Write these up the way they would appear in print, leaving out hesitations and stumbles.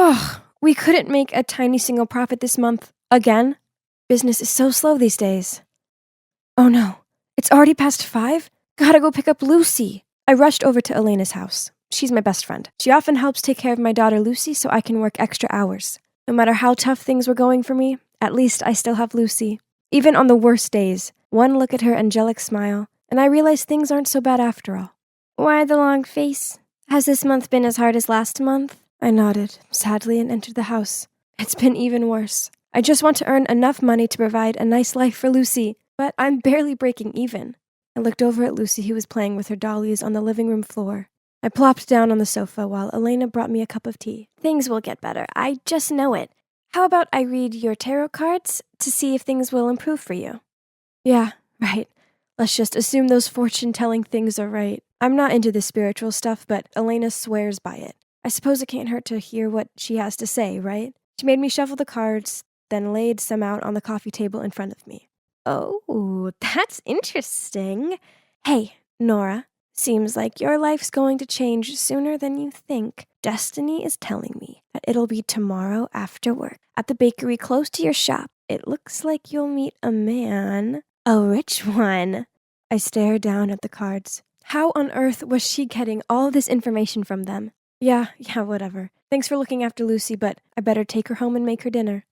Ugh, we couldn't make a tiny single profit this month. Again? Business is so slow these days. Oh no, it's already past 5? Gotta go pick up Lucy. I rushed over to Elena's house. She's my best friend. She often helps take care of my daughter Lucy so I can work extra hours. No matter how tough things were going for me, at least I still have Lucy. Even on the worst days, one look at her angelic smile, and I realize things aren't so bad after all. Why the long face? Has this month been as hard as last month? I nodded, sadly, and entered the house. It's been even worse. I just want to earn enough money to provide a nice life for Lucy, but I'm barely breaking even. I looked over at Lucy, who was playing with her dollies on the living room floor. I plopped down on the sofa while Elena brought me a cup of tea. Things will get better. I just know it. How about I read your tarot cards to see if things will improve for you? Yeah, right. Let's just assume those fortune-telling things are right. I'm not into the spiritual stuff, but Elena swears by it. I suppose it can't hurt to hear what she has to say, right? She made me shuffle the cards, then laid some out on the coffee table in front of me. Oh, that's interesting. Hey, Nora, seems like your life's going to change sooner than you think. Destiny is telling me that it'll be tomorrow after work at the bakery close to your shop. It looks like you'll meet a man. A rich one. I stared down at the cards. How on earth was she getting all this information from them? Yeah, whatever. Thanks for looking after Lucy, but I better take her home and make her dinner.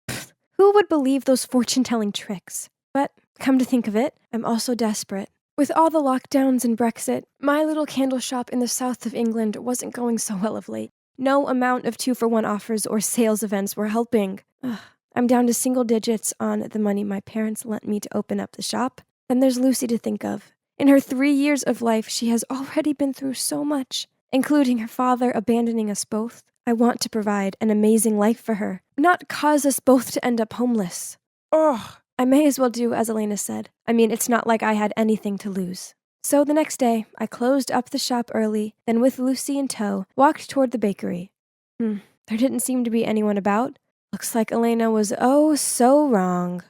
Pfft, who would believe those fortune-telling tricks? But, come to think of it, I'm also desperate. With all the lockdowns and Brexit, my little candle shop in the south of England wasn't going so well of late. No amount of 2-for-1 offers or sales events were helping. Ugh, I'm down to single digits on the money my parents lent me to open up the shop. Then there's Lucy to think of. In her 3 years of life, she has already been through so much, including her father abandoning us both. I want to provide an amazing life for her, not cause us both to end up homeless. Ugh. I may as well do as Elena said. I mean, it's not like I had anything to lose. So the next day, I closed up the shop early, then with Lucy in tow, walked toward the bakery. There didn't seem to be anyone about. Looks like Elena was so wrong.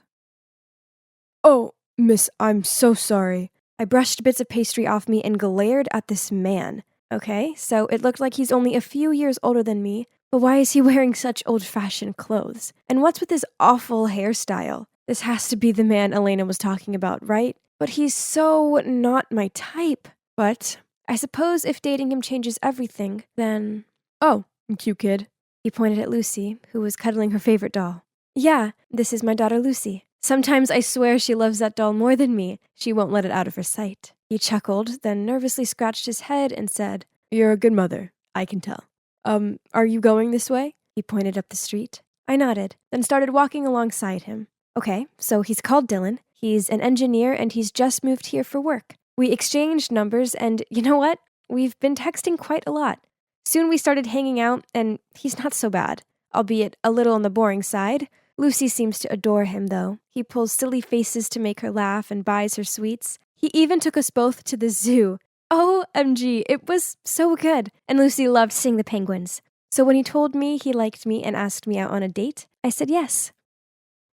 Oh, miss, I'm so sorry. I brushed bits of pastry off me and glared at this man. Okay, so it looked like he's only a few years older than me, but why is he wearing such old-fashioned clothes? And what's with this awful hairstyle? This has to be the man Elena was talking about, right? But he's so not my type. But I suppose if dating him changes everything, then... Oh, cute kid. He pointed at Lucy, who was cuddling her favorite doll. Yeah, this is my daughter Lucy. Sometimes I swear she loves that doll more than me. She won't let it out of her sight. He chuckled, then nervously scratched his head and said, You're a good mother, I can tell. Are you going this way? He pointed up the street. I nodded, then started walking alongside him. Okay, so he's called Dylan. He's an engineer and he's just moved here for work. We exchanged numbers and you know what? We've been texting quite a lot. Soon we started hanging out and he's not so bad, albeit a little on the boring side. Lucy seems to adore him though. He pulls silly faces to make her laugh and buys her sweets. He even took us both to the zoo. OMG, it was so good. And Lucy loved seeing the penguins. So when he told me he liked me and asked me out on a date, I said yes.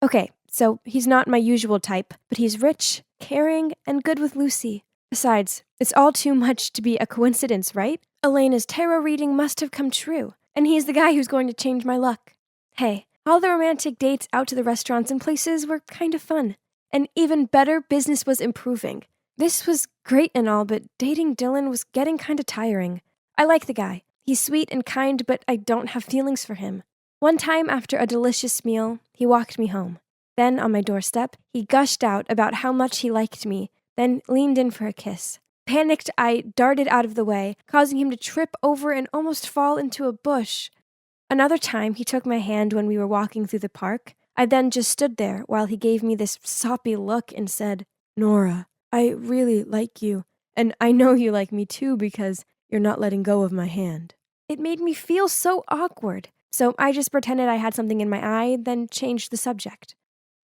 Okay, so he's not my usual type, but he's rich, caring, and good with Lucy. Besides, it's all too much to be a coincidence, right? Elena's tarot reading must have come true, and he's the guy who's going to change my luck. Hey, all the romantic dates out to the restaurants and places were kind of fun. And even better, business was improving. This was great and all, but dating Dylan was getting kind of tiring. I like the guy. He's sweet and kind, but I don't have feelings for him. One time after a delicious meal, he walked me home. Then, on my doorstep, he gushed out about how much he liked me, then leaned in for a kiss. Panicked, I darted out of the way, causing him to trip over and almost fall into a bush. Another time, he took my hand when we were walking through the park. I then just stood there while he gave me this soppy look and said, Nora, I really like you, and I know you like me too because you're not letting go of my hand. It made me feel so awkward, so I just pretended I had something in my eye, then changed the subject.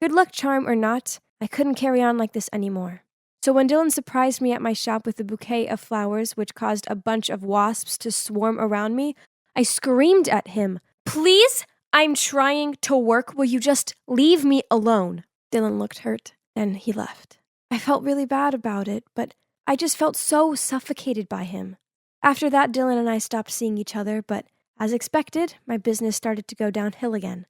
Good luck charm or not, I couldn't carry on like this anymore. So when Dylan surprised me at my shop with a bouquet of flowers which caused a bunch of wasps to swarm around me, I screamed at him, Please? I'm trying to work. Will you just leave me alone? Dylan looked hurt. Then he left. I felt really bad about it, but I just felt so suffocated by him. After that, Dylan and I stopped seeing each other, but As expected, my business started to go downhill again.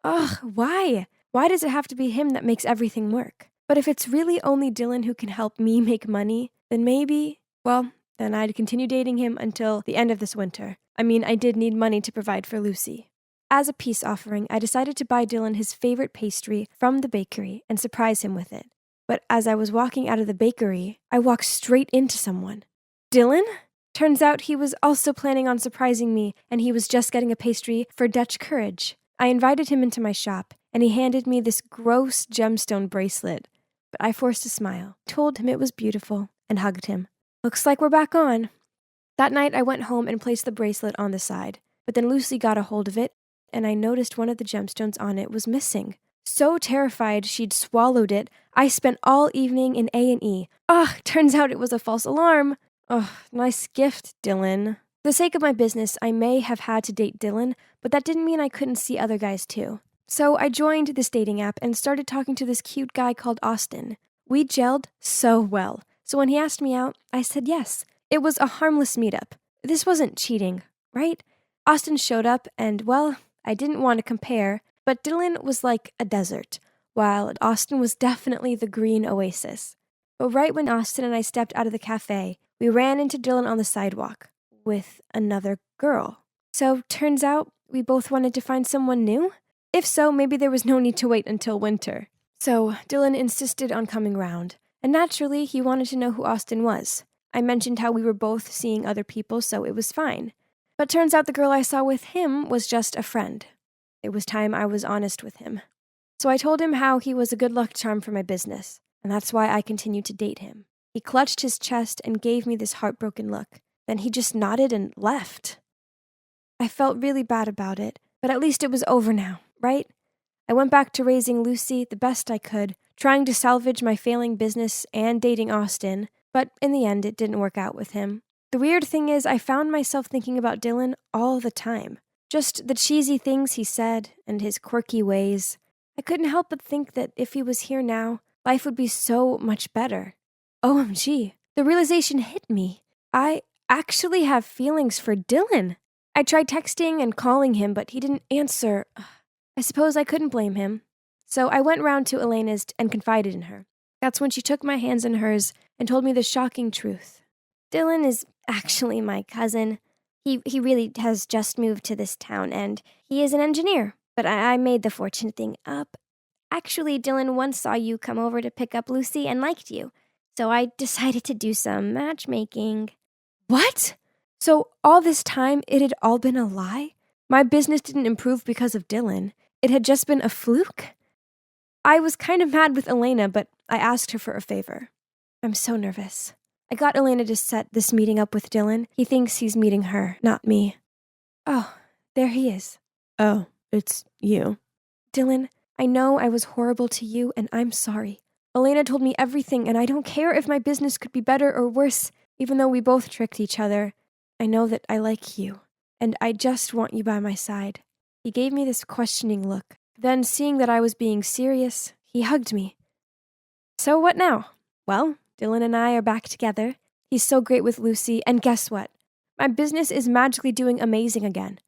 Ugh, why? Why does it have to be him that makes everything work? But if it's really only Dylan who can help me make money, then then I'd continue dating him until the end of this winter. I did need money to provide for Lucy. As a peace offering, I decided to buy Dylan his favorite pastry from the bakery and surprise him with it. But as I was walking out of the bakery, I walked straight into someone. Dylan? Turns out he was also planning on surprising me, and he was just getting a pastry for Dutch Courage. I invited him into my shop, and he handed me this gross gemstone bracelet. But I forced a smile, told him it was beautiful, and hugged him. Looks like we're back on. That night, I went home and placed the bracelet on the side. But then Lucy got a hold of it, and I noticed one of the gemstones on it was missing. So terrified she'd swallowed it, I spent all evening in A&E. Turns out it was a false alarm. Nice gift, Dylan. For the sake of my business, I may have had to date Dylan, but that didn't mean I couldn't see other guys too. So I joined this dating app and started talking to this cute guy called Austin. We gelled so well. So when he asked me out, I said yes. It was a harmless meetup. This wasn't cheating, right? Austin showed up and, I didn't want to compare, but Dylan was like a desert, while Austin was definitely the green oasis. But right when Austin and I stepped out of the cafe, we ran into Dylan on the sidewalk with another girl. So turns out we both wanted to find someone new? If so, maybe there was no need to wait until winter. So Dylan insisted on coming round, and naturally he wanted to know who Austin was. I mentioned how we were both seeing other people, so it was fine. But turns out the girl I saw with him was just a friend. It was time I was honest with him. So I told him how he was a good luck charm for my business, and that's why I continued to date him. He clutched his chest and gave me this heartbroken look. Then he just nodded and left. I felt really bad about it, but at least it was over now, right? I went back to raising Lucy the best I could, trying to salvage my failing business and dating Austin, but in the end it didn't work out with him. The weird thing is I found myself thinking about Dylan all the time. Just the cheesy things he said and his quirky ways. I couldn't help but think that if he was here now, life would be so much better. OMG, the realization hit me. I actually have feelings for Dylan. I tried texting and calling him, but he didn't answer. I suppose I couldn't blame him. So I went round to Elena's and confided in her. That's when she took my hands in hers and told me the shocking truth. Dylan is actually my cousin. He really has just moved to this town, and he is an engineer. But I made the fortune thing up. Actually, Dylan once saw you come over to pick up Lucy and liked you. So I decided to do some matchmaking. What? So all this time, it had all been a lie? My business didn't improve because of Dylan. It had just been a fluke? I was kind of mad with Elena, but I asked her for a favor. I'm so nervous. I got Elena to set this meeting up with Dylan. He thinks he's meeting her, not me. Oh, there he is. Oh, it's you. Dylan, I know I was horrible to you, and I'm sorry. Elena told me everything, and I don't care if my business could be better or worse, even though we both tricked each other. I know that I like you, and I just want you by my side. He gave me this questioning look. Then, seeing that I was being serious, he hugged me. So what now? Well, Dylan and I are back together. He's so great with Lucy, and guess what? My business is magically doing amazing again.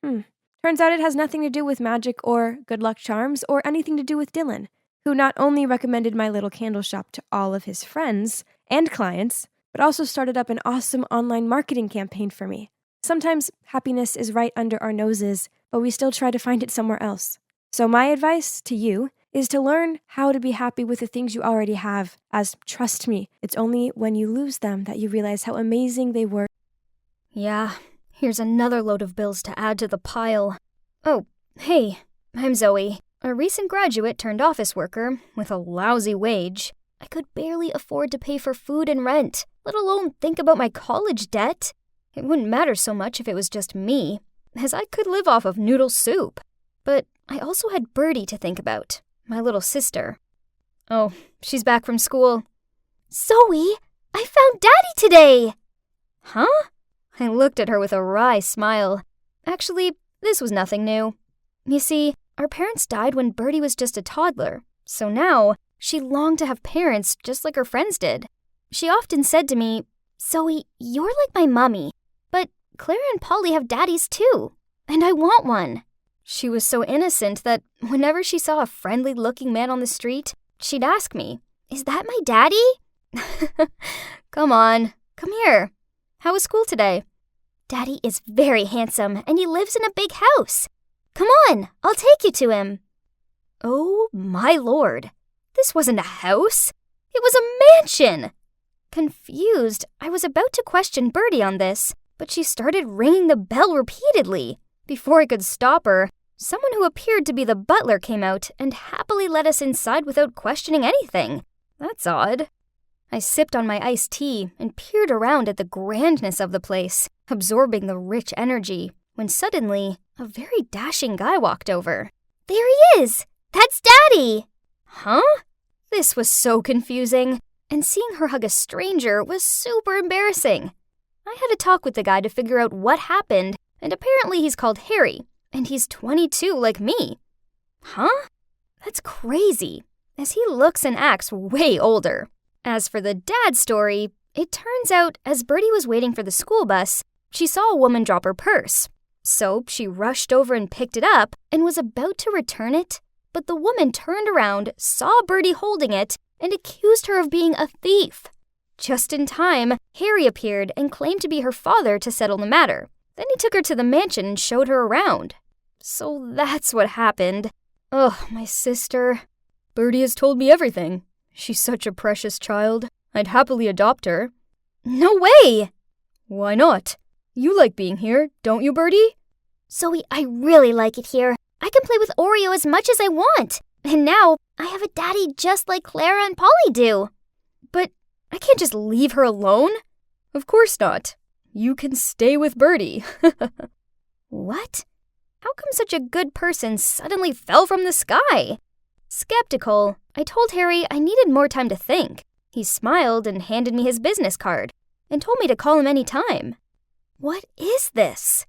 Turns out it has nothing to do with magic or good luck charms or anything to do with Dylan, who not only recommended my little candle shop to all of his friends and clients, but also started up an awesome online marketing campaign for me. Sometimes happiness is right under our noses, but we still try to find it somewhere else. So my advice to you is to learn how to be happy with the things you already have, as, trust me, it's only when you lose them that you realize how amazing they were. Yeah, here's another load of bills to add to the pile. Oh, hey, I'm Zoe, a recent graduate turned office worker with a lousy wage. I could barely afford to pay for food and rent, let alone think about my college debt. It wouldn't matter so much if it was just me, as I could live off of noodle soup. But I also had Birdie to think about, my little sister. Oh, she's back from school. Zoe, I found Daddy today! Huh? I looked at her with a wry smile. Actually, this was nothing new. You see, our parents died when Birdie was just a toddler, so now she longed to have parents just like her friends did. She often said to me, Zoe, you're like my mommy, but Clara and Polly have daddies too, and I want one." She was so innocent that whenever she saw a friendly-looking man on the street, she'd ask me, "Is that my daddy?" Come on, come here. How was school today? "Daddy is very handsome, and he lives in a big house. Come on, I'll take you to him." Oh my lord, this wasn't a house. It was a mansion. Confused, I was about to question Bertie on this, but she started ringing the bell repeatedly. Before I could stop her, someone who appeared to be the butler came out and happily let us inside without questioning anything. That's odd. I sipped on my iced tea and peered around at the grandness of the place, absorbing the rich energy, when suddenly, a very dashing guy walked over. "There he is! That's Daddy!" Huh? This was so confusing, and seeing her hug a stranger was super embarrassing. I had a talk with the guy to figure out what happened, and apparently he's called Harry, and he's 22 like me. Huh? That's crazy, as he looks and acts way older. As for the dad story, it turns out as Bertie was waiting for the school bus, she saw a woman drop her purse. So she rushed over and picked it up and was about to return it, but the woman turned around, saw Bertie holding it, and accused her of being a thief. Just in time, Harry appeared and claimed to be her father to settle the matter. Then he took her to the mansion and showed her around. So that's what happened. Ugh, my sister. Bertie has told me everything. She's such a precious child. I'd happily adopt her. No way! Why not? You like being here, don't you, Bertie? Zoe, I really like it here. I can play with Oreo as much as I want. And now, I have a daddy just like Clara and Polly do. But I can't just leave her alone. Of course not. You can stay with Bertie. What? How come such a good person suddenly fell from the sky? Skeptical, I told Harry I needed more time to think. He smiled and handed me his business card, and told me to call him any time. What is this?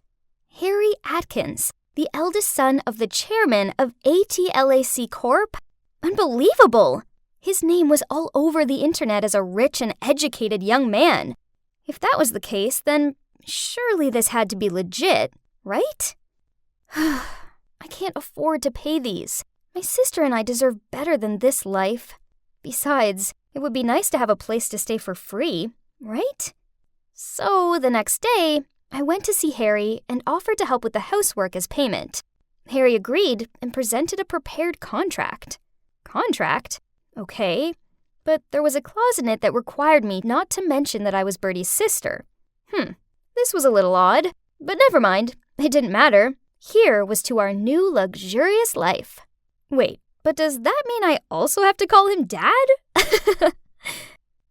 Harry Atkins, the eldest son of the chairman of ATLAC Corp? Unbelievable! His name was all over the internet as a rich and educated young man. If that was the case, then surely this had to be legit, right? I can't afford to pay these. My sister and I deserve better than this life. Besides, it would be nice to have a place to stay for free, right? So the next day, I went to see Harry and offered to help with the housework as payment. Harry agreed and presented a prepared contract. Contract? Okay. But there was a clause in it that required me not to mention that I was Bertie's sister. This was a little odd, but never mind. It didn't matter. Here was to our new luxurious life. Wait, but does that mean I also have to call him Dad?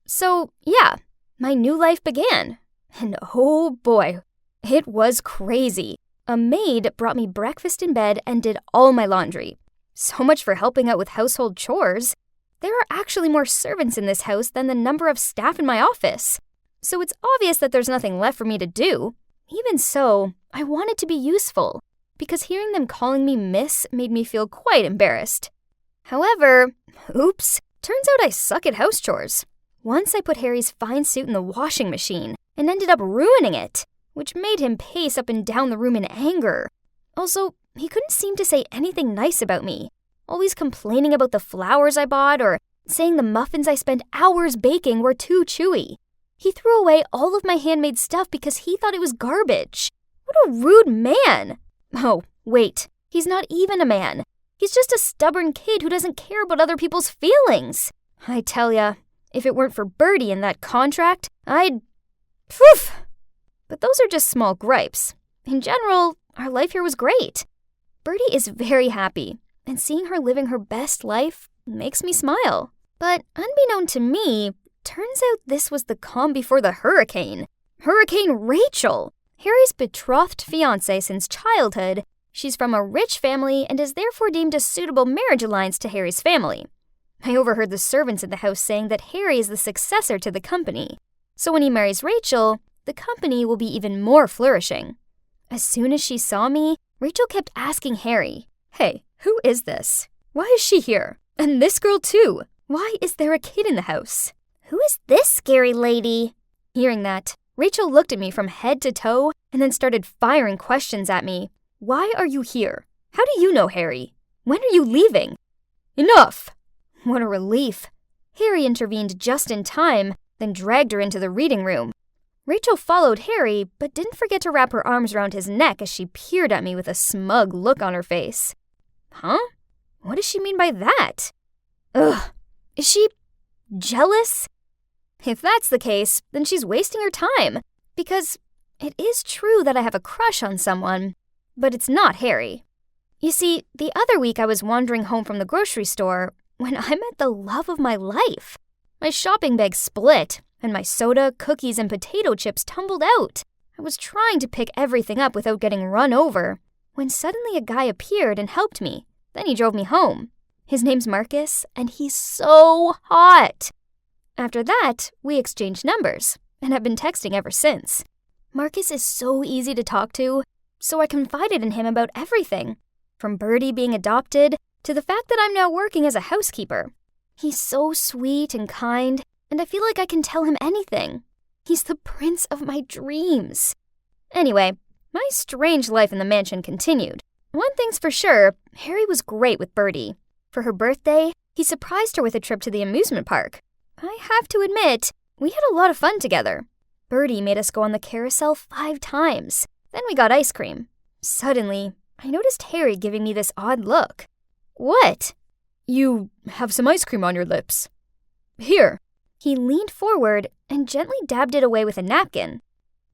So, yeah, my new life began. And oh boy, it was crazy. A maid brought me breakfast in bed and did all my laundry. So much for helping out with household chores. There are actually more servants in this house than the number of staff in my office. So it's obvious that there's nothing left for me to do. Even so, I wanted to be useful, because hearing them calling me Miss made me feel quite embarrassed. However, oops, turns out I suck at house chores. Once I put Harry's fine suit in the washing machine and ended up ruining it, which made him pace up and down the room in anger. Also, he couldn't seem to say anything nice about me, always complaining about the flowers I bought or saying the muffins I spent hours baking were too chewy. He threw away all of my handmade stuff because he thought it was garbage. What a rude man! Oh, wait, he's not even a man. He's just a stubborn kid who doesn't care about other people's feelings. I tell ya, if it weren't for Bertie and that contract, I'd... Phew! But those are just small gripes. In general, our life here was great. Bertie is very happy, and seeing her living her best life makes me smile. But unbeknown to me, turns out this was the calm before the hurricane. Hurricane Rachel! Harry's betrothed fiancée since childhood. She's from a rich family and is therefore deemed a suitable marriage alliance to Harry's family. I overheard the servants in the house saying that Harry is the successor to the company. So when he marries Rachel, the company will be even more flourishing. As soon as she saw me, Rachel kept asking Harry, "Hey, who is this? Why is she here? And this girl too? Why is there a kid in the house? Who is this scary lady?" Hearing that, Rachel looked at me from head to toe and then started firing questions at me. Why are you here? How do you know Harry? When are you leaving? Enough! What a relief. Harry intervened just in time, then dragged her into the reading room. Rachel followed Harry, but didn't forget to wrap her arms around his neck as she peered at me with a smug look on her face. Huh? What does she mean by that? Ugh, is she jealous? If that's the case, then she's wasting her time, because it is true that I have a crush on someone, but it's not Harry. You see, the other week I was wandering home from the grocery store when I met the love of my life. My shopping bag split, and my soda, cookies, and potato chips tumbled out. I was trying to pick everything up without getting run over, when suddenly a guy appeared and helped me. Then he drove me home. His name's Marcus, and he's so hot. After that, we exchanged numbers, and have been texting ever since. Marcus is so easy to talk to, so I confided in him about everything, from Birdie being adopted to the fact that I'm now working as a housekeeper. He's so sweet and kind, and I feel like I can tell him anything. He's the prince of my dreams. Anyway, my strange life in the mansion continued. One thing's for sure, Harry was great with Birdie. For her birthday, he surprised her with a trip to the amusement park. I have to admit, we had a lot of fun together. Birdie made us go on the carousel 5 times. Then we got ice cream. Suddenly, I noticed Harry giving me this odd look. What? You have some ice cream on your lips. Here. He leaned forward and gently dabbed it away with a napkin.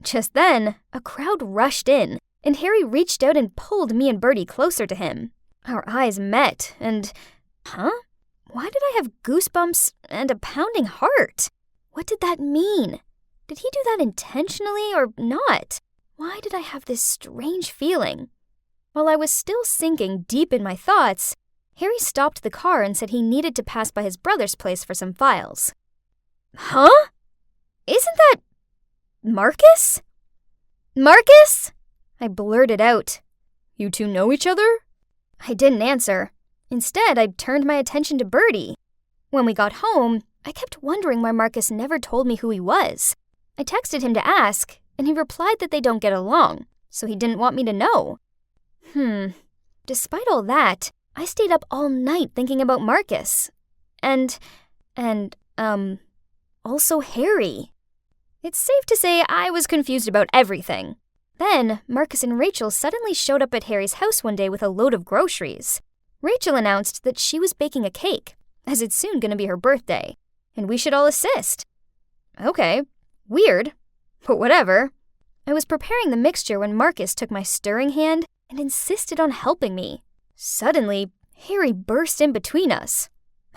Just then, a crowd rushed in, and Harry reached out and pulled me and Birdie closer to him. Our eyes met, and... Huh? Why did I have goosebumps and a pounding heart? What did that mean? Did he do that intentionally or not? Why did I have this strange feeling? While I was still sinking deep in my thoughts, Harry stopped the car and said he needed to pass by his brother's place for some files. Huh? Isn't that... Marcus? Marcus? I blurted out. You two know each other? I didn't answer. Instead, I turned my attention to Birdie. When we got home, I kept wondering why Marcus never told me who he was. I texted him to ask, and he replied that they don't get along, so he didn't want me to know. Despite all that, I stayed up all night thinking about Marcus. And also Harry. It's safe to say I was confused about everything. Then, Marcus and Rachel suddenly showed up at Harry's house one day with a load of groceries. Rachel announced that she was baking a cake, as it's soon going to be her birthday, and we should all assist. Okay, weird, but whatever. I was preparing the mixture when Marcus took my stirring hand and insisted on helping me. Suddenly, Harry burst in between us.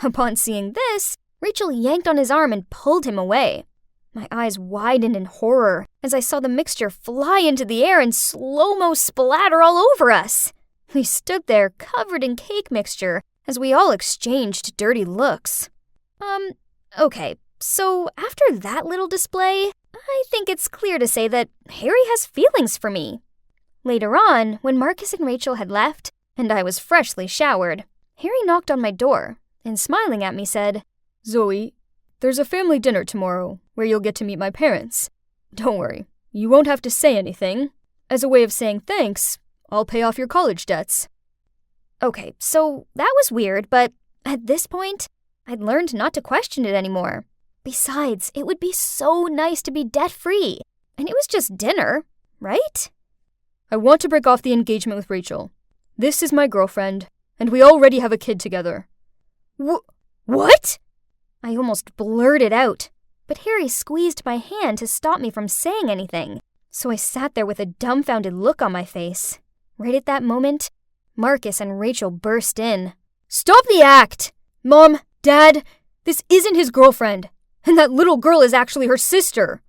Upon seeing this, Rachel yanked on his arm and pulled him away. My eyes widened in horror as I saw the mixture fly into the air and slow-mo splatter all over us. We stood there covered in cake mixture as we all exchanged dirty looks. Okay, so after that little display, I think it's clear to say that Harry has feelings for me. Later on, when Marcus and Rachel had left, and I was freshly showered, Harry knocked on my door and smiling at me said, Zoe, there's a family dinner tomorrow where you'll get to meet my parents. Don't worry, you won't have to say anything. As a way of saying thanks, I'll pay off your college debts. Okay, so that was weird, but at this point, I'd learned not to question it anymore. Besides, it would be so nice to be debt-free, and it was just dinner, right? I want to break off the engagement with Rachel. This is my girlfriend, and we already have a kid together. What? I almost blurted out, but Harry squeezed my hand to stop me from saying anything, so I sat there with a dumbfounded look on my face. Right at that moment, Marcus and Rachel burst in. Stop the act! Mom, Dad, this isn't his girlfriend, and that little girl is actually her sister.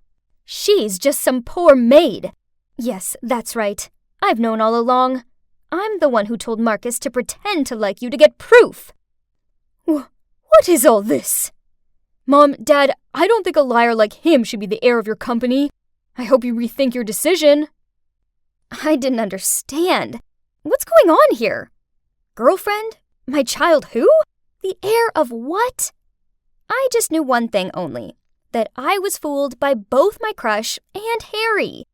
She's just some poor maid. Yes, that's right. I've known all along. I'm the one who told Marcus to pretend to like you to get proof. What is all this? Mom, Dad, I don't think a liar like him should be the heir of your company. I hope you rethink your decision. I didn't understand. What's going on here? Girlfriend? My child who? The heir of what? I just knew one thing only, that I was fooled by both my crush and Harry.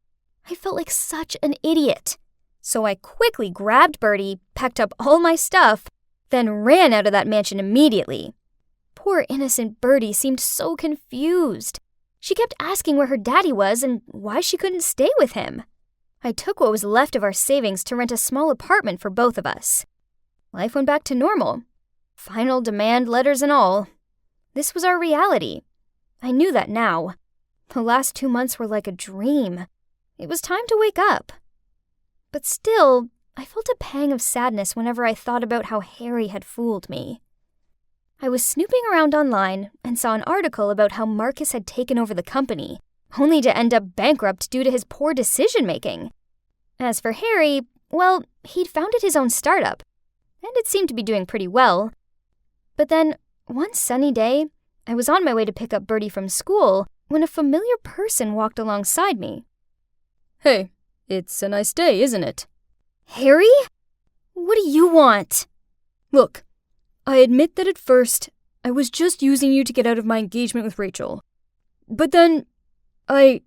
I felt like such an idiot. So I quickly grabbed Bertie, packed up all my stuff, then ran out of that mansion immediately. Poor innocent Bertie seemed so confused. She kept asking where her daddy was and why she couldn't stay with him. I took what was left of our savings to rent a small apartment for both of us. Life went back to normal. Final demand letters and all. This was our reality. I knew that now. The last 2 months were like a dream. It was time to wake up. But still, I felt a pang of sadness whenever I thought about how Harry had fooled me. I was snooping around online and saw an article about how Marcus had taken over the company, only to end up bankrupt due to his poor decision-making. As for Harry, well, he'd founded his own startup, and it seemed to be doing pretty well. But then, one sunny day, I was on my way to pick up Bertie from school when a familiar person walked alongside me. Hey, it's a nice day, isn't it? Harry? What do you want? Look, I admit that at first, I was just using you to get out of my engagement with Rachel. But then, I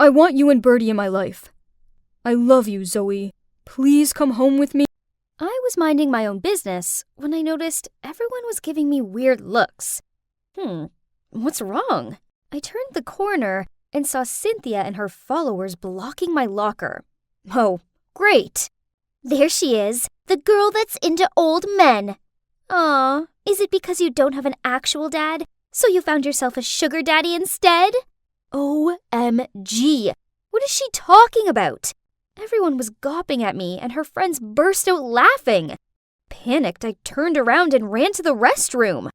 want you and Bertie in my life. I love you, Zoe. Please come home with me. I was minding my own business when I noticed everyone was giving me weird looks. What's wrong? I turned the corner and saw Cynthia and her followers blocking my locker. Oh, great. There she is, the girl that's into old men. Aw, is it because you don't have an actual dad, so you found yourself a sugar daddy instead? OMG, what is she talking about? Everyone was gawping at me, and her friends burst out laughing. Panicked, I turned around and ran to the restroom.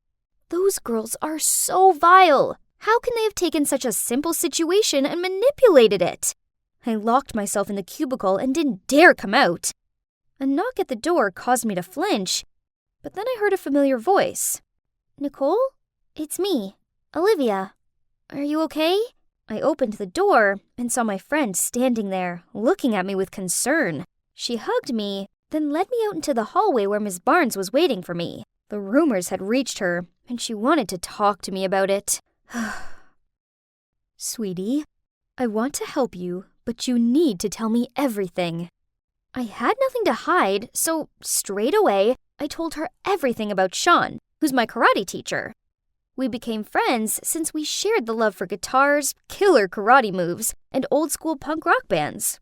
Those girls are so vile. How can they have taken such a simple situation and manipulated it? I locked myself in the cubicle and didn't dare come out. A knock at the door caused me to flinch, but then I heard a familiar voice. Nicole? It's me, Olivia. Are you okay? I opened the door and saw my friend standing there, looking at me with concern. She hugged me, then led me out into the hallway where Miss Barnes was waiting for me. The rumors had reached her, and she wanted to talk to me about it. Sweetie, I want to help you, but you need to tell me everything. I had nothing to hide, so straight away, I told her everything about Sean, who's my karate teacher. We became friends since we shared the love for guitars, killer karate moves, and old-school punk rock bands.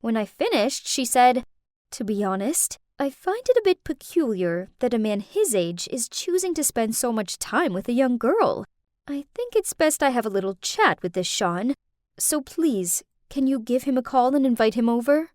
When I finished, she said, "To be honest, I find it a bit peculiar that a man his age is choosing to spend so much time with a young girl. I think it's best I have a little chat with this Sean. So please, can you give him a call and invite him over?"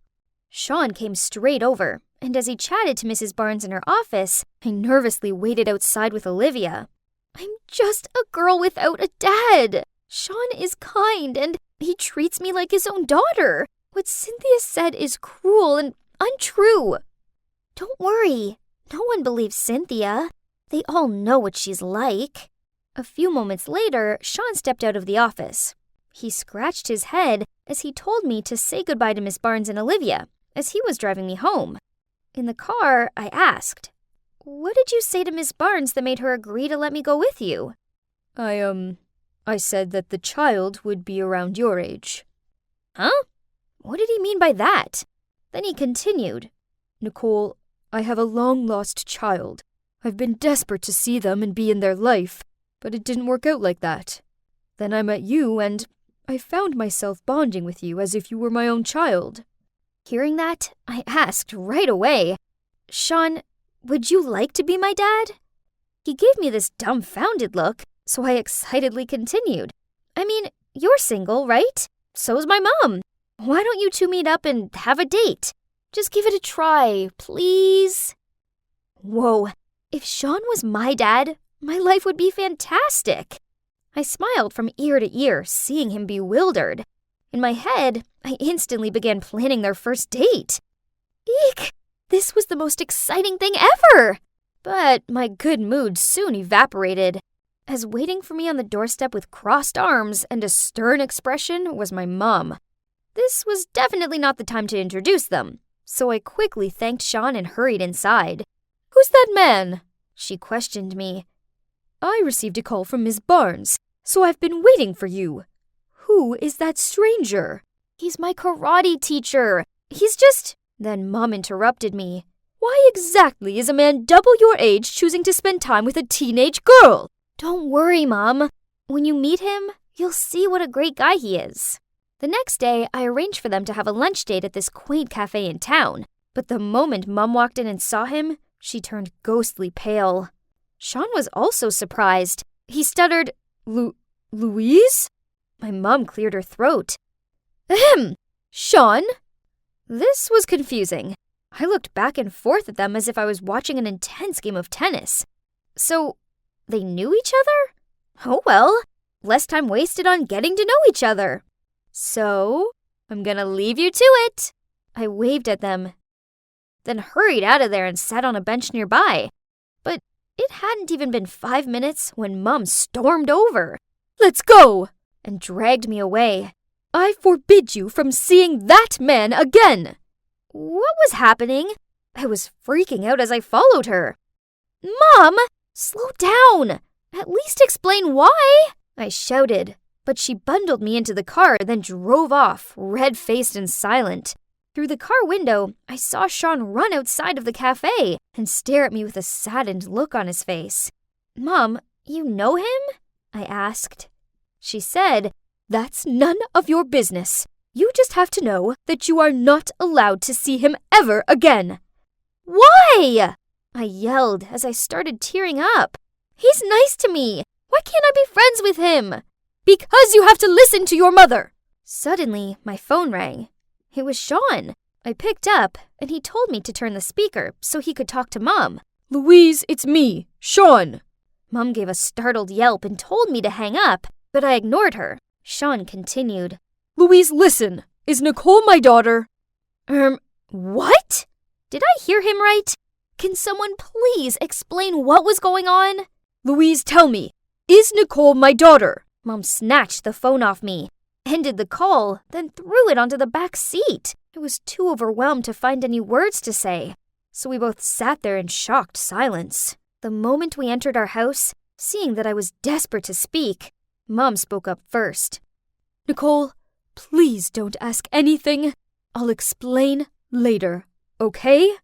Sean came straight over, and as he chatted to Mrs. Barnes in her office, I nervously waited outside with Olivia. I'm just a girl without a dad. Sean is kind, and he treats me like his own daughter. What Cynthia said is cruel and untrue. Don't worry. No one believes Cynthia. They all know what she's like. A few moments later, Sean stepped out of the office. He scratched his head as he told me to say goodbye to Miss Barnes and Olivia, as he was driving me home. In the car, I asked, "What did you say to Miss Barnes that made her agree to let me go with you?" I said that the child would be around your age. Huh? What did he mean by that? Then he continued, Nicole, I have a long-lost child. I've been desperate to see them and be in their life, but it didn't work out like that. Then I met you, and I found myself bonding with you as if you were my own child. Hearing that, I asked right away, "Sean, would you like to be my dad?" He gave me this dumbfounded look, so I excitedly continued. "I mean, you're single, right? So's my mom. Why don't you two meet up and have a date? Just give it a try, please." Whoa, if Sean was my dad, my life would be fantastic. I smiled from ear to ear, seeing him bewildered. In my head, I instantly began planning their first date. Eek! This was the most exciting thing ever! But my good mood soon evaporated, as waiting for me on the doorstep with crossed arms and a stern expression was my mom. This was definitely not the time to introduce them, so I quickly thanked Sean and hurried inside. "Who's that man?" she questioned me. I received a call from Miss Barnes, so I've been waiting for you. Who is that stranger? He's my karate teacher. He's just... Then Mom interrupted me. Why exactly is a man double your age choosing to spend time with a teenage girl? Don't worry, Mom. When you meet him, you'll see what a great guy he is. The next day, I arranged for them to have a lunch date at this quaint cafe in town. But the moment Mom walked in and saw him, she turned ghostly pale. Sean was also surprised. He stuttered, Louise? My mom cleared her throat. Ahem! Sean? This was confusing. I looked back and forth at them as if I was watching an intense game of tennis. So, they knew each other? Oh well, less time wasted on getting to know each other. So, I'm gonna leave you to it. I waved at them, then hurried out of there and sat on a bench nearby. But it hadn't even been 5 minutes when Mom stormed over. Let's go! And dragged me away. I forbid you from seeing that man again! What was happening? I was freaking out as I followed her. Mom! Slow down! At least explain why! I shouted, but she bundled me into the car, then drove off, red-faced and silent. Through the car window, I saw Sean run outside of the cafe and stare at me with a saddened look on his face. Mom, you know him? I asked. She said, That's none of your business. You just have to know that you are not allowed to see him ever again. Why? I yelled as I started tearing up. He's nice to me. Why can't I be friends with him? Because you have to listen to your mother. Suddenly, my phone rang. It was Sean. I picked up, and he told me to turn the speaker so he could talk to Mom. Louise, it's me, Sean. Mom gave a startled yelp and told me to hang up, but I ignored her. Sean continued. Louise, listen. Is Nicole my daughter? What? Did I hear him right? Can someone please explain what was going on? Louise, tell me. Is Nicole my daughter? Mom snatched the phone off me, ended the call, then threw it onto the back seat. I was too overwhelmed to find any words to say, so we both sat there in shocked silence. The moment we entered our house, seeing that I was desperate to speak, Mom spoke up first. Nicole, please don't ask anything. I'll explain later, okay?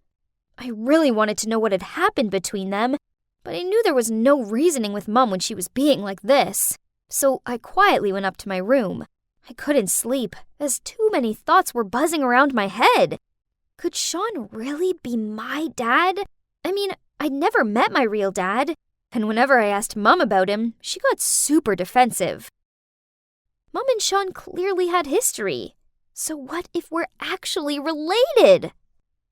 I really wanted to know what had happened between them, but I knew there was no reasoning with Mom when she was being like this. So I quietly went up to my room. I couldn't sleep, as too many thoughts were buzzing around my head. Could Sean really be my dad? I mean, I'd never met my real dad, and whenever I asked Mom about him, she got super defensive. Mom and Sean clearly had history. So what if we're actually related?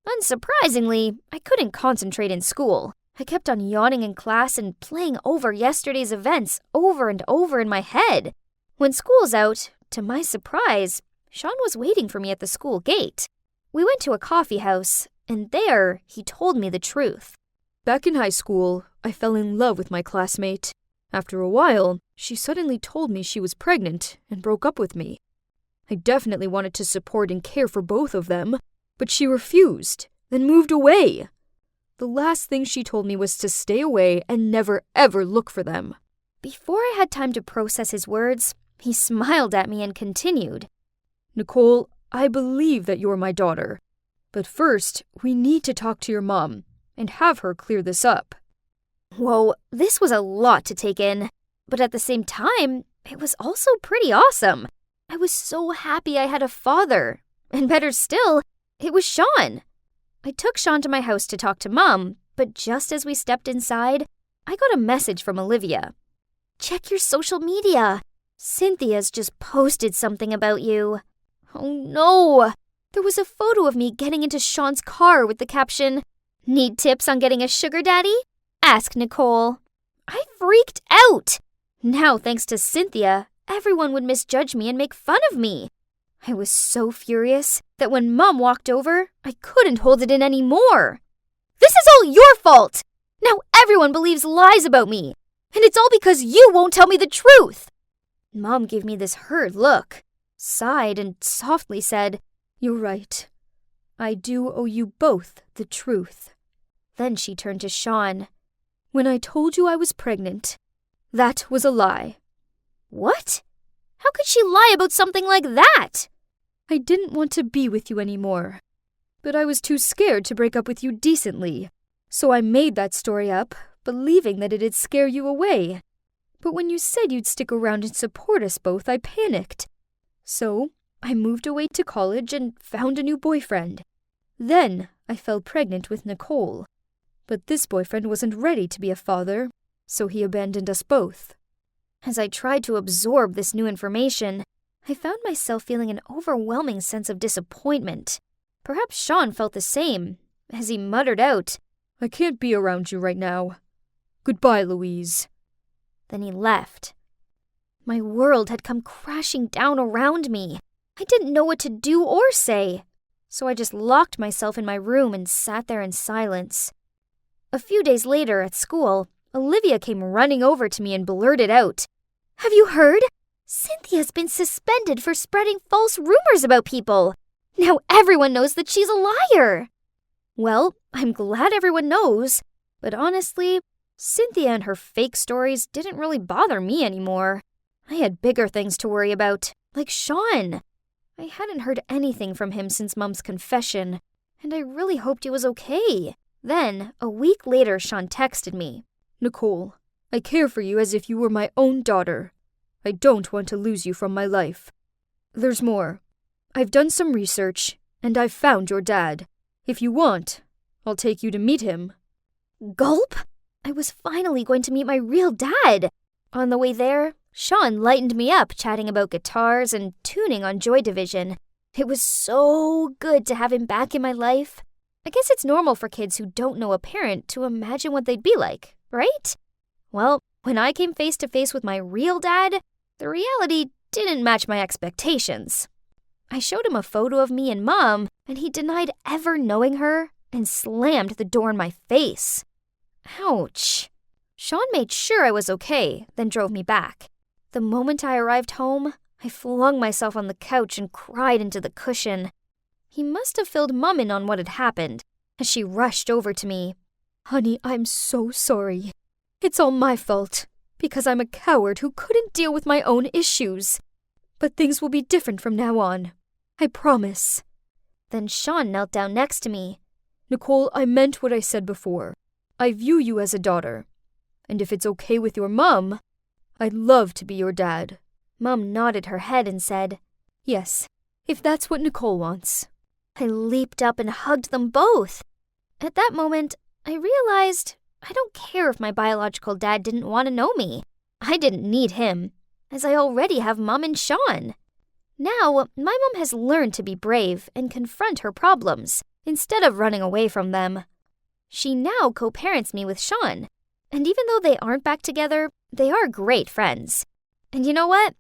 Unsurprisingly, I couldn't concentrate in school. I kept on yawning in class and playing over yesterday's events over and over in my head. When school's out, to my surprise, Sean was waiting for me at the school gate. We went to a coffee house, and there he told me the truth. Back in high school, I fell in love with my classmate. After a while, she suddenly told me she was pregnant and broke up with me. I definitely wanted to support and care for both of them, but she refused, then moved away. The last thing she told me was to stay away and never ever look for them. Before I had time to process his words, he smiled at me and continued. Nicole, I believe that you're my daughter. But first, we need to talk to your mom and have her clear this up. Whoa, this was a lot to take in. But at the same time, it was also pretty awesome. I was so happy I had a father. And better still, it was Sean. I took Sean to my house to talk to Mom, but just as we stepped inside, I got a message from Olivia. Check your social media. Cynthia's just posted something about you. Oh no! There was a photo of me getting into Sean's car with the caption, Need tips on getting a sugar daddy? Ask Nicole. I freaked out. Now, thanks to Cynthia, everyone would misjudge me and make fun of me. I was so furious that when Mom walked over, I couldn't hold it in anymore. This is all your fault! Now everyone believes lies about me, and it's all because you won't tell me the truth. Mom gave me this hurt look, sighed, and softly said, You're right. I do owe you both the truth. Then she turned to Sean. When I told you I was pregnant, That was a lie. What? How could she lie about something like that? I didn't want to be with you anymore, but I was too scared to break up with you decently. So I made that story up, believing that it'd scare you away. But when you said you'd stick around and support us both, I panicked. So I moved away to college and found a new boyfriend. Then I fell pregnant with Nicole. But this boyfriend wasn't ready to be a father, so he abandoned us both. As I tried to absorb this new information, I found myself feeling an overwhelming sense of disappointment. Perhaps Sean felt the same, as he muttered out, I can't be around you right now. Goodbye, Louise. Then he left. My world had come crashing down around me. I didn't know what to do or say, so I just locked myself in my room and sat there in silence. A few days later at school, Olivia came running over to me and blurted out, Have you heard? Cynthia's been suspended for spreading false rumors about people. Now everyone knows that she's a liar. Well, I'm glad everyone knows, but honestly, Cynthia and her fake stories didn't really bother me anymore. I had bigger things to worry about, like Sean. I hadn't heard anything from him since Mom's confession, and I really hoped he was okay. Then, a week later, Sean texted me. Nicole, I care for you as if you were my own daughter. I don't want to lose you from my life. There's more. I've done some research, and I've found your dad. If you want, I'll take you to meet him. Gulp! I was finally going to meet my real dad. On the way there, Sean lightened me up chatting about guitars and tuning on Joy Division. It was so good to have him back in my life. I guess it's normal for kids who don't know a parent to imagine what they'd be like, right? Well, when I came face to face with my real dad, the reality didn't match my expectations. I showed him a photo of me and Mom, and he denied ever knowing her and slammed the door in my face. Ouch. Sean made sure I was okay, then drove me back. The moment I arrived home, I flung myself on the couch and cried into the cushion. He must have filled Mom in on what had happened, as she rushed over to me. Honey, I'm so sorry. It's all my fault, because I'm a coward who couldn't deal with my own issues. But things will be different from now on. I promise. Then Sean knelt down next to me. Nicole, I meant what I said before. I view you as a daughter. And if it's okay with your mom, I'd love to be your dad. Mom nodded her head and said, Yes, if that's what Nicole wants. I leaped up and hugged them both. At that moment, I realized I don't care if my biological dad didn't want to know me. I didn't need him, as I already have Mom and Sean. Now, my mom has learned to be brave and confront her problems, instead of running away from them. She now co-parents me with Sean, and even though they aren't back together, they are great friends. And you know what?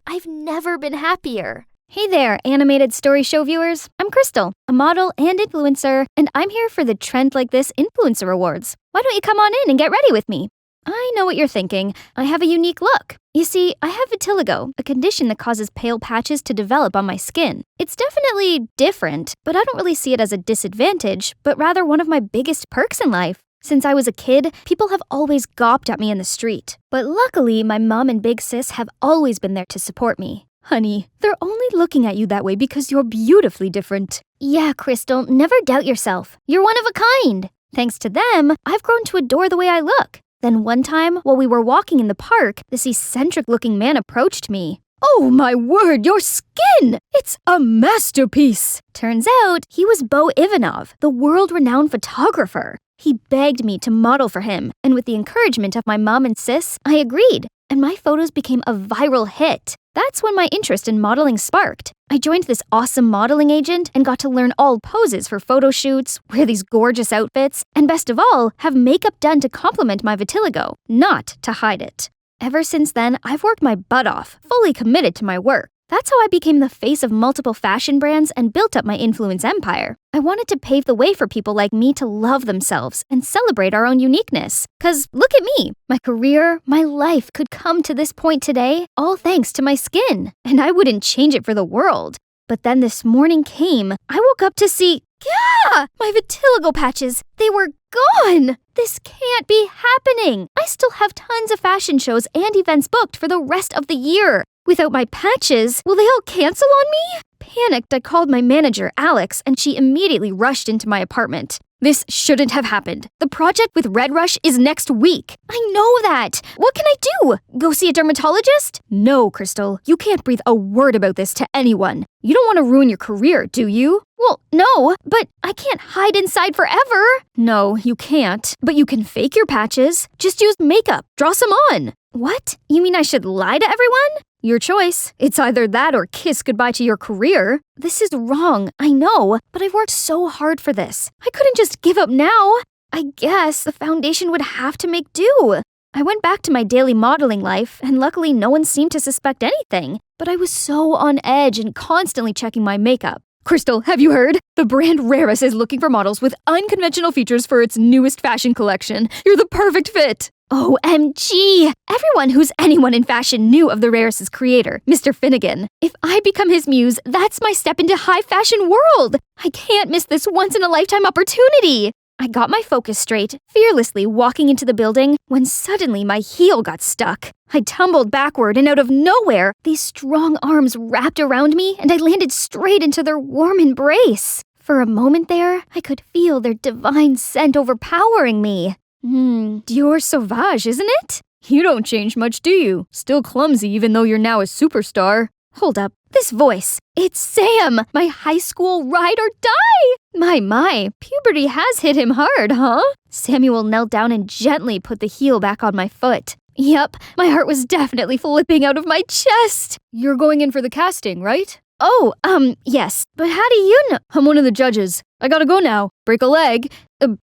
I've never been happier. Hey there, animated story show viewers. I'm Crystal, a model and influencer, and I'm here for the Trend Like This Influencer Awards. Why don't you come on in and get ready with me? I know what you're thinking. I have a unique look. You see, I have vitiligo, a condition that causes pale patches to develop on my skin. It's definitely different, but I don't really see it as a disadvantage, but rather one of my biggest perks in life. Since I was a kid, people have always gawped at me in the street. But luckily, my mom and big sis have always been there to support me. Honey, they're only looking at you that way because you're beautifully different. Yeah, Crystal, never doubt yourself. You're one of a kind. Thanks to them, I've grown to adore the way I look. Then one time, while we were walking in the park, this eccentric-looking man approached me. Oh my word, your skin! It's a masterpiece! Turns out, he was Bo Ivanov, the world-renowned photographer. He begged me to model for him, and with the encouragement of my mom and sis, I agreed, and my photos became a viral hit. That's when my interest in modeling sparked. I joined this awesome modeling agent and got to learn all poses for photo shoots, wear these gorgeous outfits, and best of all, have makeup done to complement my vitiligo, not to hide it. Ever since then, I've worked my butt off, fully committed to my work. That's how I became the face of multiple fashion brands and built up my influence empire. I wanted to pave the way for people like me to love themselves and celebrate our own uniqueness. 'Cause look at me, my career, my life could come to this point today, all thanks to my skin. And I wouldn't change it for the world. But then this morning came. I woke up to see, my vitiligo patches. They were gone. This can't be happening. I still have tons of fashion shows and events booked for the rest of the year. Without my patches, will they all cancel on me? Panicked, I called my manager, Alex, and she immediately rushed into my apartment. This shouldn't have happened. The project with Red Rush is next week. I know that. What can I do? Go see a dermatologist? No, Crystal. You can't breathe a word about this to anyone. You don't want to ruin your career, do you? Well, no, but I can't hide inside forever. No, you can't. But you can fake your patches. Just use makeup. Draw some on. What? You mean I should lie to everyone? Your choice. It's either that or kiss goodbye to your career. This is wrong, I know, but I've worked so hard for this. I couldn't just give up now. I guess the foundation would have to make do. I went back to my daily modeling life, and luckily no one seemed to suspect anything. But I was so on edge and constantly checking my makeup. Crystal, have you heard? The brand Raris is looking for models with unconventional features for its newest fashion collection. You're the perfect fit. OMG! Everyone who's anyone in fashion knew of the Raris' creator, Mr. Finnegan. If I become his muse, that's my step into high fashion world. I can't miss this once-in-a-lifetime opportunity. I got my focus straight, fearlessly walking into the building, when suddenly my heel got stuck. I tumbled backward, and out of nowhere, these strong arms wrapped around me, and I landed straight into their warm embrace. For a moment there, I could feel their divine scent overpowering me. Dior Sauvage, isn't it? You don't change much, do you? Still clumsy even though you're now a superstar. Hold up. This voice. It's Sam, my high school ride or die. My, puberty has hit him hard, huh? Samuel knelt down and gently put the heel back on my foot. Yep, my heart was definitely flipping out of my chest. You're going in for the casting, right? Oh, yes. But how do you know? I'm one of the judges. I gotta go now. Break a leg.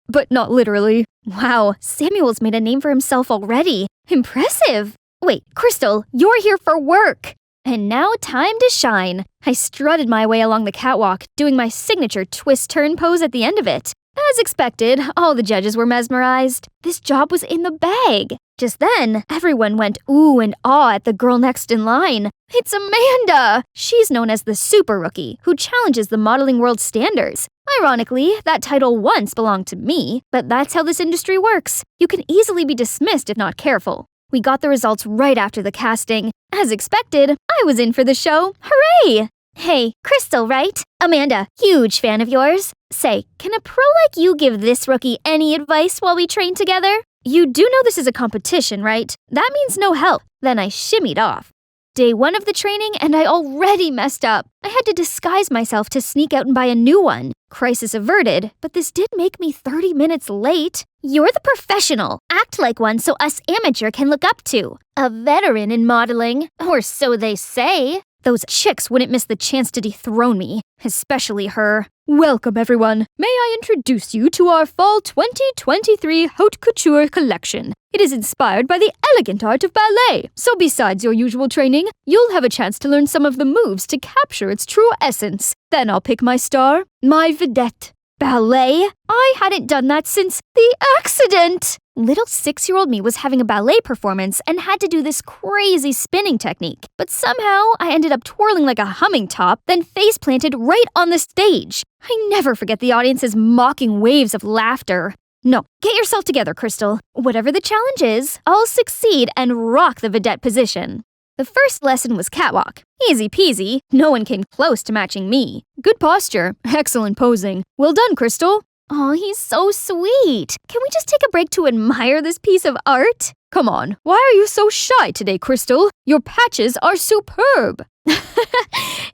But not literally. Wow, Samuel's made a name for himself already. Impressive. Wait, Crystal, you're here for work. And now time to shine. I strutted my way along the catwalk, doing my signature twist-turn pose at the end of it. As expected, all the judges were mesmerized. This job was in the bag. Just then, everyone went ooh and ah at the girl next in line. It's Amanda! She's known as the Super Rookie, who challenges the modeling world standards. Ironically, that title once belonged to me, but that's how this industry works. You can easily be dismissed if not careful. We got the results right after the casting. As expected, I was in for the show. Hooray! Hey, Crystal, right? Amanda, huge fan of yours. Say, can a pro like you give this rookie any advice while we train together? You do know this is a competition, right? That means no help. Then I shimmied off. Day 1 of the training, and I already messed up. I had to disguise myself to sneak out and buy a new one. Crisis averted, but this did make me 30 minutes late. You're the professional. Act like one so us amateur can look up to. A veteran in modeling, or so they say. Those chicks wouldn't miss the chance to dethrone me, especially her. Welcome, everyone. May I introduce you to our Fall 2023 Haute Couture collection. It is inspired by the elegant art of ballet. So besides your usual training, you'll have a chance to learn some of the moves to capture its true essence. Then I'll pick my star, my vedette. Ballet? I hadn't done that since the accident. Little 6-year-old me was having a ballet performance and had to do this crazy spinning technique. But somehow I ended up twirling like a humming top, then face planted right on the stage. I never forget the audience's mocking waves of laughter. No, get yourself together, Crystal. Whatever the challenge is, I'll succeed and rock the vedette position. The first lesson was catwalk. Easy peasy, no one came close to matching me. Good posture, excellent posing. Well done, Crystal. Oh, he's so sweet. Can we just take a break to admire this piece of art? Come on, why are you so shy today, Crystal? Your patches are superb.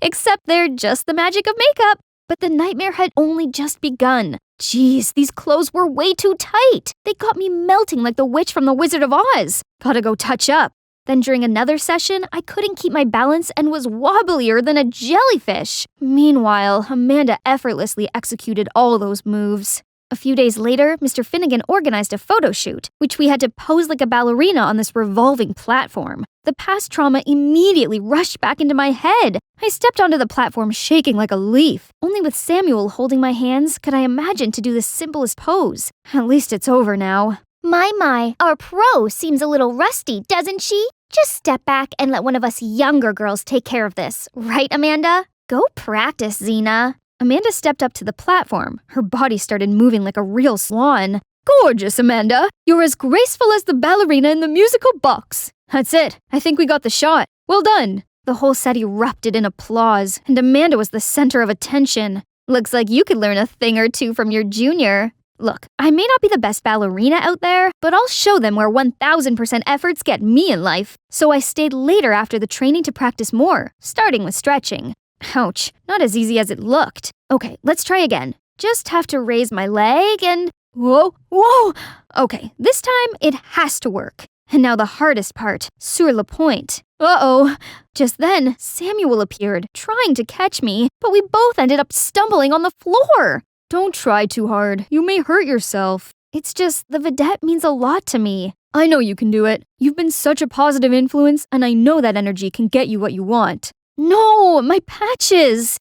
Except they're just the magic of makeup. But the nightmare had only just begun. Jeez, these clothes were way too tight. They got me melting like the witch from The Wizard of Oz. Gotta go touch up. Then during another session, I couldn't keep my balance and was wobblier than a jellyfish. Meanwhile, Amanda effortlessly executed all those moves. A few days later, Mr. Finnegan organized a photo shoot, which we had to pose like a ballerina on this revolving platform. The past trauma immediately rushed back into my head. I stepped onto the platform shaking like a leaf. Only with Samuel holding my hands could I imagine to do the simplest pose. At least it's over now. My, our pro seems a little rusty, doesn't she? Just step back and let one of us younger girls take care of this, right, Amanda? Go practice, Xena. Amanda stepped up to the platform. Her body started moving like a real swan. Gorgeous, Amanda. You're as graceful as the ballerina in the musical box. That's it. I think we got the shot. Well done. The whole set erupted in applause, and Amanda was the center of attention. Looks like you could learn a thing or two from your junior. Look, I may not be the best ballerina out there, but I'll show them where 1000% efforts get me in life. So I stayed later after the training to practice more, starting with stretching. Ouch, not as easy as it looked. Okay, let's try again. Just have to raise my leg and... Whoa! Okay, this time it has to work. And now the hardest part, sur le point. Uh-oh. Just then, Samuel appeared, trying to catch me, but we both ended up stumbling on the floor. Don't try too hard. You may hurt yourself. It's just, the vedette means a lot to me. I know you can do it. You've been such a positive influence, and I know that energy can get you what you want. No, my patches!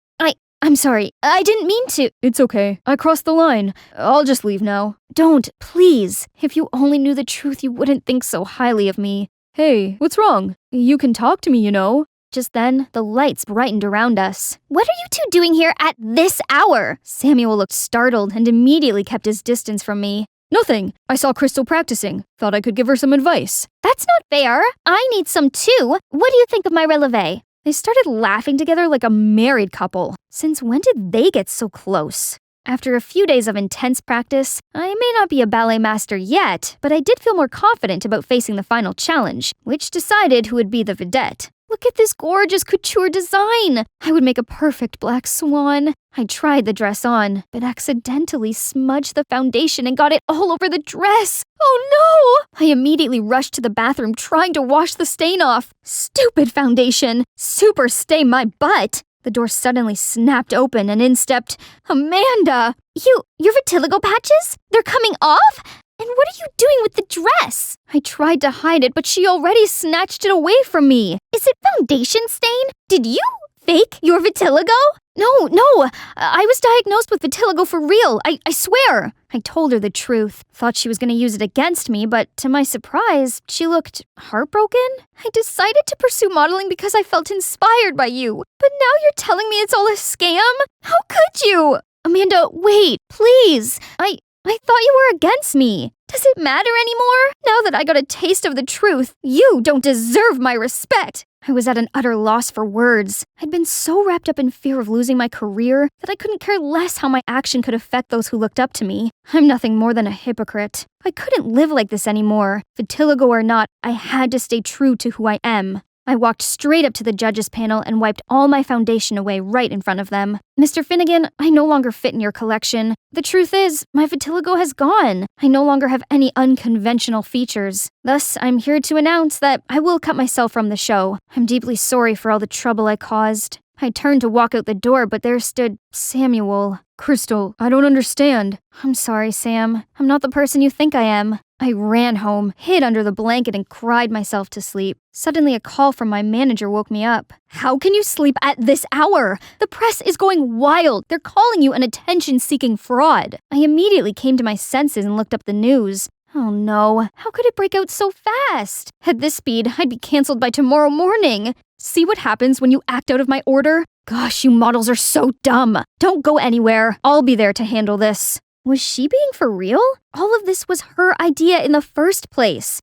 I'm sorry, I didn't mean to. It's okay. I crossed the line. I'll just leave now. Don't, please. If you only knew the truth, you wouldn't think so highly of me. Hey, what's wrong? You can talk to me, you know. Just then, the lights brightened around us. What are you two doing here at this hour? Samuel looked startled and immediately kept his distance from me. Nothing. I saw Crystal practicing. Thought I could give her some advice. That's not fair. I need some too. What do you think of my releve? They started laughing together like a married couple. Since when did they get so close? After a few days of intense practice, I may not be a ballet master yet, but I did feel more confident about facing the final challenge, which decided who would be the vedette. Look at this gorgeous couture design! I would make a perfect black swan. I tried the dress on, but accidentally smudged the foundation and got it all over the dress. Oh no! I immediately rushed to the bathroom trying to wash the stain off. Stupid foundation! Super stay my butt! The door suddenly snapped open and in stepped Amanda! Your vitiligo patches? They're coming off? And what are you doing with the dress? I tried to hide it, but she already snatched it away from me. Is it foundation stain? Did you fake your vitiligo? No, I was diagnosed with vitiligo for real, I swear. I told her the truth. Thought she was going to use it against me, but to my surprise, she looked heartbroken. I decided to pursue modeling because I felt inspired by you. But now you're telling me it's all a scam? How could you? Amanda, wait, please. I thought you were against me. Does it matter anymore? Now that I got a taste of the truth, you don't deserve my respect. I was at an utter loss for words. I'd been so wrapped up in fear of losing my career that I couldn't care less how my action could affect those who looked up to me. I'm nothing more than a hypocrite. I couldn't live like this anymore. Vitiligo or not, I had to stay true to who I am. I walked straight up to the judges panel and wiped all my foundation away right in front of them. Mr. Finnegan, I no longer fit in your collection. The truth is, my vitiligo has gone. I no longer have any unconventional features. Thus, I'm here to announce that I will cut myself from the show. I'm deeply sorry for all the trouble I caused. I turned to walk out the door, but there stood Samuel. Crystal, I don't understand. I'm sorry, Sam. I'm not the person you think I am. I ran home, hid under the blanket, and cried myself to sleep. Suddenly, a call from my manager woke me up. How can you sleep at this hour? The press is going wild. They're calling you an attention-seeking fraud. I immediately came to my senses and looked up the news. Oh no, how could it break out so fast? At this speed, I'd be canceled by tomorrow morning. See what happens when you act out of my order? Gosh, you models are so dumb. Don't go anywhere. I'll be there to handle this. Was she being for real? All of this was her idea in the first place.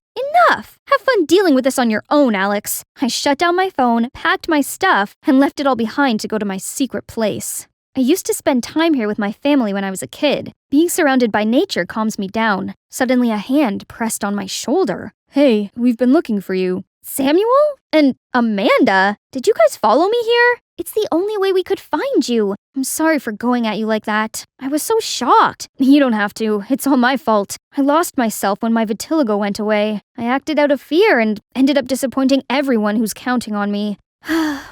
Enough! Have fun dealing with this on your own, Alex. I shut down my phone, packed my stuff, and left it all behind to go to my secret place. I used to spend time here with my family when I was a kid. Being surrounded by nature calms me down. Suddenly a hand pressed on my shoulder. Hey, we've been looking for you. Samuel? And Amanda? Did you guys follow me here? It's the only way we could find you. I'm sorry for going at you like that. I was so shocked. You don't have to. It's all my fault. I lost myself when my vitiligo went away. I acted out of fear and ended up disappointing everyone who's counting on me.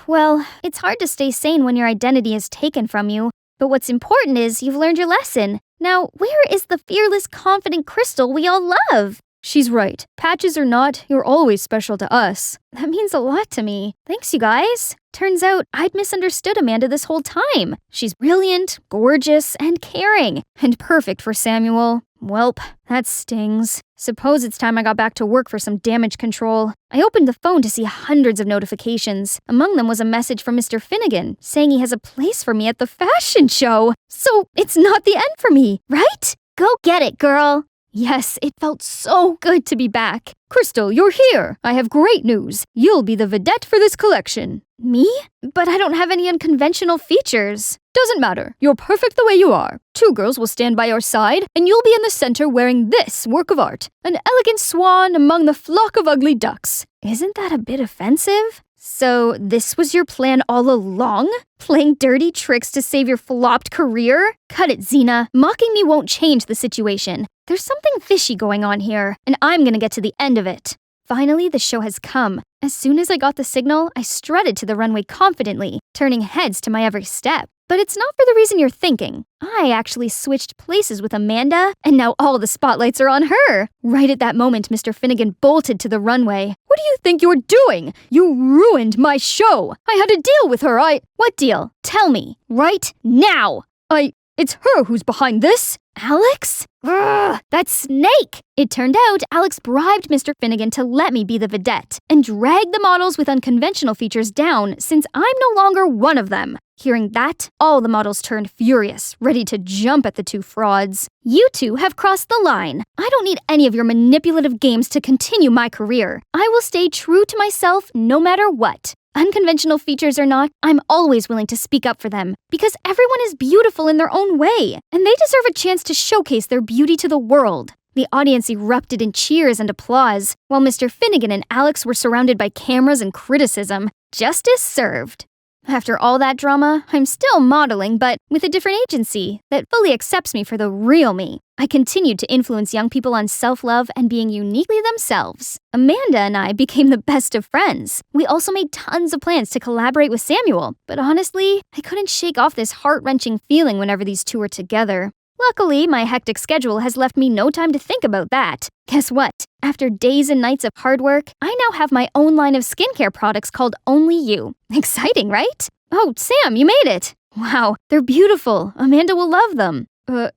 Well, it's hard to stay sane when your identity is taken from you. But what's important is you've learned your lesson. Now, where is the fearless, confident Crystal we all love? She's right. Patches or not, you're always special to us. That means a lot to me. Thanks, you guys. Turns out I'd misunderstood Amanda this whole time. She's brilliant, gorgeous, and caring, and perfect for Samuel. Welp, that stings. Suppose it's time I got back to work for some damage control. I opened the phone to see hundreds of notifications. Among them was a message from Mr. Finnegan saying he has a place for me at the fashion show. So it's not the end for me, right? Go get it, girl. Yes, it felt so good to be back. Crystal, you're here. I have great news. You'll be the vedette for this collection. Me? But I don't have any unconventional features. Doesn't matter. You're perfect the way you are. 2 girls will stand by your side, and you'll be in the center wearing this work of art. An elegant swan among the flock of ugly ducks. Isn't that a bit offensive? So this was your plan all along? Playing dirty tricks to save your flopped career? Cut it, Xena. Mocking me won't change the situation. There's something fishy going on here, and I'm gonna get to the end of it. Finally, the show has come. As soon as I got the signal, I strutted to the runway confidently, turning heads to my every step. But it's not for the reason you're thinking. I actually switched places with Amanda, and now all the spotlights are on her. Right at that moment, Mr. Finnegan bolted to the runway. What do you think you're doing? You ruined my show. I had a deal with her. What deal? Tell me. Right now. It's her who's behind this. Alex? Ugh, that snake! It turned out Alex bribed Mr. Finnegan to let me be the vedette and drag the models with unconventional features down since I'm no longer one of them. Hearing that, all the models turned furious, ready to jump at the 2 frauds. You 2 have crossed the line. I don't need any of your manipulative games to continue my career. I will stay true to myself no matter what. Unconventional features or not, I'm always willing to speak up for them because everyone is beautiful in their own way, and they deserve a chance to showcase their beauty to the world. The audience erupted in cheers and applause, while Mr. Finnegan and Alex were surrounded by cameras and criticism. Justice served. After all that drama, I'm still modeling, but with a different agency that fully accepts me for the real me. I continued to influence young people on self-love and being uniquely themselves. Amanda and I became the best of friends. We also made tons of plans to collaborate with Samuel, but honestly, I couldn't shake off this heart-wrenching feeling whenever these 2 were together. Luckily, my hectic schedule has left me no time to think about that. Guess what? After days and nights of hard work, I now have my own line of skincare products called Only You. Exciting, right? Oh, Sam, you made it! Wow, they're beautiful. Amanda will love them.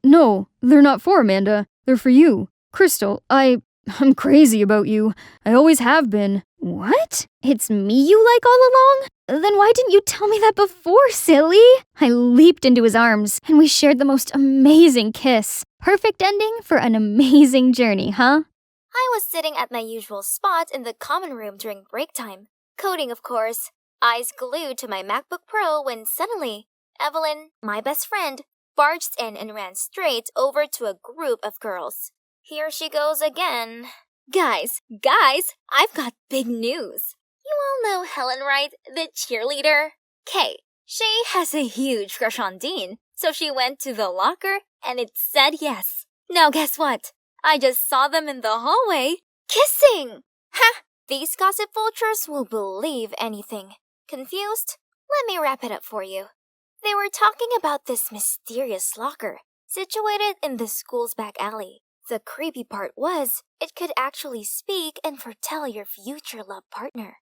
No, they're not for Amanda. They're for you. Crystal, I'm crazy about you. I always have been. What? It's me you like all along? Then why didn't you tell me that before, silly? I leaped into his arms, and we shared the most amazing kiss. Perfect ending for an amazing journey, huh? I was sitting at my usual spot in the common room during break time, coding of course, eyes glued to my MacBook Pro when suddenly, Evelyn, my best friend, barged in and ran straight over to a group of girls. Here she goes again. Guys, I've got big news. You all know Helen, right? The cheerleader? Kay. She has a huge crush on Dean, so she went to the locker and it said yes. Now guess what? I just saw them in the hallway, kissing! Ha! These gossip vultures will believe anything. Confused? Let me wrap it up for you. They were talking about this mysterious locker, situated in the school's back alley. The creepy part was, it could actually speak and foretell your future love partner.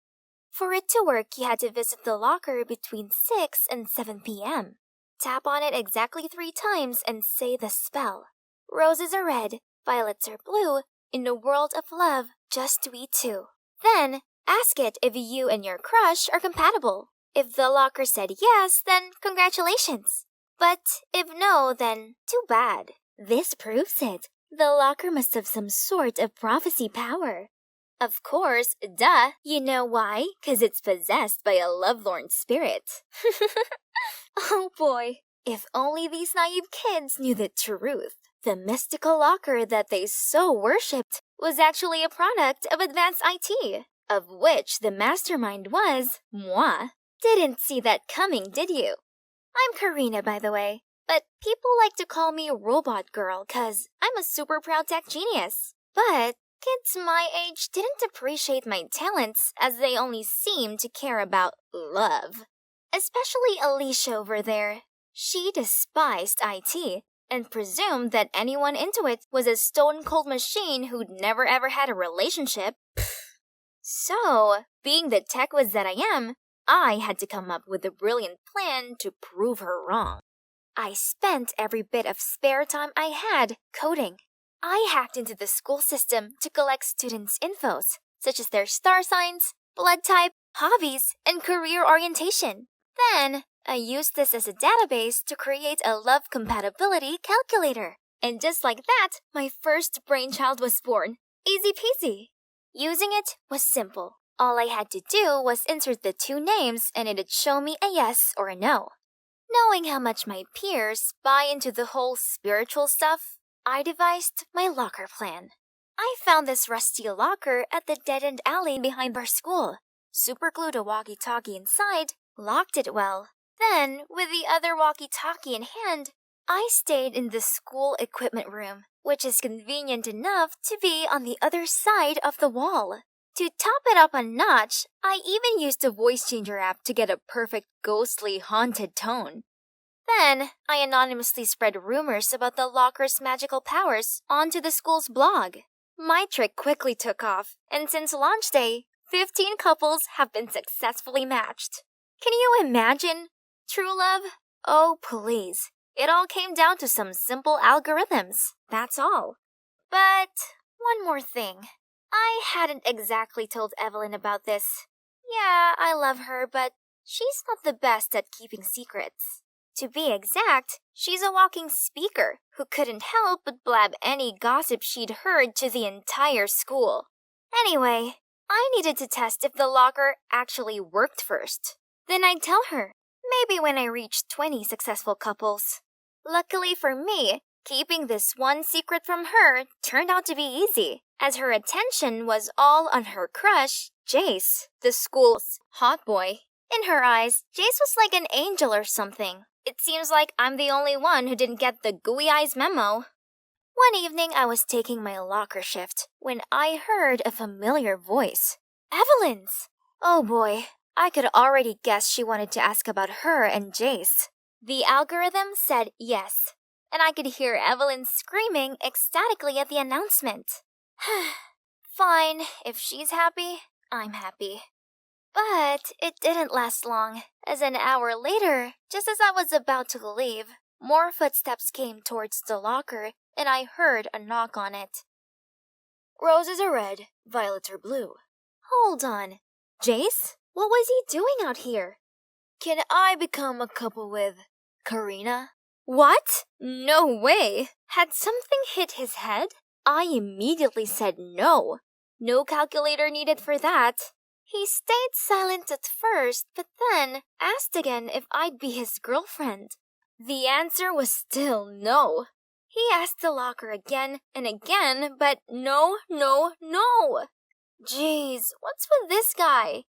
For it to work, you had to visit the locker between 6 and 7 p.m. Tap on it exactly 3 times and say the spell. Roses are red, violets are blue, in a world of love, just we 2. Then, ask it if you and your crush are compatible. If the locker said yes, then congratulations. But if no, then too bad. This proves it. The locker must have some sort of prophecy power. Of course, duh. You know why? 'Cause it's possessed by a lovelorn spirit. Oh boy. If only these naive kids knew the truth. The mystical locker that they so worshipped was actually a product of advanced IT, of which the mastermind was moi. Didn't see that coming, did you? I'm Karina, by the way, but people like to call me Robot Girl 'cause I'm a super proud tech genius. But kids my age didn't appreciate my talents as they only seemed to care about love. Especially Alicia over there. She despised IT, and presumed that anyone into it was a stone-cold machine who'd never ever had a relationship. So, being the tech whiz that I am, I had to come up with a brilliant plan to prove her wrong. I spent every bit of spare time I had coding. I hacked into the school system to collect students' infos, such as their star signs, blood type, hobbies, and career orientation. Then, I used this as a database to create a love compatibility calculator. And just like that, my first brainchild was born. Easy peasy. Using it was simple. All I had to do was insert the two names and it'd show me a yes or a no. Knowing how much my peers buy into the whole spiritual stuff, I devised my locker plan. I found this rusty locker at the dead-end alley behind our school, superglued a walkie-talkie inside, locked it well. Then, with the other walkie-talkie in hand, I stayed in the school equipment room, which is convenient enough to be on the other side of the wall. To top it up a notch, I even used a voice changer app to get a perfect ghostly haunted tone. Then, I anonymously spread rumors about the locker's magical powers onto the school's blog. My trick quickly took off, and since launch day, 15 couples have been successfully matched. Can you imagine? True love? Oh, please. It all came down to some simple algorithms, that's all. But one more thing. I hadn't exactly told Evelyn about this. Yeah, I love her, but she's not the best at keeping secrets. To be exact, she's a walking speaker who couldn't help but blab any gossip she'd heard to the entire school. Anyway, I needed to test if the locker actually worked first. Then I'd tell her, maybe when I reached 20 successful couples. Luckily for me, keeping this one secret from her turned out to be easy, as her attention was all on her crush, Jace, the school's hot boy. In her eyes, Jace was like an angel or something. It seems like I'm the only one who didn't get the gooey eyes memo. One evening, I was taking my locker shift when I heard a familiar voice. Evelyn's! Oh boy, I could already guess she wanted to ask about her and Jace. The algorithm said yes, and I could hear Evelyn screaming ecstatically at the announcement. Fine, if she's happy, I'm happy. But it didn't last long, as an hour later, just as I was about to leave, more footsteps came towards the locker, and I heard a knock on it. Roses are red, violets are blue. Hold on. Jace? What was he doing out here? Can I become a couple with Karina? What? No way! Had something hit his head? I immediately said no. No calculator needed for that. He stayed silent at first, but then asked again if I'd be his girlfriend. The answer was still no. He asked the locker again and again, but no. Jeez, what's with this guy?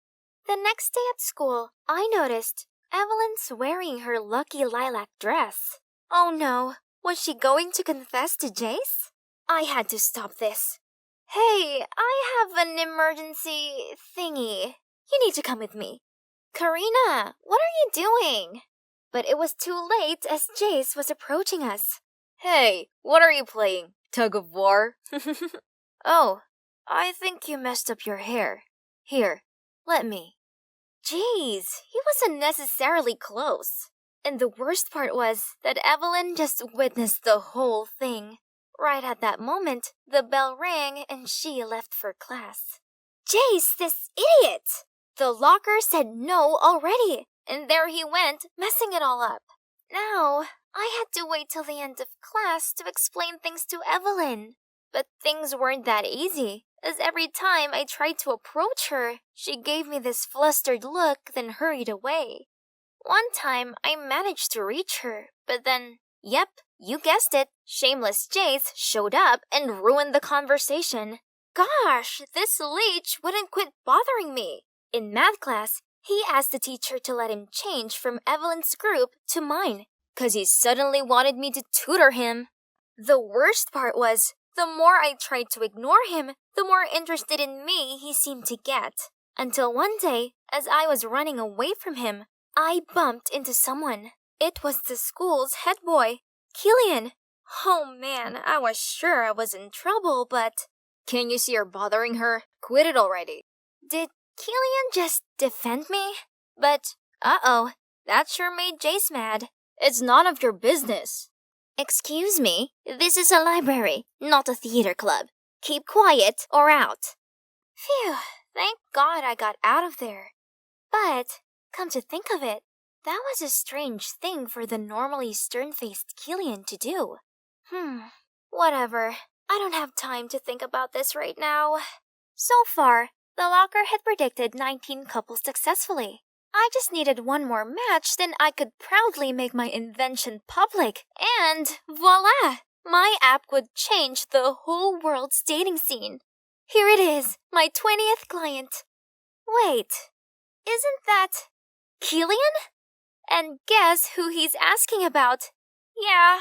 The next day at school, I noticed Evelyn's wearing her lucky lilac dress. Oh no, was she going to confess to Jace? I had to stop this. Hey, I have an emergency thingy. You need to come with me. Karina, what are you doing? But it was too late as Jace was approaching us. Hey, what are you playing? Tug of war? Oh, I think you messed up your hair. Here, let me. Jeez, he wasn't necessarily close. And the worst part was that Evelyn just witnessed the whole thing. Right at that moment, the bell rang and she left for class. Jace, this idiot! The locker said no already, and there he went, messing it all up. Now, I had to wait till the end of class to explain things to Evelyn. But things weren't that easy, as every time I tried to approach her, she gave me this flustered look, then hurried away. One time, I managed to reach her, but then, yep, you guessed it, shameless Jace showed up and ruined the conversation. Gosh, this leech wouldn't quit bothering me. In math class, he asked the teacher to let him change from Evelyn's group to mine, 'cause he suddenly wanted me to tutor him. The worst part was, the more I tried to ignore him, the more interested in me he seemed to get. Until one day, as I was running away from him, I bumped into someone. It was the school's head boy, Killian. Oh man, I was sure I was in trouble, but... Can you see her bothering her? Quit it already. Did Killian just defend me? But, uh-oh, that sure made Jace mad. It's none of your business. Excuse me, this is a library, not a theater club. Keep quiet or out. Phew, thank God I got out of there. But, come to think of it, that was a strange thing for the normally stern-faced Killian to do. Whatever. I don't have time to think about this right now. So far, the locker had predicted 19 couples successfully. I just needed one more match, then I could proudly make my invention public, and voila! My app would change the whole world's dating scene. Here it is, my 20th client. Wait, isn't that Killian? And guess who he's asking about? Yeah,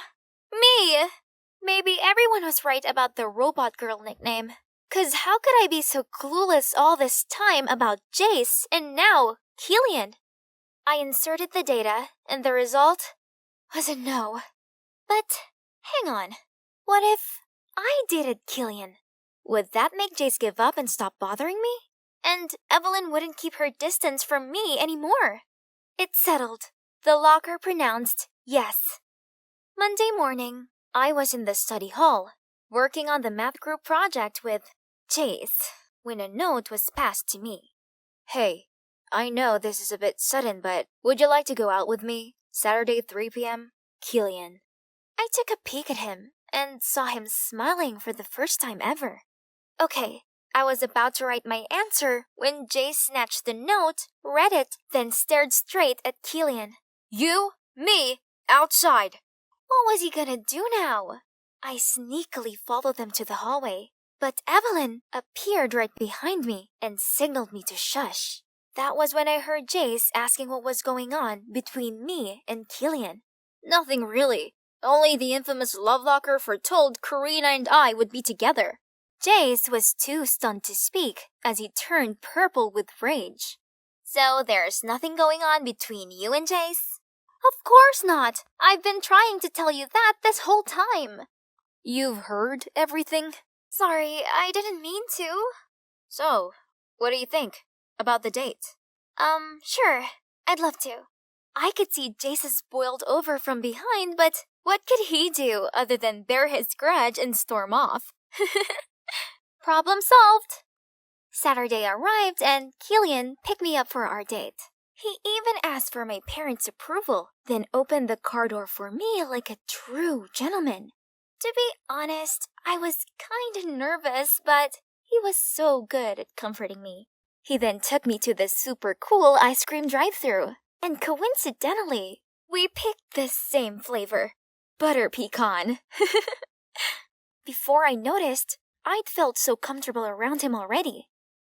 me! Maybe everyone was right about the robot girl nickname. 'Cause how could I be so clueless all this time about Jace and now Killian? I inserted the data, and the result was a no. But hang on, what if I dated Killian? Would that make Jace give up and stop bothering me? And Evelyn wouldn't keep her distance from me anymore. It's settled. The locker pronounced yes. Monday morning, I was in the study hall, working on the math group project with Jace, when a note was passed to me. Hey, I know this is a bit sudden, but would you like to go out with me? Saturday 3 p.m.? Killian. I took a peek at him and saw him smiling for the first time ever. Okay, I was about to write my answer when Jace snatched the note, read it, then stared straight at Killian. You? Me? Outside. What was he gonna do now? I sneakily followed them to the hallway, but Evelyn appeared right behind me and signaled me to shush. That was when I heard Jace asking what was going on between me and Killian. Nothing really. Only the infamous love locker foretold Karina and I would be together. Jace was too stunned to speak as he turned purple with rage. So there's nothing going on between you and Jace? Of course not! I've been trying to tell you that this whole time. You've heard everything? Sorry, I didn't mean to. So, what do you think about the date? Sure. I'd love to. I could see Jace boiled over from behind, but what could he do other than bear his grudge and storm off? Problem solved. Saturday arrived and Killian picked me up for our date. He even asked for my parents' approval, then opened the car door for me like a true gentleman. To be honest, I was kinda nervous, but he was so good at comforting me. He then took me to the super cool ice cream drive-thru, and coincidentally, we picked the same flavor, butter pecan. Before I noticed, I'd felt so comfortable around him already.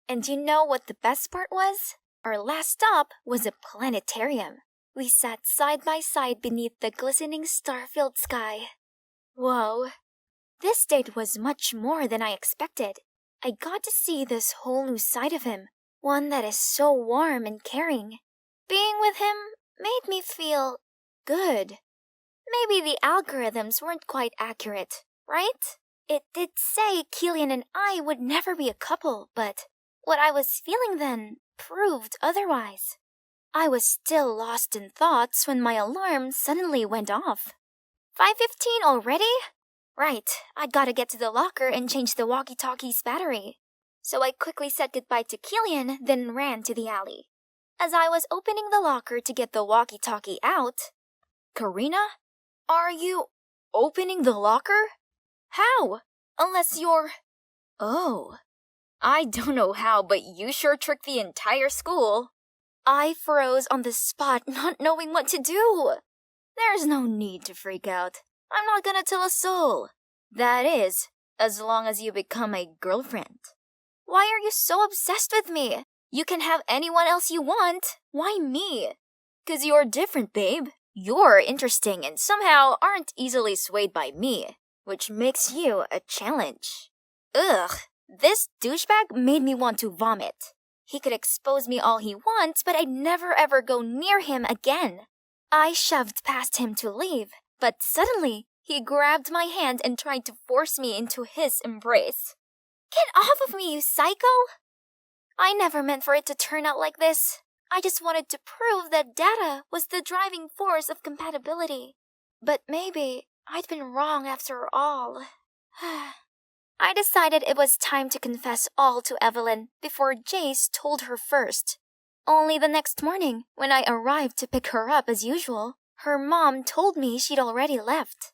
And you know what the best part was? Our last stop was a planetarium. We sat side by side beneath the glistening star-filled sky. Whoa. This date was much more than I expected. I got to see this whole new side of him, one that is so warm and caring. Being with him made me feel good. Maybe the algorithms weren't quite accurate, right? It did say Killian and I would never be a couple, but what I was feeling then proved otherwise. I was still lost in thoughts when my alarm suddenly went off. 5:15 already? Right, I gotta get to the locker and change the walkie-talkie's battery. So I quickly said goodbye to Killian, then ran to the alley. As I was opening the locker to get the walkie-talkie out, Karina? Are you opening the locker? How? Unless you're... Oh. I don't know how, but you sure tricked the entire school. I froze on the spot, not knowing what to do. There's no need to freak out. I'm not gonna tell a soul. That is, as long as you become my girlfriend. Why are you so obsessed with me? You can have anyone else you want. Why me? 'Cause you're different, babe. You're interesting and somehow aren't easily swayed by me, which makes you a challenge. Ugh. This douchebag made me want to vomit. He could expose me all he wants, but I'd never ever go near him again. I shoved past him to leave, but suddenly He grabbed my hand and tried to force me into his embrace. Get off of me, you psycho! I never meant for it to turn out like this. I just wanted to prove that data was the driving force of compatibility. But maybe I'd been wrong after all. I decided it was time to confess all to Evelyn before Jace told her first. Only the next morning, when I arrived to pick her up as usual, her mom told me she'd already left.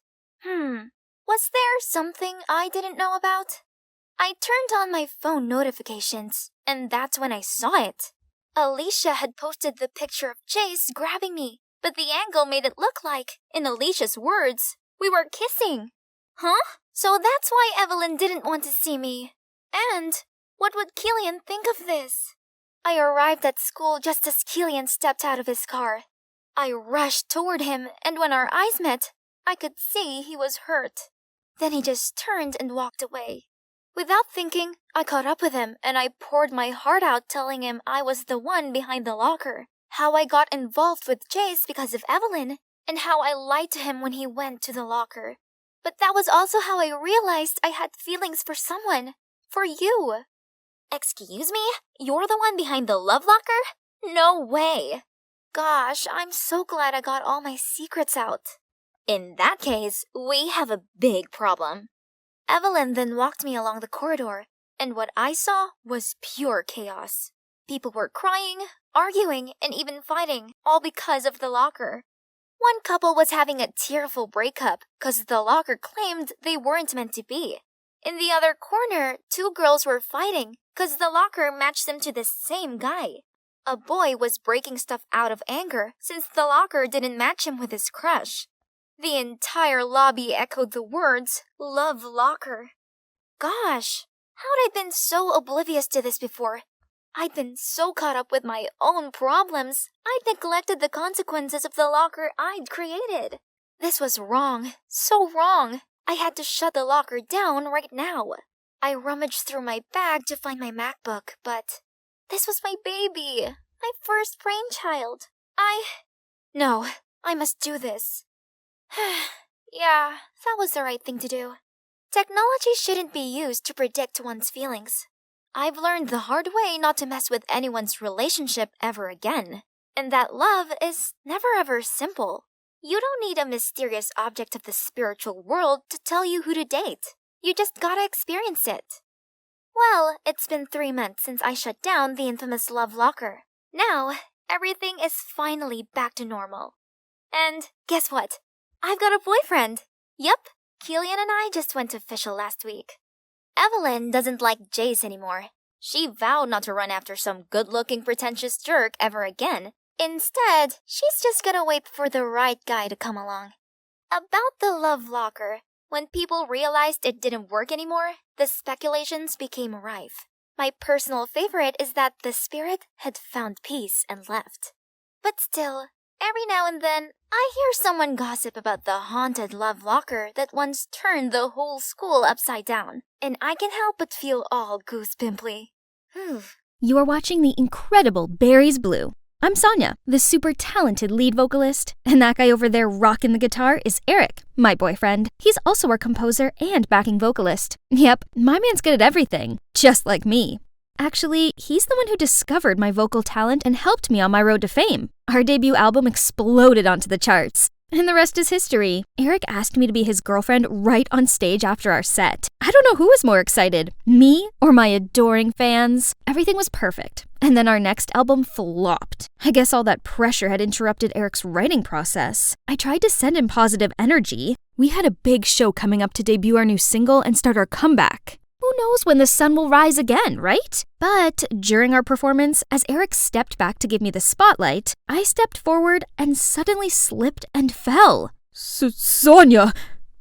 Was there something I didn't know about? I turned on my phone notifications, and that's when I saw it. Alicia had posted the picture of Jace grabbing me, but the angle made it look like, in Alicia's words, we were kissing. Huh? So that's why Evelyn didn't want to see me. And what would Killian think of this? I arrived at school just as Killian stepped out of his car. I rushed toward him, and when our eyes met, I could see he was hurt. Then he just turned and walked away. Without thinking, I caught up with him and I poured my heart out telling him I was the one behind the locker, how I got involved with Jace because of Evelyn, and how I lied to him when he went to the locker. But that was also how I realized I had feelings for someone. For you. Excuse me? You're the one behind the love locker? No way. Gosh, I'm so glad I got all my secrets out. In that case, we have a big problem. Evelyn then walked me along the corridor, and what I saw was pure chaos. People were crying, arguing, and even fighting, all because of the locker. One couple was having a tearful breakup because the locker claimed they weren't meant to be. In the other corner, two girls were fighting because the locker matched them to the same guy. A boy was breaking stuff out of anger since the locker didn't match him with his crush. The entire lobby echoed the words, "Love Locker." Gosh, how'd I been so oblivious to this before? I'd been so caught up with my own problems, I'd neglected the consequences of the locker I'd created. This was wrong, so wrong. I had to shut the locker down right now. I rummaged through my bag to find my MacBook, but this was my baby, my first brainchild. No, I must do this. Yeah, that was the right thing to do. Technology shouldn't be used to predict one's feelings. I've learned the hard way not to mess with anyone's relationship ever again, and that love is never ever simple. You don't need a mysterious object of the spiritual world to tell you who to date. You just gotta experience it. Well, it's been 3 months since I shut down the infamous love locker. Now, everything is finally back to normal. And guess what? I've got a boyfriend. Yup, Killian and I just went official last week. Evelyn doesn't like Jace anymore. She vowed not to run after some good-looking pretentious jerk ever again. Instead, she's just gonna wait for the right guy to come along. About the love locker, when people realized it didn't work anymore, the speculations became rife. My personal favorite is that the spirit had found peace and left. But still, every now and then, I hear someone gossip about the haunted love locker that once turned the whole school upside down, and I can help but feel all goosepimply. You are watching the incredible Berries Blue. I'm Sonia, the super talented lead vocalist, and that guy over there rocking the guitar is Eric, my boyfriend. He's also our composer and backing vocalist. Yep, my man's good at everything, just like me. Actually, he's the one who discovered my vocal talent and helped me on my road to fame. Our debut album exploded onto the charts. And the rest is history. Eric asked me to be his girlfriend right on stage after our set. I don't know who was more excited, me or my adoring fans. Everything was perfect. And then our next album flopped. I guess all that pressure had interrupted Eric's writing process. I tried to send him positive energy. We had a big show coming up to debut our new single and start our comeback. Who knows when the sun will rise again, right? But during our performance, as Eric stepped back to give me the spotlight, I stepped forward and suddenly slipped and fell. Sonia,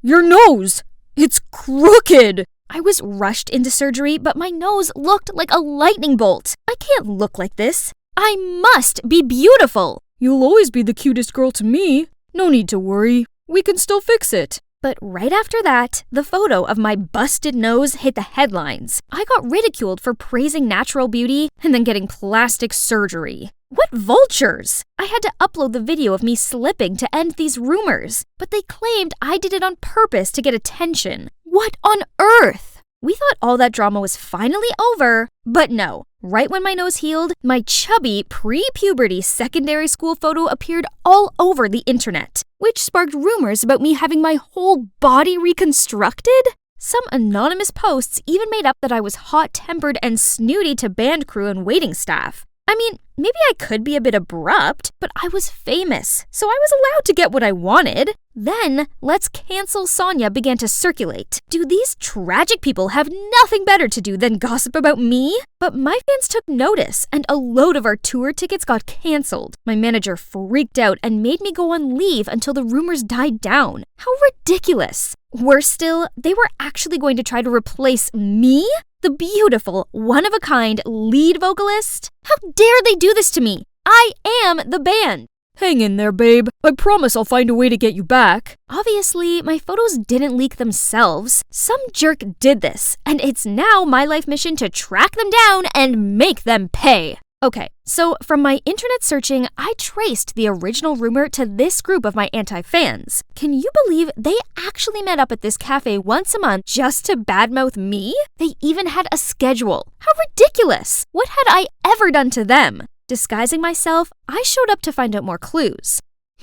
your nose! It's crooked! I was rushed into surgery, but my nose looked like a lightning bolt. I can't look like this. I must be beautiful. You'll always be the cutest girl to me. No need to worry. We can still fix it. But right after that, the photo of my busted nose hit the headlines. I got ridiculed for praising natural beauty and then getting plastic surgery. What vultures? I had to upload the video of me slipping to end these rumors, but they claimed I did it on purpose to get attention. What on earth? We thought all that drama was finally over, but no. Right when my nose healed, my chubby, pre-puberty secondary school photo appeared all over the internet, which sparked rumors about me having my whole body reconstructed. Some anonymous posts even made up that I was hot-tempered and snooty to band crew and waiting staff. I mean, maybe I could be a bit abrupt, but I was famous, so I was allowed to get what I wanted. Then, Let's Cancel Sonia began to circulate. Do these tragic people have nothing better to do than gossip about me? But my fans took notice, and a load of our tour tickets got canceled. My manager freaked out and made me go on leave until the rumors died down. How ridiculous! Worse still, they were actually going to try to replace me? The beautiful, one-of-a-kind lead vocalist? How dare they do this to me? I am the band! Hang in there, babe. I promise I'll find a way to get you back. Obviously, my photos didn't leak themselves. Some jerk did this, and it's now my life mission to track them down and make them pay. Okay, so from my internet searching, I traced the original rumor to this group of my anti-fans. Can you believe they actually met up at this cafe once a month just to badmouth me? They even had a schedule. How ridiculous! What had I ever done to them? Disguising myself, I showed up to find out more clues.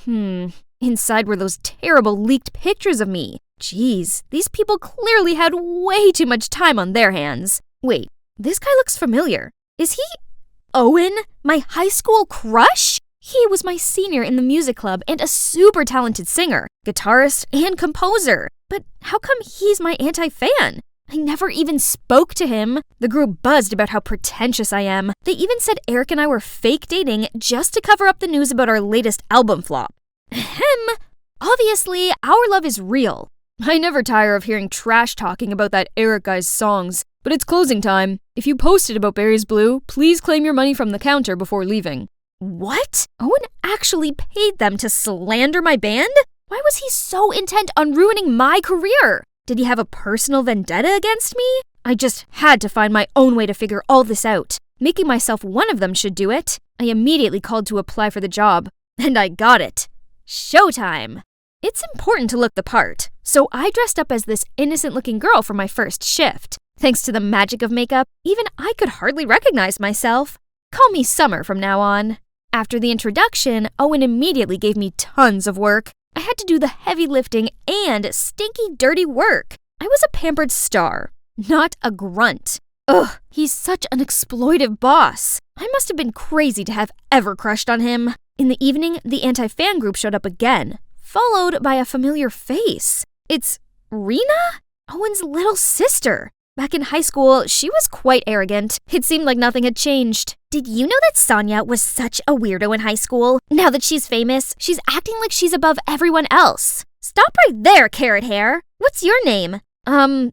Inside were those terrible leaked pictures of me. Jeez, these people clearly had way too much time on their hands. Wait, this guy looks familiar. Is he Owen, my high school crush? He was my senior in the music club and a super talented singer, guitarist, and composer. But how come he's my anti-fan? I never even spoke to him. The group buzzed about how pretentious I am. They even said Eric and I were fake dating just to cover up the news about our latest album flop. Ahem. Obviously, our love is real. I never tire of hearing trash talking about that Eric guy's songs. But it's closing time. If you posted about Barry's Blue, please claim your money from the counter before leaving. What? Owen actually paid them to slander my band? Why was he so intent on ruining my career? Did he have a personal vendetta against me? I just had to find my own way to figure all this out. Making myself one of them should do it. I immediately called to apply for the job. And I got it. Showtime! It's important to look the part, so I dressed up as this innocent-looking girl for my first shift. Thanks to the magic of makeup, even I could hardly recognize myself. Call me Summer from now on. After the introduction, Owen immediately gave me tons of work. I had to do the heavy lifting and stinky, dirty work. I was a pampered star, not a grunt. Ugh, he's such an exploitive boss. I must have been crazy to have ever crushed on him. In the evening, the anti-fan group showed up again, followed by a familiar face. It's Rena? Owen's little sister. Back in high school, she was quite arrogant. It seemed like nothing had changed. Did you know that Sonia was such a weirdo in high school? Now that she's famous, she's acting like she's above everyone else. Stop right there, carrot hair. What's your name? I'm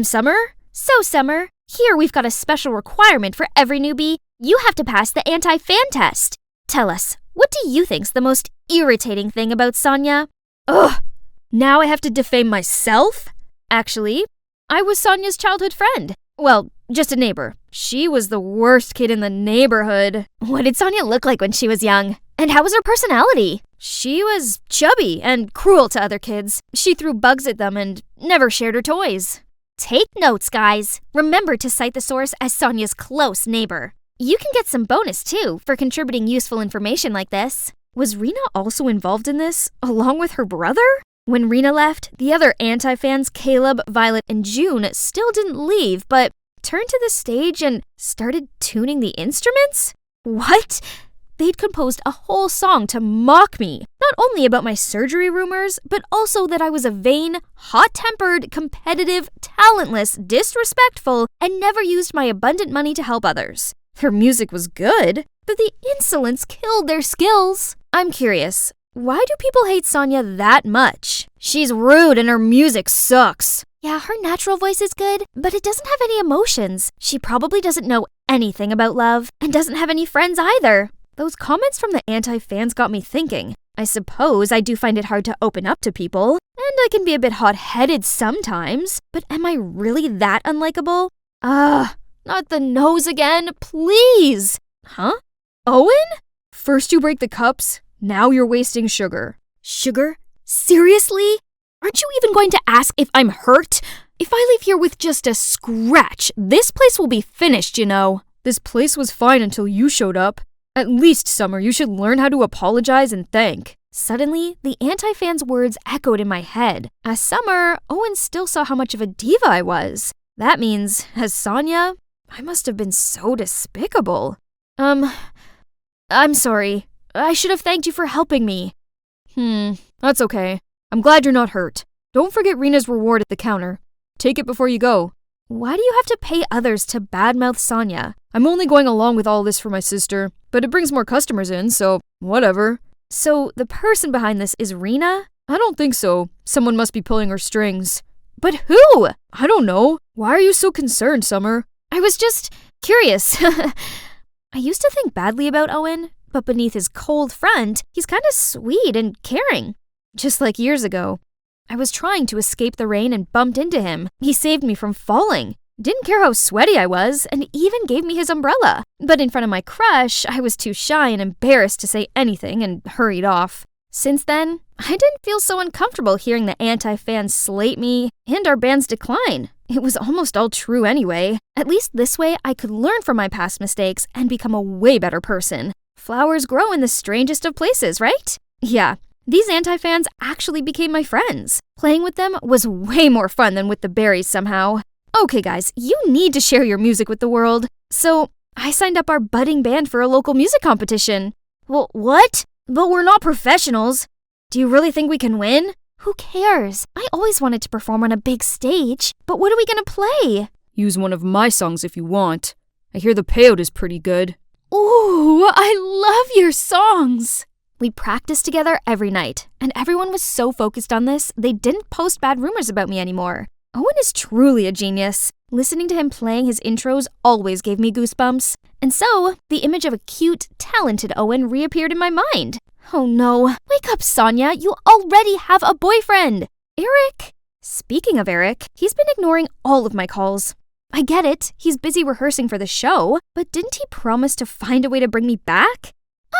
Summer? So, Summer, here we've got a special requirement for every newbie. You have to pass the anti-fan test. Tell us, what do you think's the most irritating thing about Sonia? Ugh, now I have to defame myself? Actually, I was Sonia's childhood friend. Well, just a neighbor. She was the worst kid in the neighborhood. What did Sonia look like when she was young? And how was her personality? She was chubby and cruel to other kids. She threw bugs at them and never shared her toys. Take notes, guys. Remember to cite the source as Sonia's close neighbor. You can get some bonus, too, for contributing useful information like this. Was Rena also involved in this, along with her brother? When Rena left, the other anti-fans, Caleb, Violet, and June, still didn't leave, but turned to the stage and started tuning the instruments? What? They'd composed a whole song to mock me, not only about my surgery rumors, but also that I was a vain, hot-tempered, competitive, talentless, disrespectful, and never used my abundant money to help others. Their music was good, but the insolence killed their skills. I'm curious. Why do people hate Sonia that much? She's rude and her music sucks. Yeah, her natural voice is good, but it doesn't have any emotions. She probably doesn't know anything about love and doesn't have any friends either. Those comments from the anti-fans got me thinking. I suppose I do find it hard to open up to people, and I can be a bit hot-headed sometimes, but am I really that unlikable? Not the nose again, please! Huh? Owen? First you break the cups, now you're wasting sugar. Sugar? Seriously? Aren't you even going to ask if I'm hurt? If I leave here with just a scratch, this place will be finished, you know. This place was fine until you showed up. At least, Summer, you should learn how to apologize and thank. Suddenly, the anti-fan's words echoed in my head. As Summer, Owen still saw how much of a diva I was. That means, as Sonia, I must have been so despicable. I'm sorry. I should have thanked you for helping me. That's okay. I'm glad you're not hurt. Don't forget Rena's reward at the counter. Take it before you go. Why do you have to pay others to badmouth Sonia? I'm only going along with all this for my sister, but it brings more customers in, so whatever. So the person behind this is Rena? I don't think so. Someone must be pulling her strings. But who? I don't know. Why are you so concerned, Summer? I was just curious. I used to think badly about Owen, but beneath his cold front, he's kind of sweet and caring. Just like years ago. I was trying to escape the rain and bumped into him. He saved me from falling. Didn't care how sweaty I was, and even gave me his umbrella. But in front of my crush, I was too shy and embarrassed to say anything and hurried off. Since then, I didn't feel so uncomfortable hearing the anti-fans slate me and our band's decline. It was almost all true anyway. At least this way, I could learn from my past mistakes and become a way better person. Flowers grow in the strangest of places, right? Yeah. These anti-fans actually became my friends. Playing with them was way more fun than with the berries somehow. Okay guys, you need to share your music with the world. So, I signed up our budding band for a local music competition. Well, what? But we're not professionals. Do you really think we can win? Who cares? I always wanted to perform on a big stage. But what are we gonna play? Use one of my songs if you want. I hear the payout is pretty good. Ooh, I love your songs! We practiced together every night, and everyone was so focused on this, they didn't post bad rumors about me anymore. Owen is truly a genius. Listening to him playing his intros always gave me goosebumps. And so, the image of a cute, talented Owen reappeared in my mind. Oh no, wake up, Sonia, you already have a boyfriend! Eric? Speaking of Eric, he's been ignoring all of my calls. I get it, he's busy rehearsing for the show, but didn't he promise to find a way to bring me back?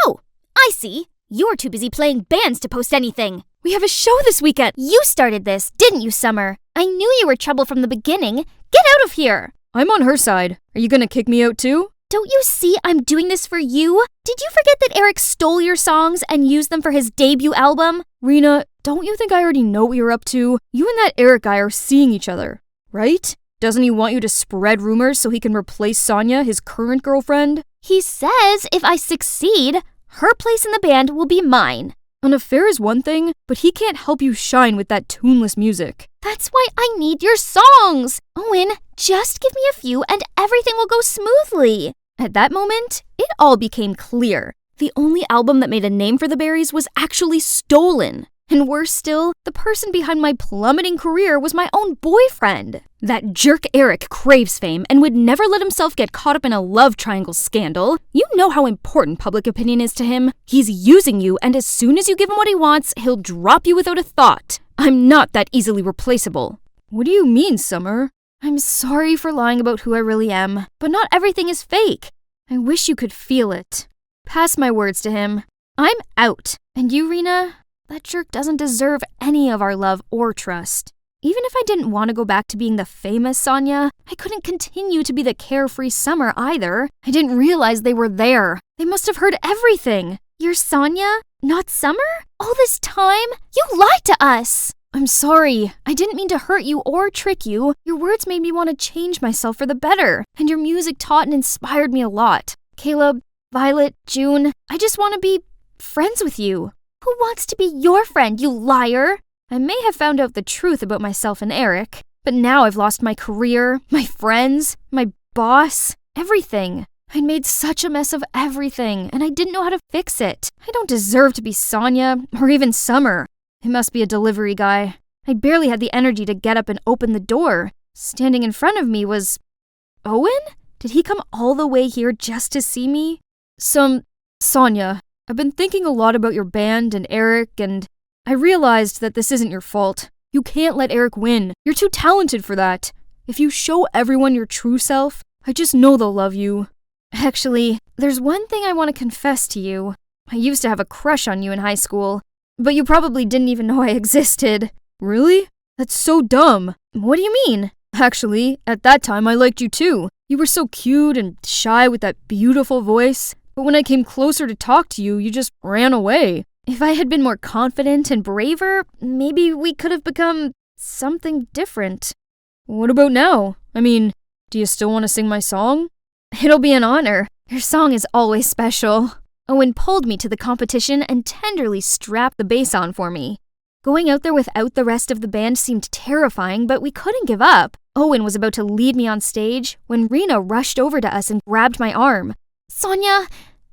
Oh, I see. You're too busy playing bands to post anything. We have a show this weekend. You started this, didn't you, Summer? I knew you were trouble from the beginning. Get out of here! I'm on her side. Are you gonna kick me out too? Don't you see I'm doing this for you? Did you forget that Eric stole your songs and used them for his debut album? Rena, don't you think I already know what you're up to? You and that Eric guy are seeing each other, right? Doesn't he want you to spread rumors so he can replace Sonia, his current girlfriend? He says if I succeed, her place in the band will be mine. An affair is one thing, but he can't help you shine with that tuneless music. That's why I need your songs! Owen, just give me a few and everything will go smoothly. At that moment, it all became clear. The only album that made a name for the Berries was actually stolen. And worse still, the person behind my plummeting career was my own boyfriend. That jerk Eric craves fame and would never let himself get caught up in a love triangle scandal. You know how important public opinion is to him. He's using you, and as soon as you give him what he wants, he'll drop you without a thought. I'm not that easily replaceable. What do you mean, Summer? I'm sorry for lying about who I really am, but not everything is fake. I wish you could feel it. Pass my words to him. I'm out. And you, Rena? That jerk doesn't deserve any of our love or trust. Even if I didn't want to go back to being the famous Sonia, I couldn't continue to be the carefree Summer either. I didn't realize they were there. They must have heard everything. You're Sonia, not Summer? All this time? You lied to us! I'm sorry. I didn't mean to hurt you or trick you. Your words made me want to change myself for the better, and your music taught and inspired me a lot. Caleb, Violet, June, I just want to be friends with you. Who wants to be your friend, you liar? I may have found out the truth about myself and Eric, but now I've lost my career, my friends, my boss, everything. I'd made such a mess of everything, and I didn't know how to fix it. I don't deserve to be Sonia, or even Summer. It must be a delivery guy. I barely had the energy to get up and open the door. Standing in front of me was... Owen? Did he come all the way here just to see me? Sonia, I've been thinking a lot about your band and Eric, and I realized that this isn't your fault. You can't let Eric win. You're too talented for that. If you show everyone your true self, I just know they'll love you. Actually, there's one thing I want to confess to you. I used to have a crush on you in high school, but you probably didn't even know I existed. Really? That's so dumb. What do you mean? Actually, at that time I liked you too. You were so cute and shy with that beautiful voice, but when I came closer to talk to you, you just ran away. If I had been more confident and braver, maybe we could have become something different. What about now? I mean, do you still want to sing my song? It'll be an honor. Your song is always special. Owen pulled me to the competition and tenderly strapped the bass on for me. Going out there without the rest of the band seemed terrifying, but we couldn't give up. Owen was about to lead me on stage when Rena rushed over to us and grabbed my arm. Sonia,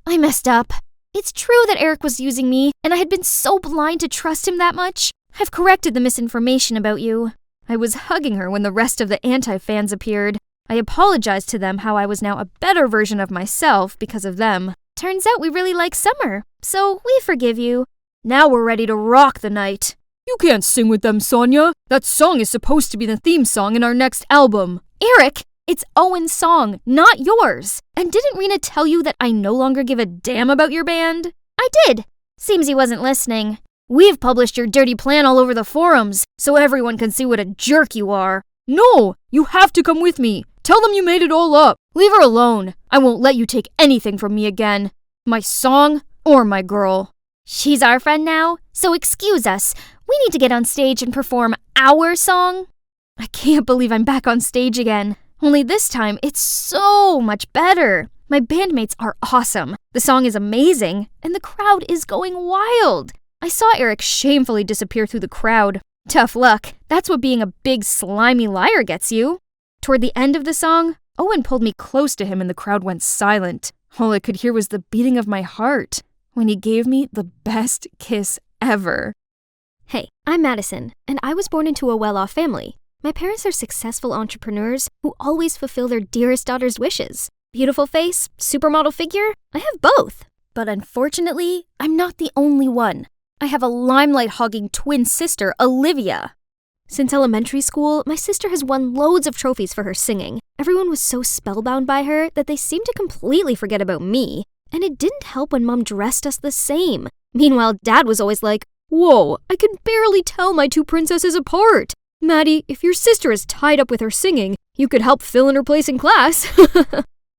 I messed up. It's true that Eric was using me, and I had been so blind to trust him that much. I've corrected the misinformation about you. I was hugging her when the rest of the anti-fans appeared. I apologized to them how I was now a better version of myself because of them. Turns out we really like Summer, so we forgive you. Now we're ready to rock the night. You can't sing with them, Sonia. That song is supposed to be the theme song in our next album. Eric, it's Owen's song, not yours. And didn't Rena tell you that I no longer give a damn about your band? I did. Seems he wasn't listening. We've published your dirty plan all over the forums, so everyone can see what a jerk you are. No, you have to come with me. Tell them you made it all up. Leave her alone. I won't let you take anything from me again. My song or my girl. She's our friend now, so excuse us. We need to get on stage and perform our song. I can't believe I'm back on stage again. Only this time, it's so much better. My bandmates are awesome. The song is amazing, and the crowd is going wild. I saw Eric shamefully disappear through the crowd. Tough luck. That's what being a big slimy liar gets you. Toward the end of the song, Owen pulled me close to him and the crowd went silent. All I could hear was the beating of my heart when he gave me the best kiss ever. Hey, I'm Madison, and I was born into a well-off family. My parents are successful entrepreneurs who always fulfill their dearest daughter's wishes. Beautiful face, supermodel figure, I have both. But unfortunately, I'm not the only one. I have a limelight-hogging twin sister, Olivia. Since elementary school, my sister has won loads of trophies for her singing. Everyone was so spellbound by her that they seemed to completely forget about me. And it didn't help when Mom dressed us the same. Meanwhile, Dad was always like, "Whoa, I can barely tell my two princesses apart. Maddie, if your sister is tied up with her singing, you could help fill in her place in class."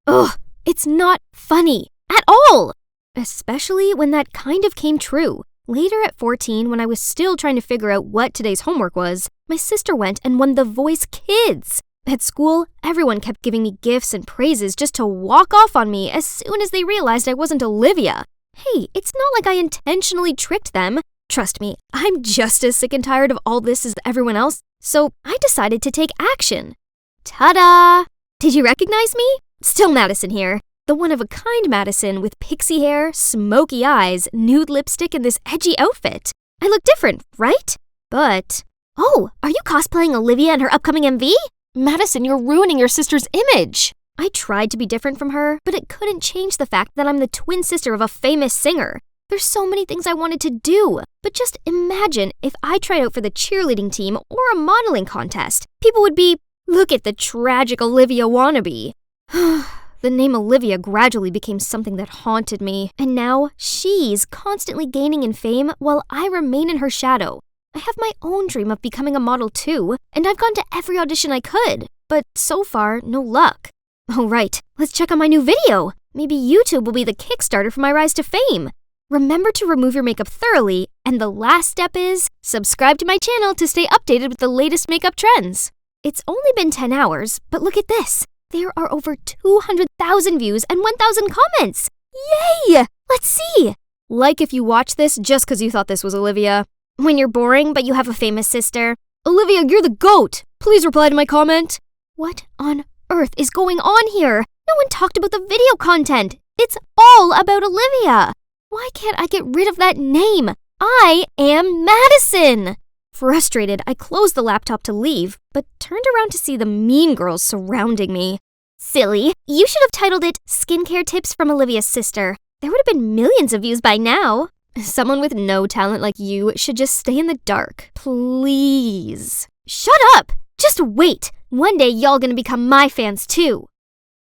Ugh, it's not funny at all. Especially when that kind of came true. Later at 14, when I was still trying to figure out what today's homework was, my sister went and won The Voice Kids. At school, everyone kept giving me gifts and praises just to walk off on me as soon as they realized I wasn't Olivia. Hey, it's not like I intentionally tricked them. Trust me, I'm just as sick and tired of all this as everyone else, so I decided to take action. Ta-da! Did you recognize me? Still Madison here. The one-of-a-kind Madison with pixie hair, smoky eyes, nude lipstick, and this edgy outfit. I look different, right? But... Oh, are you cosplaying Olivia in her upcoming MV? Madison, you're ruining your sister's image. I tried to be different from her, but it couldn't change the fact that I'm the twin sister of a famous singer. There's so many things I wanted to do, but just imagine if I tried out for the cheerleading team or a modeling contest. People would be, "Look at the tragic Olivia wannabe." The name Olivia gradually became something that haunted me, and now she's constantly gaining in fame while I remain in her shadow. I have my own dream of becoming a model too, and I've gone to every audition I could, but so far, no luck. Oh right, let's check on my new video. Maybe YouTube will be the Kickstarter for my rise to fame. Remember to remove your makeup thoroughly, and the last step is subscribe to my channel to stay updated with the latest makeup trends. It's only been 10 hours, but look at this. There are over 200,000 views and 1,000 comments. Yay! Let's see. Like if you watch this just because you thought this was Olivia. When you're boring but you have a famous sister. Olivia, you're the GOAT. Please reply to my comment. What on earth is going on here? No one talked about the video content. It's all about Olivia. Why can't I get rid of that name? I am Madison. Frustrated, I closed the laptop to leave, but turned around to see the mean girls surrounding me. Silly, you should have titled it Skincare Tips from Olivia's Sister. There would have been millions of views by now. Someone with no talent like you should just stay in the dark. Please. Shut up! Just wait. One day y'all gonna become my fans too.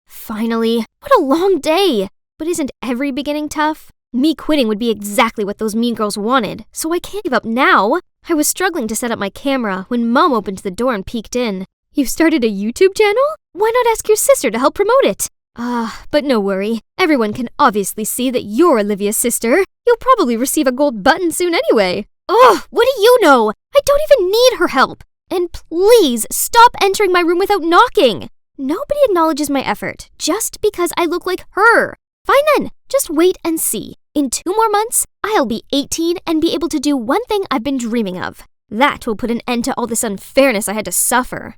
Finally, what a long day. But isn't every beginning tough? Me quitting would be exactly what those mean girls wanted, so I can't give up now. I was struggling to set up my camera when Mom opened the door and peeked in. You've started a YouTube channel? Why not ask your sister to help promote it? But no worry. Everyone can obviously see that you're Olivia's sister. You'll probably receive a gold button soon anyway. Ugh, what do you know? I don't even need her help. And please stop entering my room without knocking. Nobody acknowledges my effort just because I look like her. Fine then, just wait and see. In 2 more months, I'll be 18 and be able to do one thing I've been dreaming of. That will put an end to all this unfairness I had to suffer.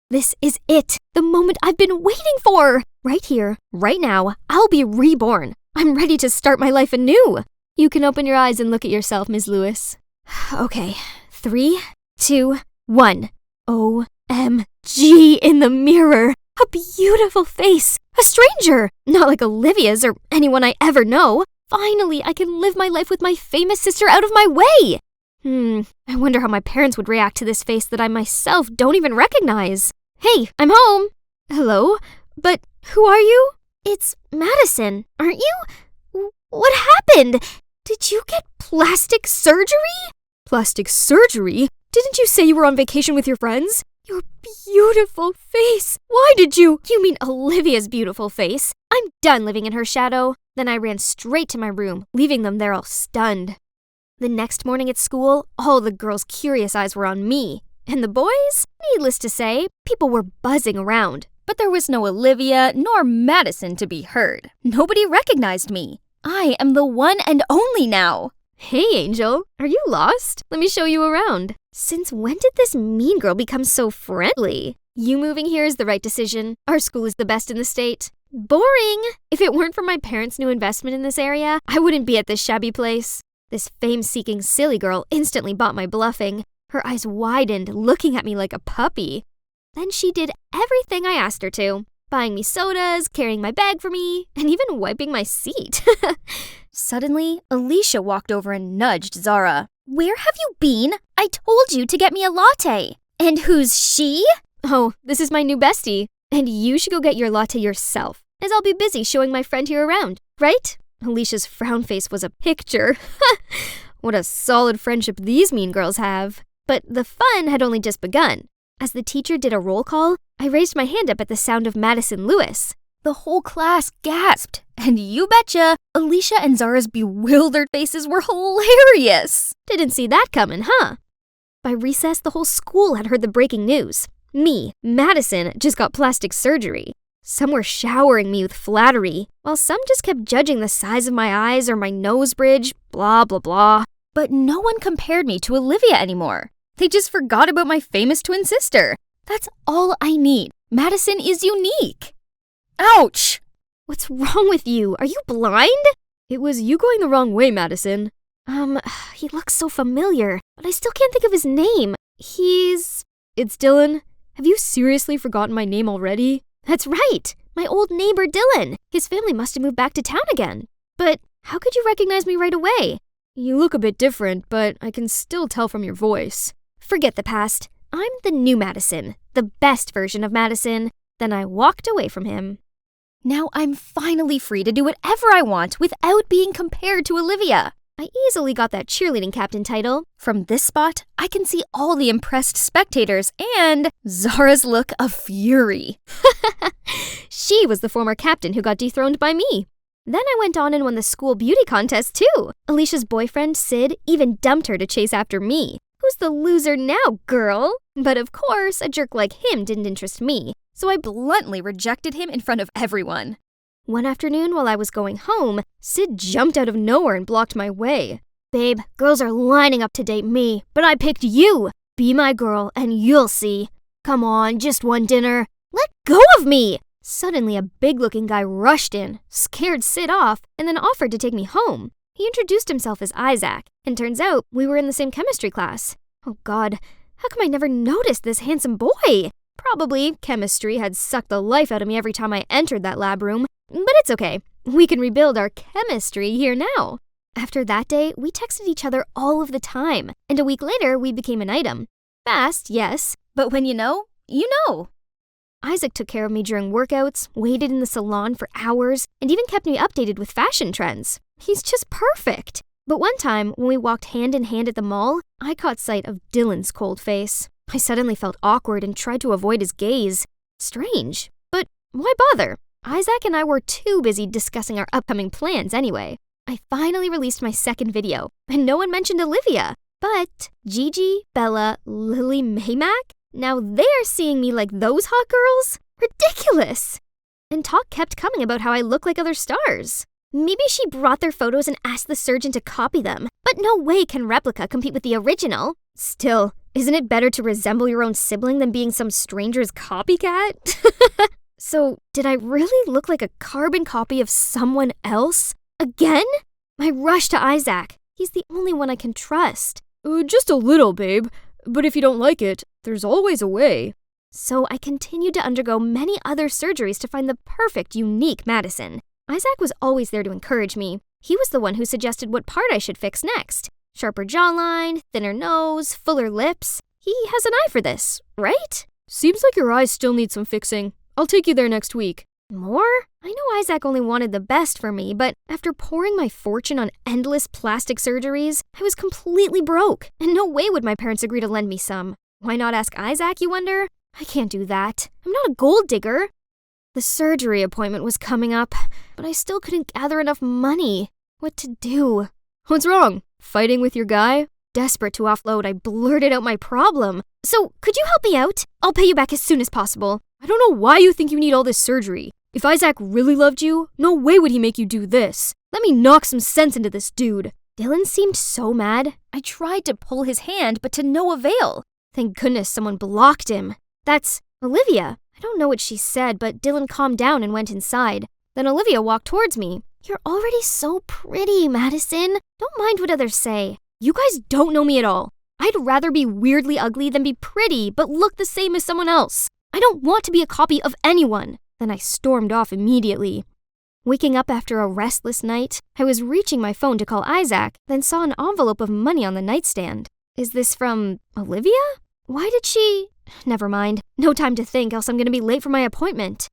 This is it, the moment I've been waiting for. Right here, right now, I'll be reborn. I'm ready to start my life anew. You can open your eyes and look at yourself, Ms. Lewis. Okay, 3, 2, 1. OMG in the mirror. A beautiful face. A stranger. Not like Olivia's or anyone I ever know. Finally, I can live my life with my famous sister out of my way. I wonder how my parents would react to this face that I myself don't even recognize. Hey, I'm home. Hello? But who are you? It's Madison, aren't you? What happened? Did you get plastic surgery? Plastic surgery? Didn't you say you were on vacation with your friends? Your beautiful face. Why did you? You mean Olivia's beautiful face. I'm done living in her shadow. Then I ran straight to my room, leaving them there all stunned. The next morning at school, all the girls' curious eyes were on me. And the boys? Needless to say, people were buzzing around. But there was no Olivia nor Madison to be heard. Nobody recognized me. I am the one and only now. Hey, Angel. Are you lost? Let me show you around. Since when did this mean girl become so friendly? You moving here is the right decision. Our school is the best in the state. Boring. If it weren't for my parents' new investment in this area, I wouldn't be at this shabby place. This fame-seeking silly girl instantly bought my bluffing. Her eyes widened, looking at me like a puppy. Then she did everything I asked her to, buying me sodas, carrying my bag for me, and even wiping my seat. Suddenly, Alicia walked over and nudged Zara. Where have you been? I told you to get me a latte. And who's she? Oh, this is my new bestie. And you should go get your latte yourself, as I'll be busy showing my friend here around, right? Alicia's frown face was a picture. What a solid friendship these mean girls have. But the fun had only just begun. As the teacher did a roll call, I raised my hand up at the sound of Madison Lewis. The whole class gasped. And you betcha, Alicia and Zara's bewildered faces were hilarious. Didn't see that coming, huh? By recess, the whole school had heard the breaking news. Me, Madison, just got plastic surgery. Some were showering me with flattery, while some just kept judging the size of my eyes or my nose bridge, blah, blah, blah. But no one compared me to Olivia anymore. They just forgot about my famous twin sister. That's all I need. Madison is unique. Ouch! What's wrong with you? Are you blind? It was you going the wrong way, Madison. He looks so familiar, but I still can't think of his name. It's Dylan. Have you seriously forgotten my name already? That's right! My old neighbor Dylan. His family must have moved back to town again. But how could you recognize me right away? You look a bit different, but I can still tell from your voice. Forget the past. I'm the new Madison, the best version of Madison. Then I walked away from him. Now I'm finally free to do whatever I want without being compared to Olivia. I easily got that cheerleading captain title. From this spot, I can see all the impressed spectators and Zara's look of fury. She was the former captain who got dethroned by me. Then I went on and won the school beauty contest too. Alicia's boyfriend, Sid, even dumped her to chase after me. Who's the loser now, girl? But of course, a jerk like him didn't interest me, so I bluntly rejected him in front of everyone. One afternoon while I was going home, Sid jumped out of nowhere and blocked my way. Babe, girls are lining up to date me, but I picked you. Be my girl and you'll see. Come on, just one dinner. Let go of me! Suddenly, a big-looking guy rushed in, scared Sid off, and then offered to take me home. He introduced himself as Isaac, and turns out we were in the same chemistry class. Oh God, how come I never noticed this handsome boy? Probably chemistry had sucked the life out of me every time I entered that lab room, but it's okay. We can rebuild our chemistry here now. After that day, we texted each other all of the time, and a week later, we became an item. Fast, yes, but when you know, you know. Isaac took care of me during workouts, waited in the salon for hours, and even kept me updated with fashion trends. He's just perfect. But one time, when we walked hand in hand at the mall, I caught sight of Dylan's cold face. I suddenly felt awkward and tried to avoid his gaze. Strange. But why bother? Isaac and I were too busy discussing our upcoming plans anyway. I finally released my second video, and no one mentioned Olivia. But Gigi, Bella, Lily, Maymac? Now they're seeing me like those hot girls? Ridiculous! And talk kept coming about how I look like other stars. Maybe she brought their photos and asked the surgeon to copy them, but no way can replica compete with the original. Still, isn't it better to resemble your own sibling than being some stranger's copycat? So, did I really look like a carbon copy of someone else? Again? I rushed to Isaac. He's the only one I can trust. Just a little, babe. But if you don't like it, there's always a way. So I continued to undergo many other surgeries to find the perfect, unique Madison. Isaac was always there to encourage me. He was the one who suggested what part I should fix next. Sharper jawline, thinner nose, fuller lips. He has an eye for this, right? Seems like your eyes still need some fixing. I'll take you there next week. More? I know Isaac only wanted the best for me, but after pouring my fortune on endless plastic surgeries, I was completely broke, and no way would my parents agree to lend me some. Why not ask Isaac, you wonder? I can't do that. I'm not a gold digger. The surgery appointment was coming up, but I still couldn't gather enough money. What to do? What's wrong? Fighting with your guy? Desperate to offload, I blurted out my problem. So, could you help me out? I'll pay you back as soon as possible. I don't know why you think you need all this surgery. If Isaac really loved you, no way would he make you do this. Let me knock some sense into this dude. Dylan seemed so mad. I tried to pull his hand, but to no avail. Thank goodness someone blocked him. That's Olivia. I don't know what she said, but Dylan calmed down and went inside. Then Olivia walked towards me. You're already so pretty, Madison. Don't mind what others say. You guys don't know me at all. I'd rather be weirdly ugly than be pretty, but look the same as someone else. I don't want to be a copy of anyone. Then I stormed off immediately. Waking up after a restless night, I was reaching my phone to call Isaac, then saw an envelope of money on the nightstand. Is this from Olivia? Why did she... Never mind. No time to think, else I'm gonna be late for my appointment.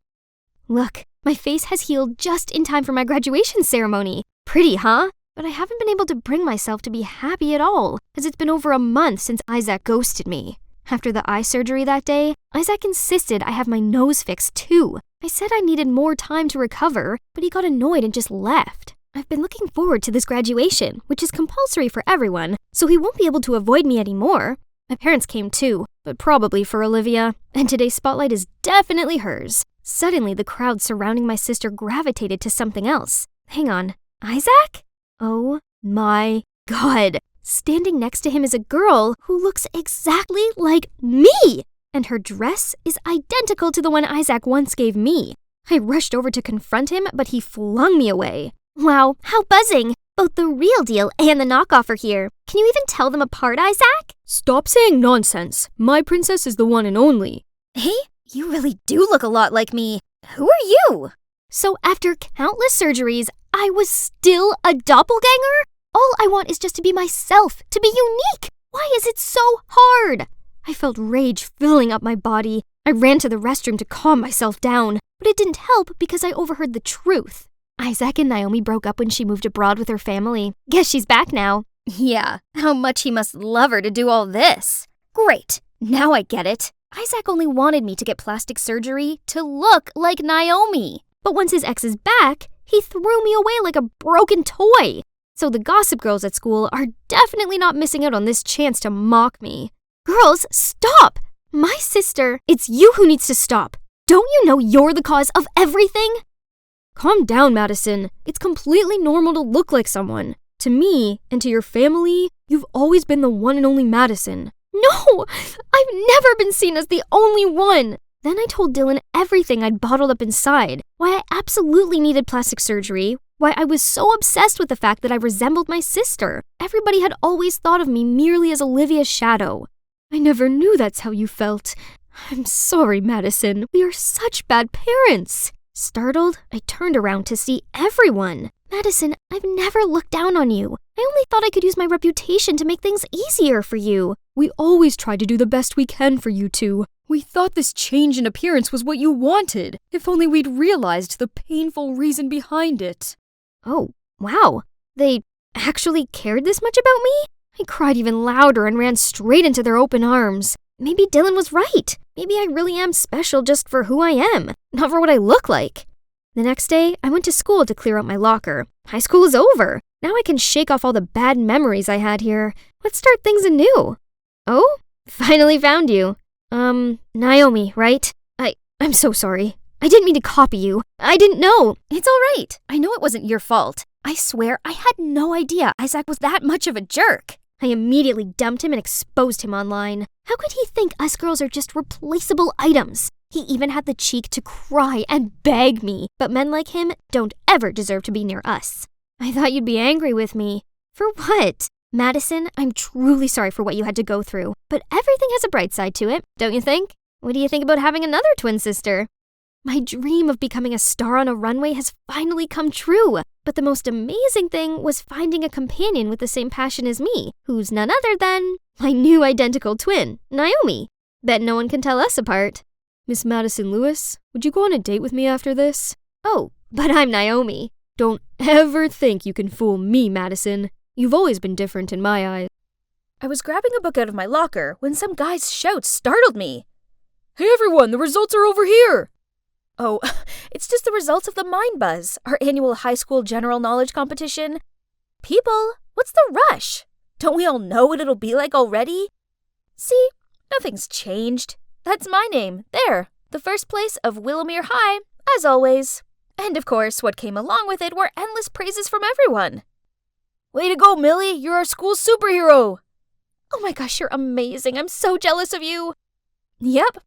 Look, my face has healed just in time for my graduation ceremony. Pretty, huh? But I haven't been able to bring myself to be happy at all, as it's been over a month since Isaac ghosted me. After the eye surgery that day, Isaac insisted I have my nose fixed too. I said I needed more time to recover, but he got annoyed and just left. I've been looking forward to this graduation, which is compulsory for everyone, so he won't be able to avoid me anymore. My parents came too, but probably for Olivia, and today's spotlight is definitely hers. Suddenly, the crowd surrounding my sister gravitated to something else. Hang on, Isaac? Oh my God. Standing next to him is a girl who looks exactly like me! And her dress is identical to the one Isaac once gave me. I rushed over to confront him, but he flung me away. Wow, how buzzing! Both the real deal and the knockoff are here. Can you even tell them apart, Isaac? Stop saying nonsense. My princess is the one and only. Hey, you really do look a lot like me. Who are you? So after countless surgeries, I was still a doppelganger? All I want is just to be myself, to be unique. Why is it so hard? I felt rage filling up my body. I ran to the restroom to calm myself down, but it didn't help because I overheard the truth. Isaac and Naomi broke up when she moved abroad with her family. Guess she's back now. Yeah, how much he must love her to do all this. Great, now I get it. Isaac only wanted me to get plastic surgery to look like Naomi. But once his ex is back, he threw me away like a broken toy. So the gossip girls at school are definitely not missing out on this chance to mock me. Girls, stop! My sister, it's you who needs to stop. Don't you know you're the cause of everything? Calm down, Madison. It's completely normal to look like someone. To me, and to your family, you've always been the one and only Madison. No! I've never been seen as the only one! Then I told Dylan everything I'd bottled up inside, why I absolutely needed plastic surgery, why I was so obsessed with the fact that I resembled my sister. Everybody had always thought of me merely as Olivia's shadow. I never knew that's how you felt. I'm sorry, Madison. We are such bad parents. Startled, I turned around to see everyone. Madison, I've never looked down on you. I only thought I could use my reputation to make things easier for you. We always try to do the best we can for you two. We thought this change in appearance was what you wanted, if only we'd realized the painful reason behind it. Oh, wow. They actually cared this much about me? I cried even louder and ran straight into their open arms. Maybe Dylan was right. Maybe I really am special just for who I am, not for what I look like. The next day, I went to school to clear out my locker. High school is over. Now I can shake off all the bad memories I had here. Let's start things anew. Oh, finally found you. Naomi, right? I'm so sorry. I didn't mean to copy you. I didn't know. It's all right. I know it wasn't your fault. I swear I had no idea Isaac was that much of a jerk. I immediately dumped him and exposed him online. How could he think us girls are just replaceable items? He even had the cheek to cry and beg me, but men like him don't ever deserve to be near us. I thought you'd be angry with me. For what? Madison, I'm truly sorry for what you had to go through, but everything has a bright side to it, don't you think? What do you think about having another twin sister? My dream of becoming a star on a runway has finally come true, but the most amazing thing was finding a companion with the same passion as me, who's none other than my new identical twin, Naomi. Bet no one can tell us apart. Miss Madison Lewis, would you go on a date with me after this? Oh, but I'm Naomi. Don't ever think you can fool me, Madison. You've always been different in my eyes. I was grabbing a book out of my locker when some guy's shout startled me. Hey everyone, the results are over here! Oh, it's just the results of the Mind Buzz, our annual high school general knowledge competition. People, what's the rush? Don't we all know what it'll be like already? See, nothing's changed. That's my name, there, the first place of Willowmere High, as always. And of course, what came along with it were endless praises from everyone. Way to go, Millie, you're our school superhero! Oh my gosh, you're amazing, I'm so jealous of you. Yep.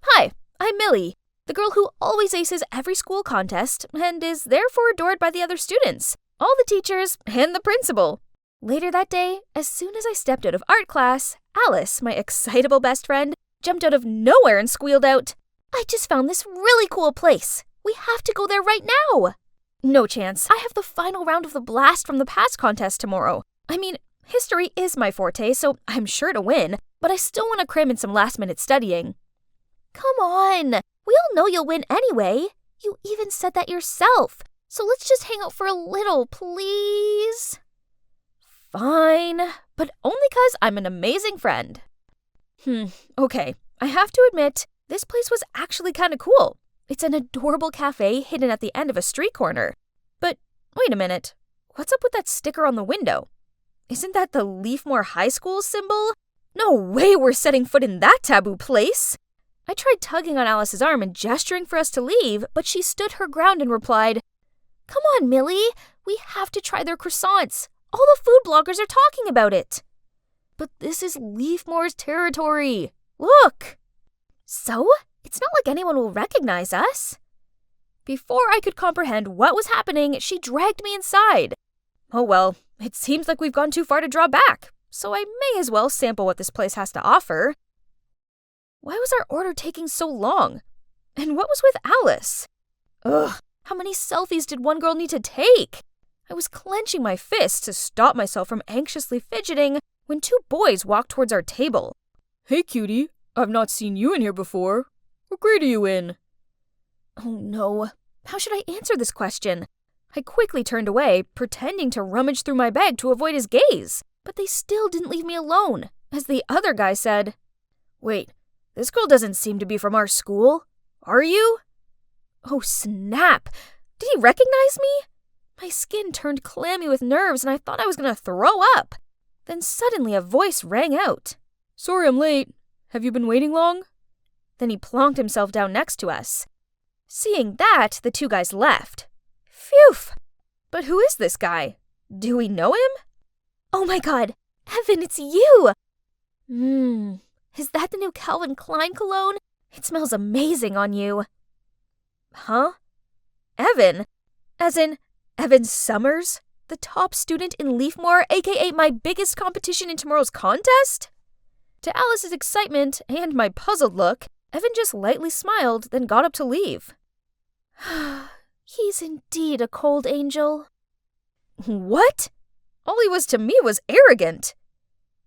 Hi, I'm Millie. The girl who always aces every school contest and is therefore adored by the other students, all the teachers, and the principal. Later that day, as soon as I stepped out of art class, Alice, my excitable best friend, jumped out of nowhere and squealed out, "I just found this really cool place. We have to go there right now." No chance. I have the final round of the Blast from the Past contest tomorrow. I mean, history is my forte, so I'm sure to win, but I still want to cram in some last-minute studying. Come on. We all know you'll win anyway. You even said that yourself. So let's just hang out for a little, please. Fine, but only 'cause I'm an amazing friend. Okay. I have to admit, this place was actually kind of cool. It's an adorable cafe hidden at the end of a street corner. But wait a minute. What's up with that sticker on the window? Isn't that the Leafmore High School symbol? No way we're setting foot in that taboo place. I tried tugging on Alice's arm and gesturing for us to leave, but she stood her ground and replied, "Come on, Millie. We have to try their croissants. All the food bloggers are talking about it." But this is Leafmore's territory. Look. So? It's not like anyone will recognize us. Before I could comprehend what was happening, she dragged me inside. Oh well, it seems like we've gone too far to draw back, so I may as well sample what this place has to offer. Why was our order taking so long? And what was with Alice? Ugh, how many selfies did one girl need to take? I was clenching my fists to stop myself from anxiously fidgeting when two boys walked towards our table. Hey cutie, I've not seen you in here before. What grade are you in? Oh no, how should I answer this question? I quickly turned away, pretending to rummage through my bag to avoid his gaze, but they still didn't leave me alone, as the other guy said, "Wait, this girl doesn't seem to be from our school. Are you?" Oh snap! Did he recognize me? My skin turned clammy with nerves and I thought I was going to throw up. Then suddenly a voice rang out. Sorry I'm late. Have you been waiting long? Then he plonked himself down next to us. Seeing that, the two guys left. Phew! But who is this guy? Do we know him? Oh my god! Evan, it's you! Is that the new Calvin Klein cologne? It smells amazing on you. Huh? Evan? As in, Evan Summers? The top student in Leafmore, aka my biggest competition in tomorrow's contest? To Alice's excitement and my puzzled look, Evan just lightly smiled, then got up to leave. He's indeed a cold angel. What? All he was to me was arrogant.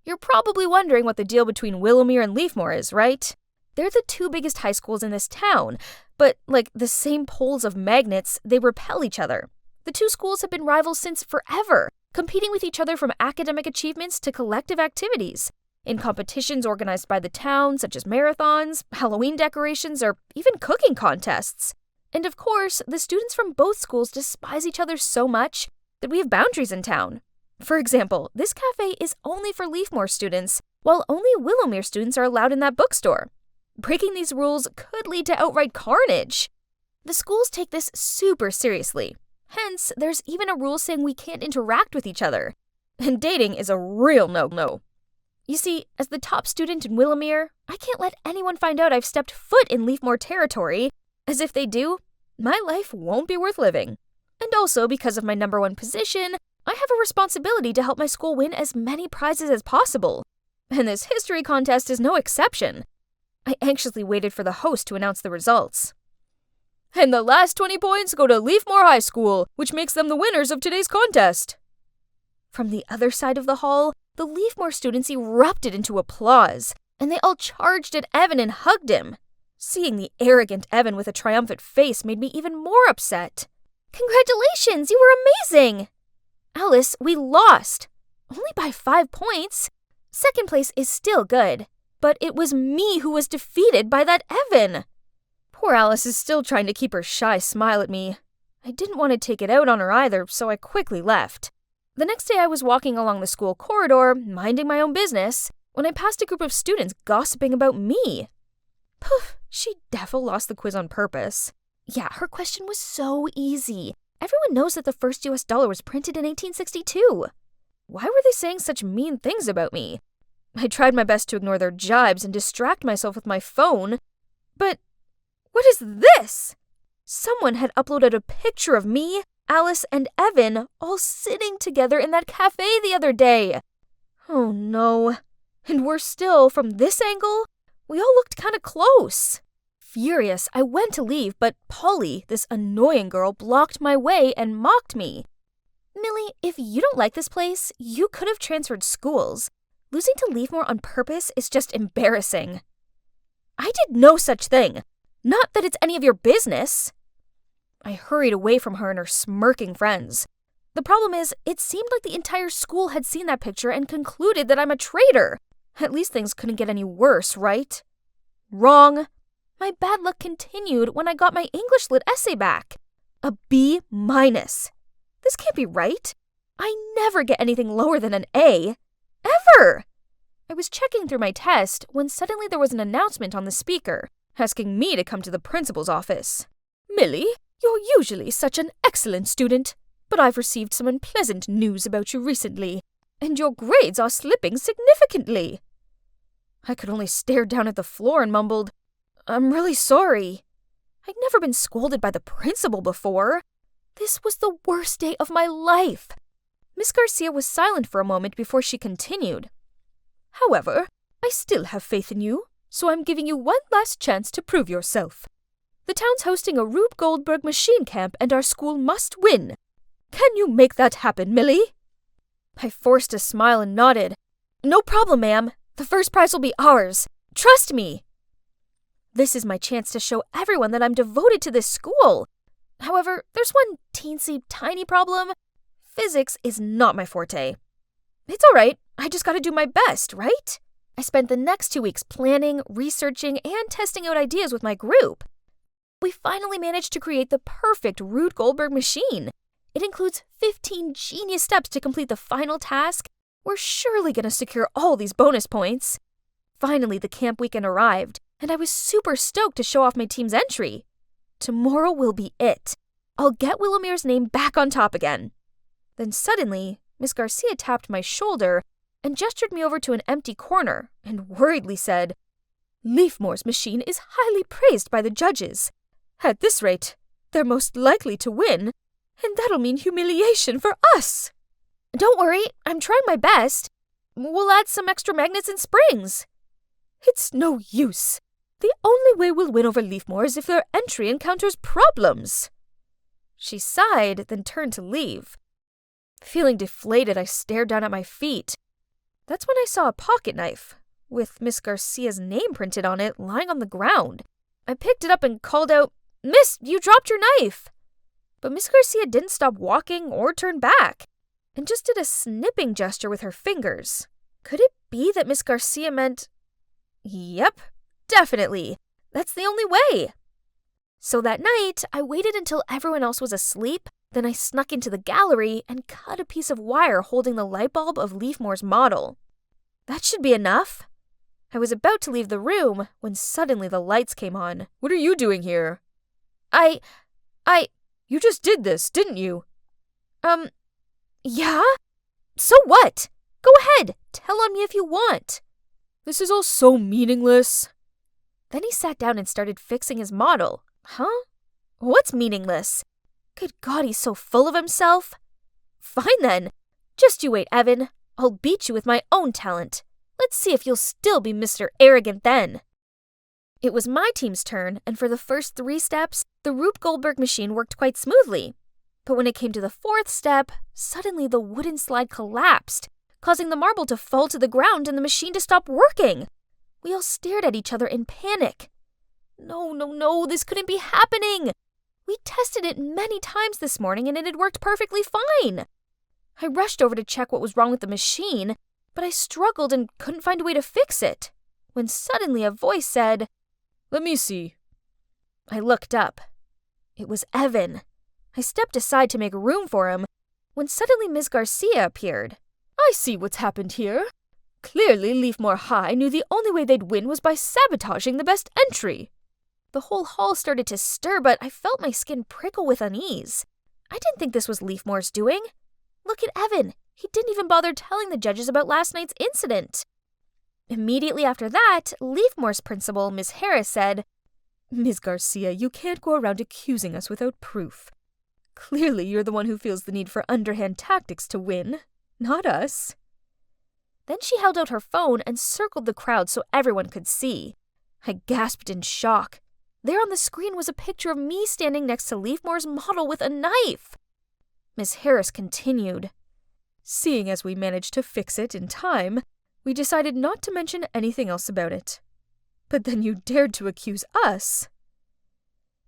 You're probably wondering what the deal between Willowmere and Leafmore is, right? They're the two biggest high schools in this town, but like the same poles of magnets, they repel each other. The two schools have been rivals since forever, competing with each other from academic achievements to collective activities. In competitions organized by the town, such as marathons, Halloween decorations, or even cooking contests. And of course, the students from both schools despise each other so much that we have boundaries in town. For example, this cafe is only for Leafmore students, while only Willowmere students are allowed in that bookstore. Breaking these rules could lead to outright carnage. The schools take this super seriously. Hence, there's even a rule saying we can't interact with each other. And dating is a real no-no. You see, as the top student in Willowmere, I can't let anyone find out I've stepped foot in Leafmore territory, as if they do, my life won't be worth living. And also, because of my number one position, I have a responsibility to help my school win as many prizes as possible. And this history contest is no exception. I anxiously waited for the host to announce the results. And the last 20 points go to Leafmore High School, which makes them the winners of today's contest. From the other side of the hall, the Leafmore students erupted into applause, and they all charged at Evan and hugged him. Seeing the arrogant Evan with a triumphant face made me even more upset. Congratulations, you were amazing! Alice, we lost. Only by 5 points. Second place is still good, but it was me who was defeated by that Evan. Poor Alice is still trying to keep her shy smile at me. I didn't want to take it out on her either, so I quickly left. The next day I was walking along the school corridor, minding my own business, when I passed a group of students gossiping about me. Poof, she defo lost the quiz on purpose. Yeah, her question was so easy. Everyone knows that the first US dollar was printed in 1862. Why were they saying such mean things about me? I tried my best to ignore their jibes and distract myself with my phone. But what is this? Someone had uploaded a picture of me, Alice, and Evan all sitting together in that cafe the other day. Oh no. And worse still, from this angle, we all looked kind of close. Furious, I went to leave, but Polly, this annoying girl, blocked my way and mocked me. Millie, if you don't like this place, you could have transferred schools. Losing to Leafmore on purpose is just embarrassing. I did no such thing. Not that it's any of your business. I hurried away from her and her smirking friends. The problem is, it seemed like the entire school had seen that picture and concluded that I'm a traitor. At least things couldn't get any worse, right? Wrong. My bad luck continued when I got my English Lit essay back. A B-. This can't be right. I never get anything lower than an A. Ever! I was checking through my test when suddenly there was an announcement on the speaker, asking me to come to the principal's office. Millie, you're usually such an excellent student, but I've received some unpleasant news about you recently, and your grades are slipping significantly. I could only stare down at the floor and mumbled, I'm really sorry. I'd never been scolded by the principal before. This was the worst day of my life. Miss Garcia was silent for a moment before she continued. However, I still have faith in you, so I'm giving you one last chance to prove yourself. The town's hosting a Rube Goldberg machine camp and our school must win. Can you make that happen, Millie? I forced a smile and nodded. No problem, ma'am. The first prize will be ours. Trust me. This is my chance to show everyone that I'm devoted to this school. However, there's one teensy tiny problem. Physics is not my forte. It's all right. I just gotta do my best, right? I spent the next 2 weeks planning, researching, and testing out ideas with my group. We finally managed to create the perfect Rube Goldberg machine. It includes 15 genius steps to complete the final task. We're surely gonna secure all these bonus points. Finally, the camp weekend arrived, and I was super stoked to show off my team's entry. Tomorrow will be it. I'll get Willowmere's name back on top again. Then suddenly, Miss Garcia tapped my shoulder and gestured me over to an empty corner and worriedly said, Leafmore's machine is highly praised by the judges. At this rate, they're most likely to win, and that'll mean humiliation for us. Don't worry, I'm trying my best. We'll add some extra magnets and springs. It's no use. The only way we'll win over Leafmore is if their entry encounters problems. She sighed, then turned to leave. Feeling deflated, I stared down at my feet. That's when I saw a pocket knife, with Miss Garcia's name printed on it, lying on the ground. I picked it up and called out, "Miss, you dropped your knife!" But Miss Garcia didn't stop walking or turn back, and just did a snipping gesture with her fingers. Could it be that Miss Garcia meant... Yep, definitely. That's the only way. So that night, I waited until everyone else was asleep, then I snuck into the gallery and cut a piece of wire holding the light bulb of Leafmore's model. That should be enough. I was about to leave the room when suddenly the lights came on. "What are you doing here?" You just did this, didn't you? Yeah? So what? Go ahead, tell on me if you want. This is all so meaningless. Then he sat down and started fixing his model. Huh? What's meaningless? Good God, he's so full of himself. Fine then. Just you wait, Evan. I'll beat you with my own talent. Let's see if you'll still be Mr. Arrogant then. It was my team's turn, and for the first 3 steps, the Rube Goldberg machine worked quite smoothly. But when it came to the 4th step, suddenly the wooden slide collapsed, causing the marble to fall to the ground and the machine to stop working. We all stared at each other in panic. No, this couldn't be happening. We tested it many times this morning and it had worked perfectly fine. I rushed over to check what was wrong with the machine, but I struggled and couldn't find a way to fix it, when suddenly a voice said, "Let me see." I looked up. It was Evan. I stepped aside to make room for him, when suddenly Miss Garcia appeared. "I see what's happened here. Clearly Leafmore High knew the only way they'd win was by sabotaging the best entry." The whole hall started to stir, but I felt my skin prickle with unease. I didn't think this was Leafmore's doing. Look at Evan. He didn't even bother telling the judges about last night's incident. Immediately after that, Leafmore's principal, Miss Harris, said, "Miss Garcia, you can't go around accusing us without proof. Clearly you're the one who feels the need for underhand tactics to win, not us." Then she held out her phone and circled the crowd so everyone could see. I gasped in shock. There on the screen was a picture of me standing next to Leafmore's model with a knife. Miss Harris continued, "Seeing as we managed to fix it in time, we decided not to mention anything else about it. But then you dared to accuse us."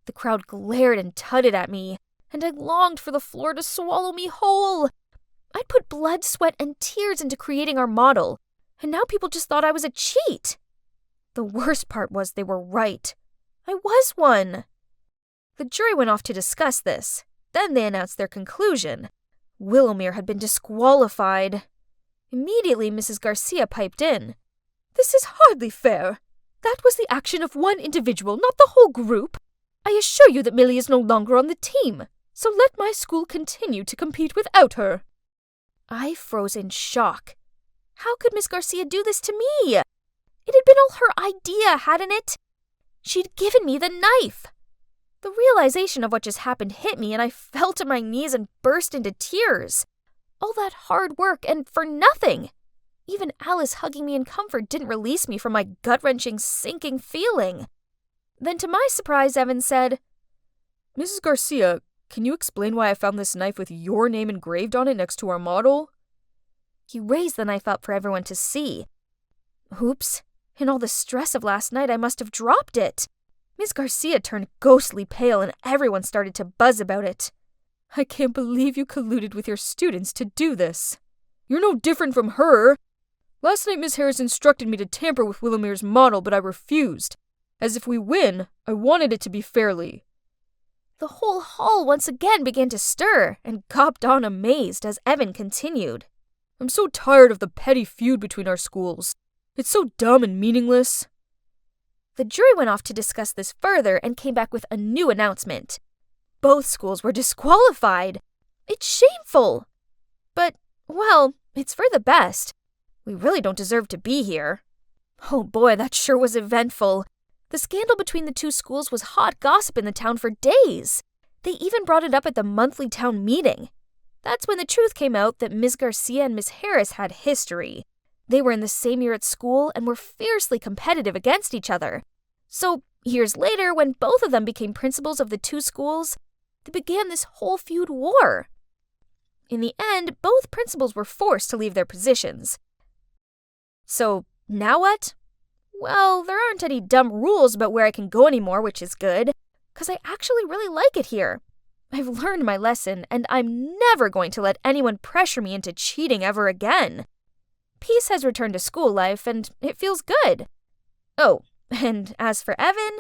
The crowd glared and tutted at me, and I longed for the floor to swallow me whole. I'd put blood, sweat, and tears into creating our model, and now people just thought I was a cheat. The worst part was they were right. I was one. The jury went off to discuss this. Then they announced their conclusion. Willowmere had been disqualified. Immediately, Mrs. Garcia piped in. "This is hardly fair. That was the action of one individual, not the whole group. I assure you that Millie is no longer on the team, so let my school continue to compete without her." I froze in shock. How could Miss Garcia do this to me? It had been all her idea, hadn't it? She'd given me the knife. The realization of what just happened hit me, and I fell to my knees and burst into tears. All that hard work, and for nothing. Even Alice hugging me in comfort didn't release me from my gut-wrenching, sinking feeling. Then to my surprise, Evan said, "Mrs. Garcia, can you explain why I found this knife with your name engraved on it next to our model?" He raised the knife up for everyone to see. Oops. In all the stress of last night, I must have dropped it. Miss Garcia turned ghostly pale and everyone started to buzz about it. "I can't believe you colluded with your students to do this. You're no different from her. Last night Miss Harris instructed me to tamper with Willowmere's model, but I refused. As if we win, I wanted it to be fairly." The whole hall once again began to stir and gawped on amazed as Evan continued. "I'm so tired of the petty feud between our schools. It's so dumb and meaningless." The jury went off to discuss this further and came back with a new announcement. Both schools were disqualified. It's shameful. But, well, it's for the best. We really don't deserve to be here. Oh boy, that sure was eventful. The scandal between the two schools was hot gossip in the town for days. They even brought it up at the monthly town meeting. That's when the truth came out that Miss Garcia and Miss Harris had history. They were in the same year at school and were fiercely competitive against each other. So, years later, when both of them became principals of the two schools, they began this whole feud war. In the end, both principals were forced to leave their positions. So, now what? Well, there aren't any dumb rules about where I can go anymore, which is good, because I actually really like it here. I've learned my lesson, and I'm never going to let anyone pressure me into cheating ever again. Peace has returned to school life, and it feels good. Oh, and as for Evan,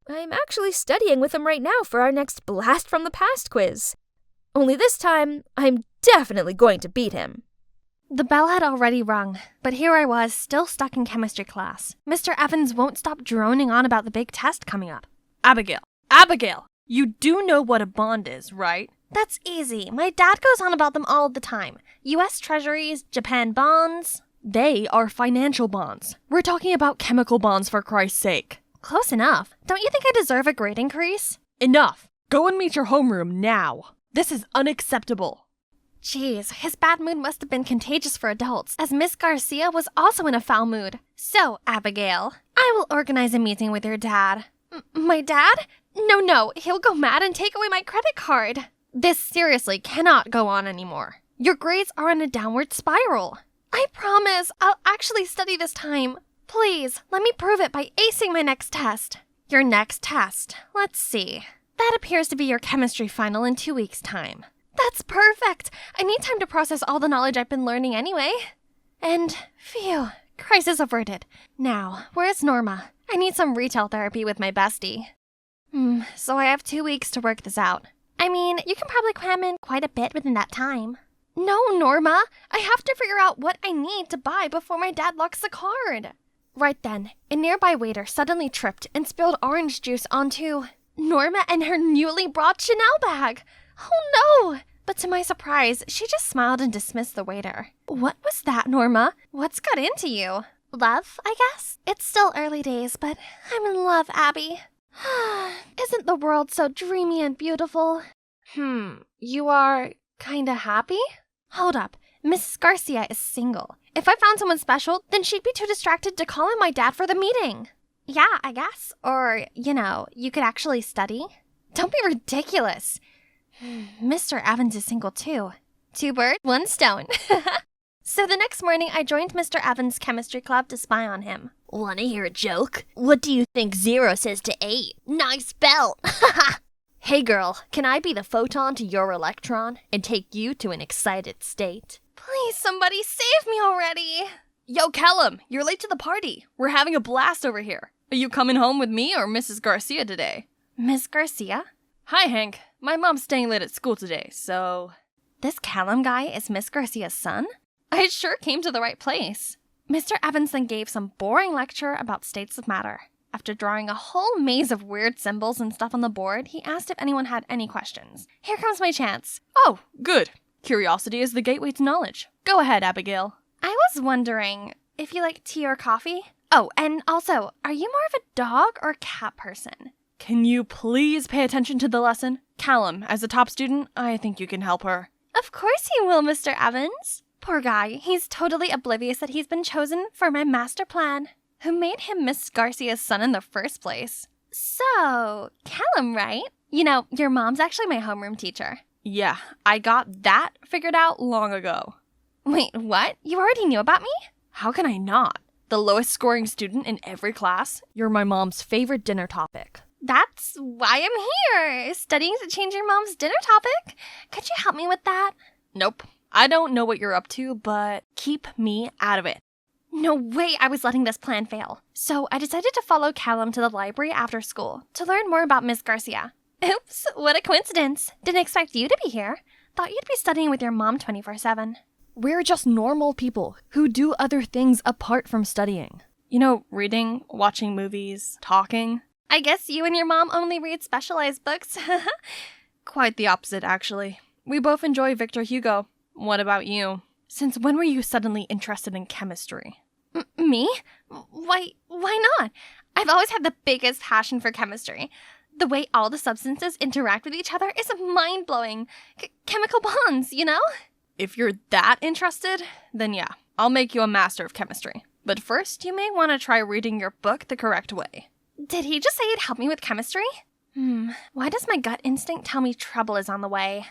I'm actually studying with him right now for our next Blast from the Past quiz. Only this time, I'm definitely going to beat him. The bell had already rung, but here I was, still stuck in chemistry class. Mr. Evans won't stop droning on about the big test coming up. Abigail, you do know what a bond is, right? That's easy. My dad goes on about them all the time. U.S. Treasuries, Japan bonds. They are financial bonds. We're talking about chemical bonds, for Christ's sake. Close enough. Don't you think I deserve a grade increase? Enough. Go and meet your homeroom now. This is unacceptable. Jeez, his bad mood must have been contagious for adults, as Miss Garcia was also in a foul mood. So, Abigail, I will organize a meeting with your dad. My dad? No, he'll go mad and take away my credit card. This seriously cannot go on anymore. Your grades are in a downward spiral. I promise I'll actually study this time. Please, let me prove it by acing my next test. Your next test. Let's see. That appears to be your chemistry final in 2 weeks' time. That's perfect. I need time to process all the knowledge I've been learning anyway. And, phew, crisis averted. Now, where's Norma? I need some retail therapy with my bestie. So I have 2 weeks to work this out. I mean, you can probably cram in quite a bit within that time. No, Norma, I have to figure out what I need to buy before my dad locks the card. Right then, a nearby waiter suddenly tripped and spilled orange juice onto Norma and her newly brought Chanel bag. Oh no! But to my surprise, she just smiled and dismissed the waiter. What was that, Norma? What's got into you? Love, I guess? It's still early days, but I'm in love, Abby. Isn't the world so dreamy and beautiful? You are kinda happy? Hold up, Mrs. Garcia is single. If I found someone special, then she'd be too distracted to call in my dad for the meeting. Yeah, I guess. Or, you could actually study. Don't be ridiculous. Mr. Evans is single too. 2 birds, 1 stone. So the next morning, I joined Mr. Evans' chemistry club to spy on him. Wanna hear a joke? What do you think 0 says to 8? Nice belt! Hey girl, can I be the photon to your electron and take you to an excited state? Please, somebody save me already. Yo, Callum, you're late to the party. We're having a blast over here. Are you coming home with me or Mrs. Garcia today? Miss Garcia? Hi, Hank. My mom's staying late at school today, so... This Callum guy is Miss Garcia's son? I sure came to the right place. Mr. Evans then gave some boring lecture about states of matter. After drawing a whole maze of weird symbols and stuff on the board, he asked if anyone had any questions. Here comes my chance. Oh, good. Curiosity is the gateway to knowledge. Go ahead, Abigail. I was wondering if you like tea or coffee? Oh, and also, are you more of a dog or cat person? Can you please pay attention to the lesson? Callum, as a top student, I think you can help her. Of course he will, Mr. Evans. Poor guy, he's totally oblivious that he's been chosen for my master plan. Who made him Miss Garcia's son in the first place? So, Callum, right? Your mom's actually my homeroom teacher. Yeah, I got that figured out long ago. Wait, what? You already knew about me? How can I not? The lowest scoring student in every class. You're my mom's favorite dinner topic. That's why I'm here, studying to change your mom's dinner topic. Could you help me with that? Nope. I don't know what you're up to, but keep me out of it. No way I was letting this plan fail. So I decided to follow Callum to the library after school to learn more about Miss Garcia. Oops, what a coincidence. Didn't expect you to be here. Thought you'd be studying with your mom 24/7. We're just normal people who do other things apart from studying. Reading, watching movies, talking. I guess you and your mom only read specialized books. Quite the opposite, actually. We both enjoy Victor Hugo. What about you? Since when were you suddenly interested in chemistry? Me? Why not? I've always had the biggest passion for chemistry. The way all the substances interact with each other is mind-blowing. Chemical bonds, If you're that interested, then yeah, I'll make you a master of chemistry. But first, you may want to try reading your book the correct way. Did he just say he'd help me with chemistry? Why does my gut instinct tell me trouble is on the way?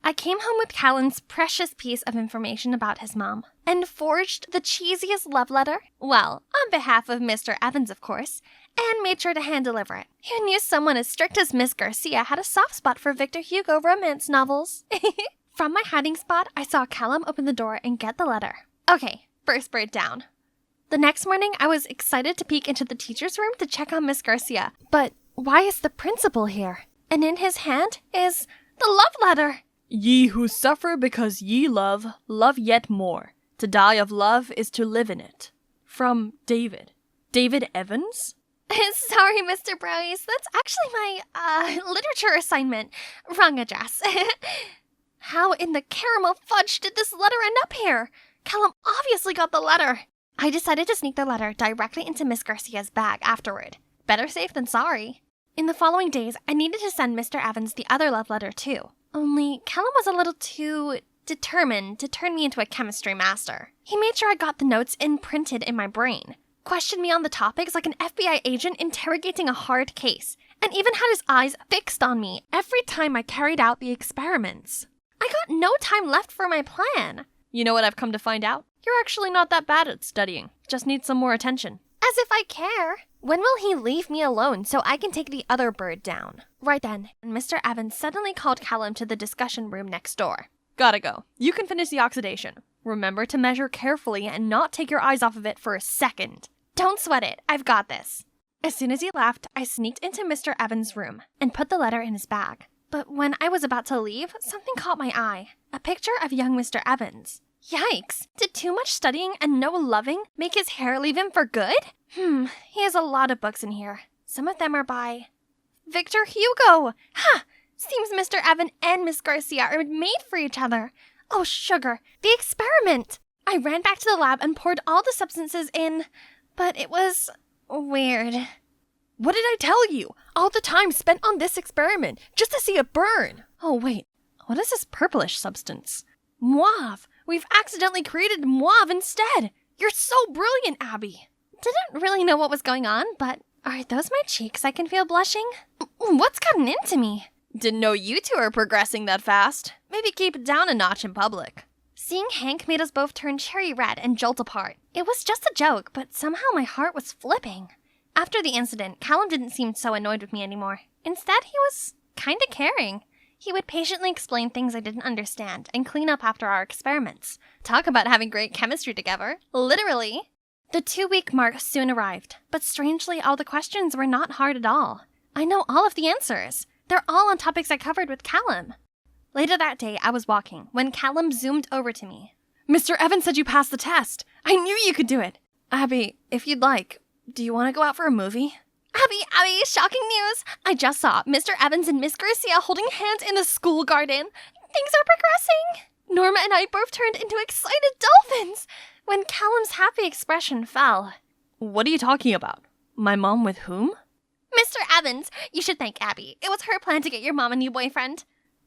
I came home with Callan's precious piece of information about his mom and forged the cheesiest love letter, well, on behalf of Mr. Evans, of course, and made sure to hand-deliver it. Who knew someone as strict as Miss Garcia had a soft spot for Victor Hugo romance novels? From my hiding spot, I saw Callum open the door and get the letter. Okay, first bird down. The next morning, I was excited to peek into the teacher's room to check on Miss Garcia. But why is the principal here? And in his hand is the love letter. Ye who suffer because ye love, love yet more. To die of love is to live in it. From David. David Evans? Sorry, Mr. Brownies. That's actually my, literature assignment. Wrong address. How in the caramel fudge did this letter end up here? Callum obviously got the letter. I decided to sneak the letter directly into Miss Garcia's bag afterward. Better safe than sorry. In the following days, I needed to send Mr. Evans the other love letter too. Only Callum was a little too determined to turn me into a chemistry master. He made sure I got the notes imprinted in my brain, questioned me on the topics like an FBI agent interrogating a hard case, and even had his eyes fixed on me every time I carried out the experiments. I got no time left for my plan. You know what I've come to find out? You're actually not that bad at studying. Just need some more attention. As if I care. When will he leave me alone so I can take the other bird down? Right then, Mr. Evans suddenly called Callum to the discussion room next door. Gotta go. You can finish the oxidation. Remember to measure carefully and not take your eyes off of it for a second. Don't sweat it. I've got this. As soon as he left, I sneaked into Mr. Evans' room and put the letter in his bag. But when I was about to leave, something caught my eye. A picture of young Mr. Evans. Yikes! Did too much studying and no loving make his hair leave him for good? He has a lot of books in here. Some of them are by Victor Hugo! Ha! Seems Mr. Evan and Miss Garcia are made for each other. Oh, sugar! The experiment! I ran back to the lab and poured all the substances in, but it was weird. What did I tell you? All the time spent on this experiment, just to see it burn! Oh, wait. What is this purplish substance? Mauve! We've accidentally created mauve instead! You're so brilliant, Abby! Didn't really know what was going on, but are those my cheeks I can feel blushing? What's gotten into me? Didn't know you two are progressing that fast. Maybe keep it down a notch in public. Seeing Hank made us both turn cherry red and jolt apart. It was just a joke, but somehow my heart was flipping. After the incident, Callum didn't seem so annoyed with me anymore. Instead, he was kinda caring. He would patiently explain things I didn't understand and clean up after our experiments. Talk about having great chemistry together. Literally. The 2-week mark soon arrived, but strangely all the questions were not hard at all. I know all of the answers. They're all on topics I covered with Callum. Later that day, I was walking when Callum zoomed over to me. Mr. Evans said you passed the test. I knew you could do it. Abby, if you'd like, do you want to go out for a movie? Abby, shocking news! I just saw Mr. Evans and Miss Garcia holding hands in the school garden. Things are progressing. Norma and I both turned into excited dolphins when Callum's happy expression fell. What are you talking about? My mom with whom? Mr. Evans, you should thank Abby. It was her plan to get your mom a new boyfriend.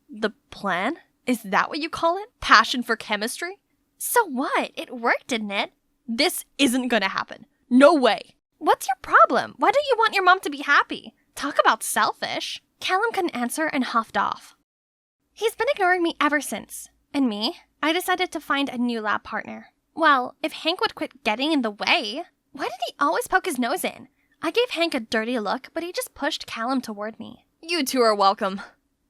The plan? Is that what you call it? Passion for chemistry? So what? It worked, didn't it? This isn't gonna happen. No way. What's your problem? Why don't you want your mom to be happy? Talk about selfish. Callum couldn't answer and huffed off. He's been ignoring me ever since. And me? I decided to find a new lab partner. Well, if Hank would quit getting in the way. Why did he always poke his nose in? I gave Hank a dirty look, but he just pushed Callum toward me. You two are welcome.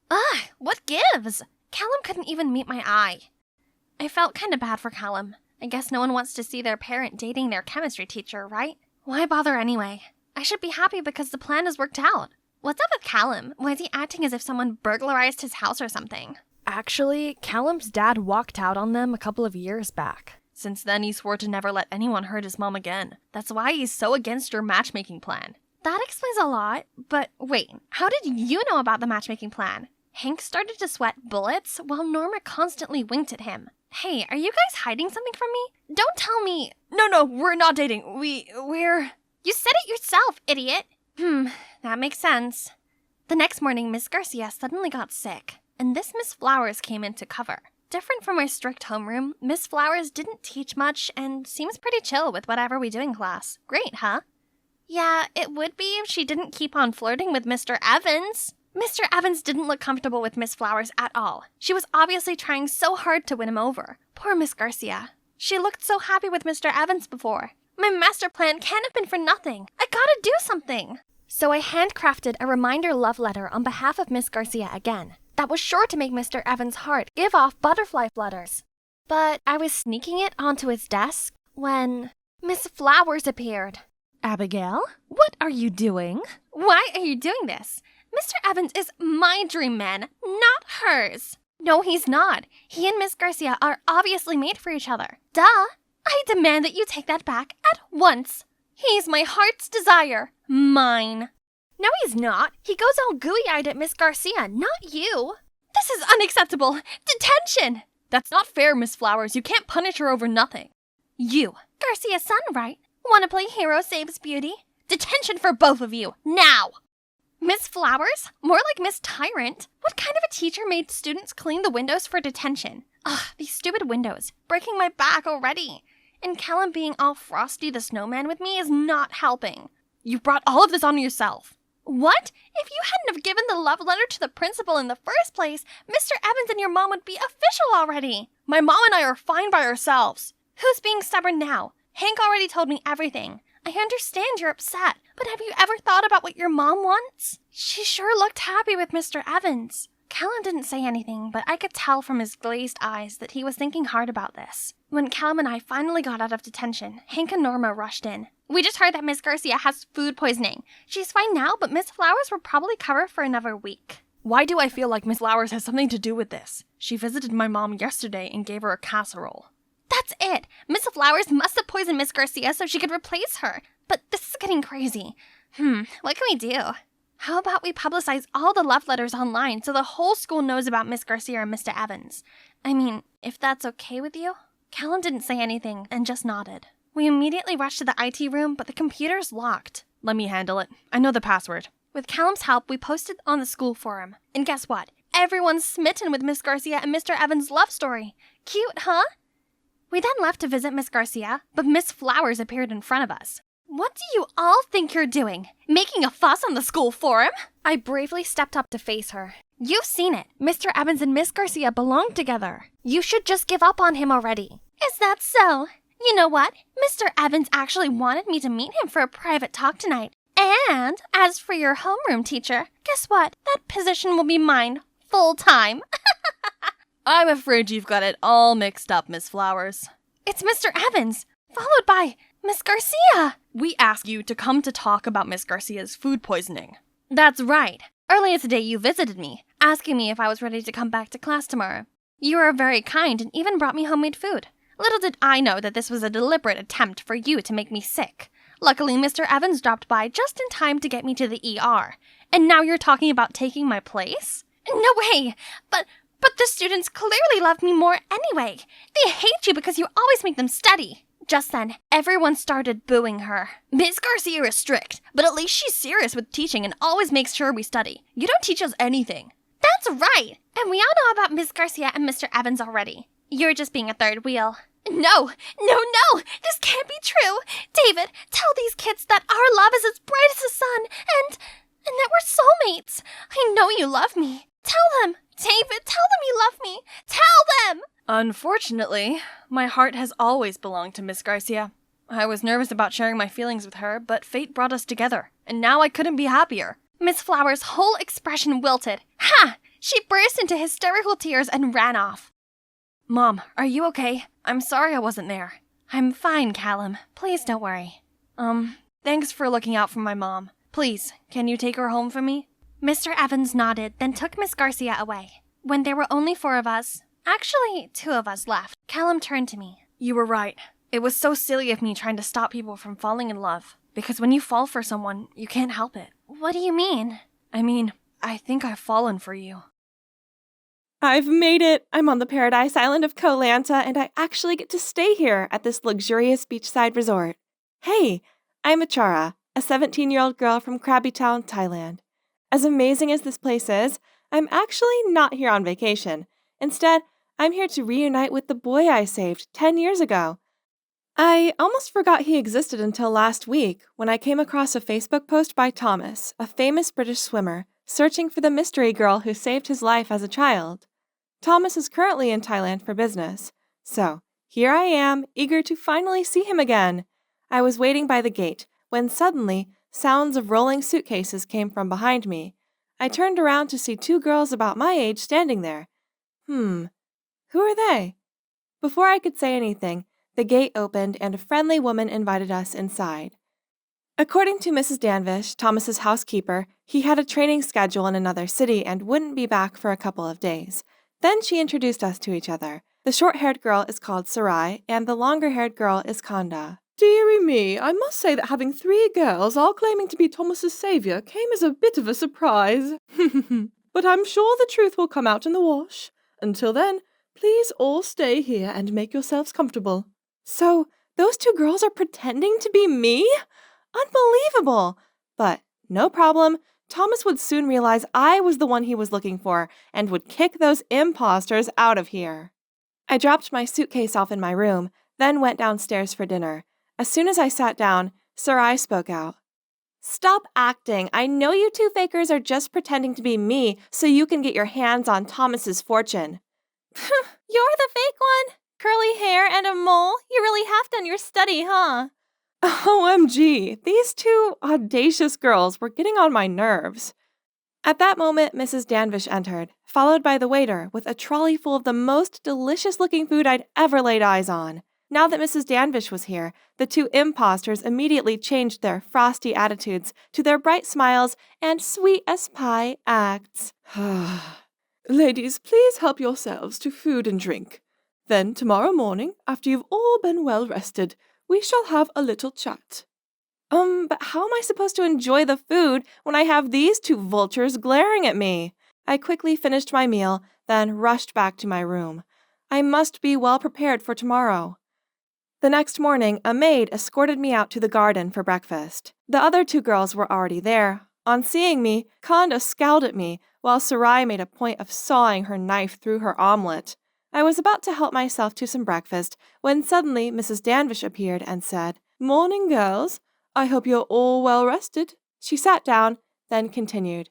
Ugh, what gives? Callum couldn't even meet my eye. I felt kinda bad for Callum. I guess no one wants to see their parent dating their chemistry teacher, right? Why bother anyway? I should be happy because the plan has worked out. What's up with Callum? Why is he acting as if someone burglarized his house or something? Actually, Callum's dad walked out on them a couple of years back. Since then, he swore to never let anyone hurt his mom again. That's why he's so against your matchmaking plan. That explains a lot, but wait, how did you know about the matchmaking plan? Hank started to sweat bullets while Norma constantly winked at him. Hey, are you guys hiding something from me? Don't tell me. No, we're not dating. We're... You said it yourself, idiot. That makes sense. The next morning, Miss Garcia suddenly got sick, and this Miss Flowers came in to cover. Different from our strict homeroom, Miss Flowers didn't teach much and seems pretty chill with whatever we do in class. Great, huh? Yeah, it would be if she didn't keep on flirting with Mr. Evans. Mr. Evans didn't look comfortable with Miss Flowers at all. She was obviously trying so hard to win him over. Poor Miss Garcia. She looked so happy with Mr. Evans before. My master plan can't have been for nothing. I gotta do something. So I handcrafted a reminder love letter on behalf of Miss Garcia again. That was sure to make Mr. Evans' heart give off butterfly flutters. But I was sneaking it onto his desk when Miss Flowers appeared. Abigail, what are you doing? Why are you doing this? Mr. Evans is my dream man, not hers. No, he's not. He and Miss Garcia are obviously made for each other. Duh! I demand that you take that back at once. He's my heart's desire. Mine. No, he's not. He goes all gooey-eyed at Miss Garcia, not you. This is unacceptable. Detention! That's not fair, Miss Flowers. You can't punish her over nothing. You, Garcia's son, right? Want to play Hero Saves Beauty? Detention for both of you, now! Miss Flowers? More like Miss Tyrant. What kind of a teacher made students clean the windows for detention? Ugh, these stupid windows. Breaking my back already. And Callum being all Frosty the Snowman with me is not helping. You brought all of this on yourself. What? If you hadn't have given the love letter to the principal in the first place, Mr. Evans and your mom would be official already. My mom and I are fine by ourselves. Who's being stubborn now? Hank already told me everything. I understand you're upset, but have you ever thought about what your mom wants? She sure looked happy with Mr. Evans. Callum didn't say anything, but I could tell from his glazed eyes that he was thinking hard about this. When Callum and I finally got out of detention, Hank and Norma rushed in. We just heard that Miss Garcia has food poisoning. She's fine now, but Miss Flowers will probably cover for another week. Why do I feel like Miss Flowers has something to do with this? She visited my mom yesterday and gave her a casserole. That's it. Miss Flowers must have poisoned Miss Garcia so she could replace her. But this is getting crazy. What can we do? How about we publicize all the love letters online so the whole school knows about Miss Garcia and Mr. Evans? I mean, if that's okay with you? Callum didn't say anything and just nodded. We immediately rushed to the IT room, but the computer's locked. Let me handle it. I know the password. With Callum's help, we posted on the school forum. And guess what? Everyone's smitten with Miss Garcia and Mr. Evans' love story. Cute, huh? We then left to visit Miss Garcia, but Miss Flowers appeared in front of us. What do you all think you're doing? Making a fuss on the school forum? I bravely stepped up to face her. You've seen it. Mr. Evans and Miss Garcia belong together. You should just give up on him already. Is that so? You know what? Mr. Evans actually wanted me to meet him for a private talk tonight. And as for your homeroom teacher, guess what? That position will be mine full-time. I'm afraid you've got it all mixed up, Miss Flowers. It's Mr. Evans, followed by Miss Garcia. We asked you to come to talk about Miss Garcia's food poisoning. That's right. Earlier today you visited me, asking me if I was ready to come back to class tomorrow. You were very kind and even brought me homemade food. Little did I know that this was a deliberate attempt for you to make me sick. Luckily, Mr. Evans dropped by just in time to get me to the ER. And now you're talking about taking my place? No way! But the students clearly love me more anyway. They hate you because you always make them study. Just then, everyone started booing her. Miss Garcia is strict, but at least she's serious with teaching and always makes sure we study. You don't teach us anything. That's right! And we all know about Miss Garcia and Mr. Evans already. You're just being a third wheel. No! This can't be true! David, tell these kids that our love is as bright as the sun, and that we're soulmates. I know you love me. Tell them! David, tell them you love me! Tell them! Unfortunately, my heart has always belonged to Miss Garcia. I was nervous about sharing my feelings with her, but fate brought us together, and now I couldn't be happier. Miss Flowers' whole expression wilted. Ha! She burst into hysterical tears and ran off. Mom, are you okay? I'm sorry I wasn't there. I'm fine, Callum. Please don't worry. Thanks for looking out for my mom. Please, can you take her home for me? Mr. Evans nodded, then took Miss Garcia away. When there were only 4 of us, actually 2 of us left, Callum turned to me. You were right. It was so silly of me trying to stop people from falling in love. Because when you fall for someone, you can't help it. What do you mean? I think I've fallen for you. I've made it! I'm on the paradise island of Koh Lanta, and I actually get to stay here at this luxurious beachside resort. Hey, I'm Achara, a 17-year-old girl from Krabi Town, Thailand. As amazing as this place is, I'm actually not here on vacation. Instead, I'm here to reunite with the boy I saved 10 years ago. I almost forgot he existed until last week when I came across a Facebook post by Thomas, a famous British swimmer, searching for the mystery girl who saved his life as a child. Thomas is currently in Thailand for business, so here I am, eager to finally see him again. I was waiting by the gate when suddenly sounds of rolling suitcases came from behind me. I turned around to see 2 girls about my age standing there. Who are they? Before I could say anything, the gate opened and a friendly woman invited us inside. According to Mrs. Danvish, Thomas's housekeeper, he had a training schedule in another city and wouldn't be back for a couple of days. Then she introduced us to each other. The short-haired girl is called Sarai, and the longer-haired girl is Kanda. Dearie me, I must say that having 3 girls all claiming to be Thomas's savior came as a bit of a surprise. But I'm sure the truth will come out in the wash. Until then, please all stay here and make yourselves comfortable. So, those 2 girls are pretending to be me? Unbelievable! But no problem. Thomas would soon realize I was the one he was looking for and would kick those imposters out of here. I dropped my suitcase off in my room, then went downstairs for dinner. As soon as I sat down, Sarai spoke out. Stop acting. I know you 2 fakers are just pretending to be me so you can get your hands on Thomas's fortune. You're the fake one? Curly hair and a mole? You really have done your study, huh? OMG, these 2 audacious girls were getting on my nerves. At that moment, Mrs. Danvish entered, followed by the waiter with a trolley full of the most delicious-looking food I'd ever laid eyes on. Now that Mrs. Danvish was here, the 2 imposters immediately changed their frosty attitudes to their bright smiles and sweet-as-pie acts. Ladies, please help yourselves to food and drink. Then tomorrow morning, after you've all been well rested, we shall have a little chat. But how am I supposed to enjoy the food when I have these 2 vultures glaring at me? I quickly finished my meal, then rushed back to my room. I must be well prepared for tomorrow. The next morning, a maid escorted me out to the garden for breakfast. The other 2 girls were already there. On seeing me, Kanda scowled at me, while Sarai made a point of sawing her knife through her omelet. I was about to help myself to some breakfast when suddenly Mrs. Danvish appeared and said, Morning, girls. I hope you're all well rested. She sat down, then continued.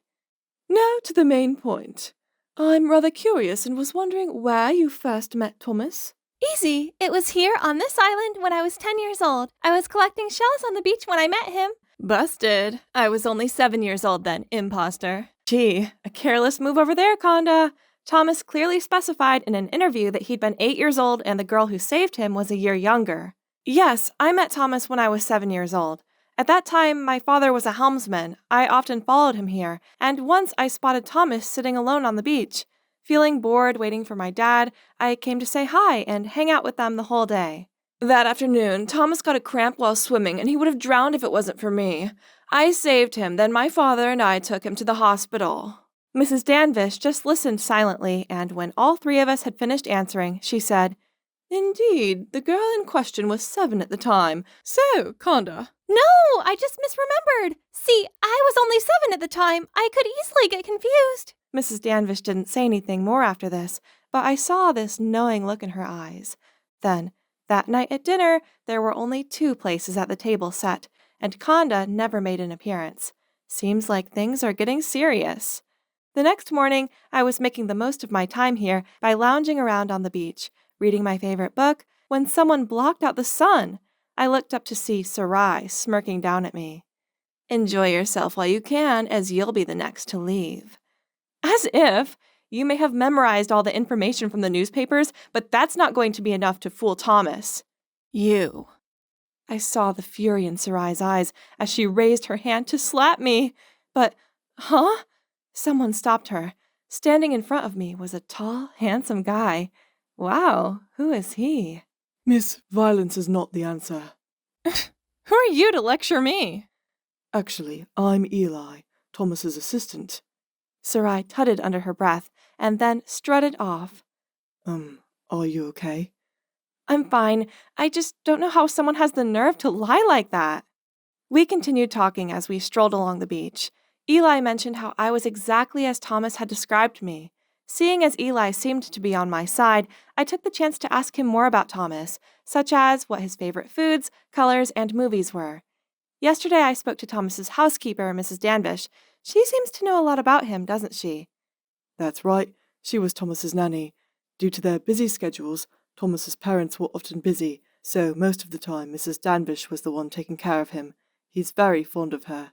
Now to the main point. I'm rather curious and was wondering where you first met Thomas. Easy. It was here on this island when I was 10 years old. I was collecting shells on the beach when I met him. Busted. I was only 7 years old then, imposter. Gee, a careless move over there, Kanda. Thomas clearly specified in an interview that he'd been 8 years old and the girl who saved him was a year younger. Yes, I met Thomas when I was 7 years old. At that time, my father was a helmsman. I often followed him here, and once I spotted Thomas sitting alone on the beach. Feeling bored waiting for my dad, I came to say hi and hang out with them the whole day. That afternoon, Thomas got a cramp while swimming, and he would have drowned if it wasn't for me. I saved him, then my father and I took him to the hospital. Mrs. Danvish just listened silently, and when all 3 of us had finished answering, she said, Indeed, the girl in question was 7 at the time. So, Kanda. No, I just misremembered. See, I was only 7 at the time. I could easily get confused. Mrs. Danvish didn't say anything more after this, but I saw this knowing look in her eyes. Then, that night at dinner, there were only 2 places at the table set, and Kanda never made an appearance. Seems like things are getting serious. The next morning, I was making the most of my time here by lounging around on the beach, reading my favorite book, when someone blocked out the sun. I looked up to see Sarai smirking down at me. Enjoy yourself while you can, as you'll be the next to leave. As if! You may have memorized all the information from the newspapers, but that's not going to be enough to fool Thomas. You. I saw the fury in Sarai's eyes as she raised her hand to slap me. But, huh? Someone stopped her. Standing in front of me was a tall, handsome guy. Wow, who is he? Miss, violence is not the answer. Who are you to lecture me? Actually, I'm Eli, Thomas's assistant. Sarai tutted under her breath and then strutted off. Are you okay? I'm fine. I just don't know how someone has the nerve to lie like that. We continued talking as we strolled along the beach. Eli mentioned how I was exactly as Thomas had described me. Seeing as Eli seemed to be on my side, I took the chance to ask him more about Thomas, such as what his favorite foods, colors, and movies were. Yesterday I spoke to Thomas's housekeeper, Mrs. Danvish. She seems to know a lot about him, doesn't she? That's right. She was Thomas's nanny. Due to their busy schedules, Thomas's parents were often busy, so most of the time Mrs. Danvish was the one taking care of him. He's very fond of her.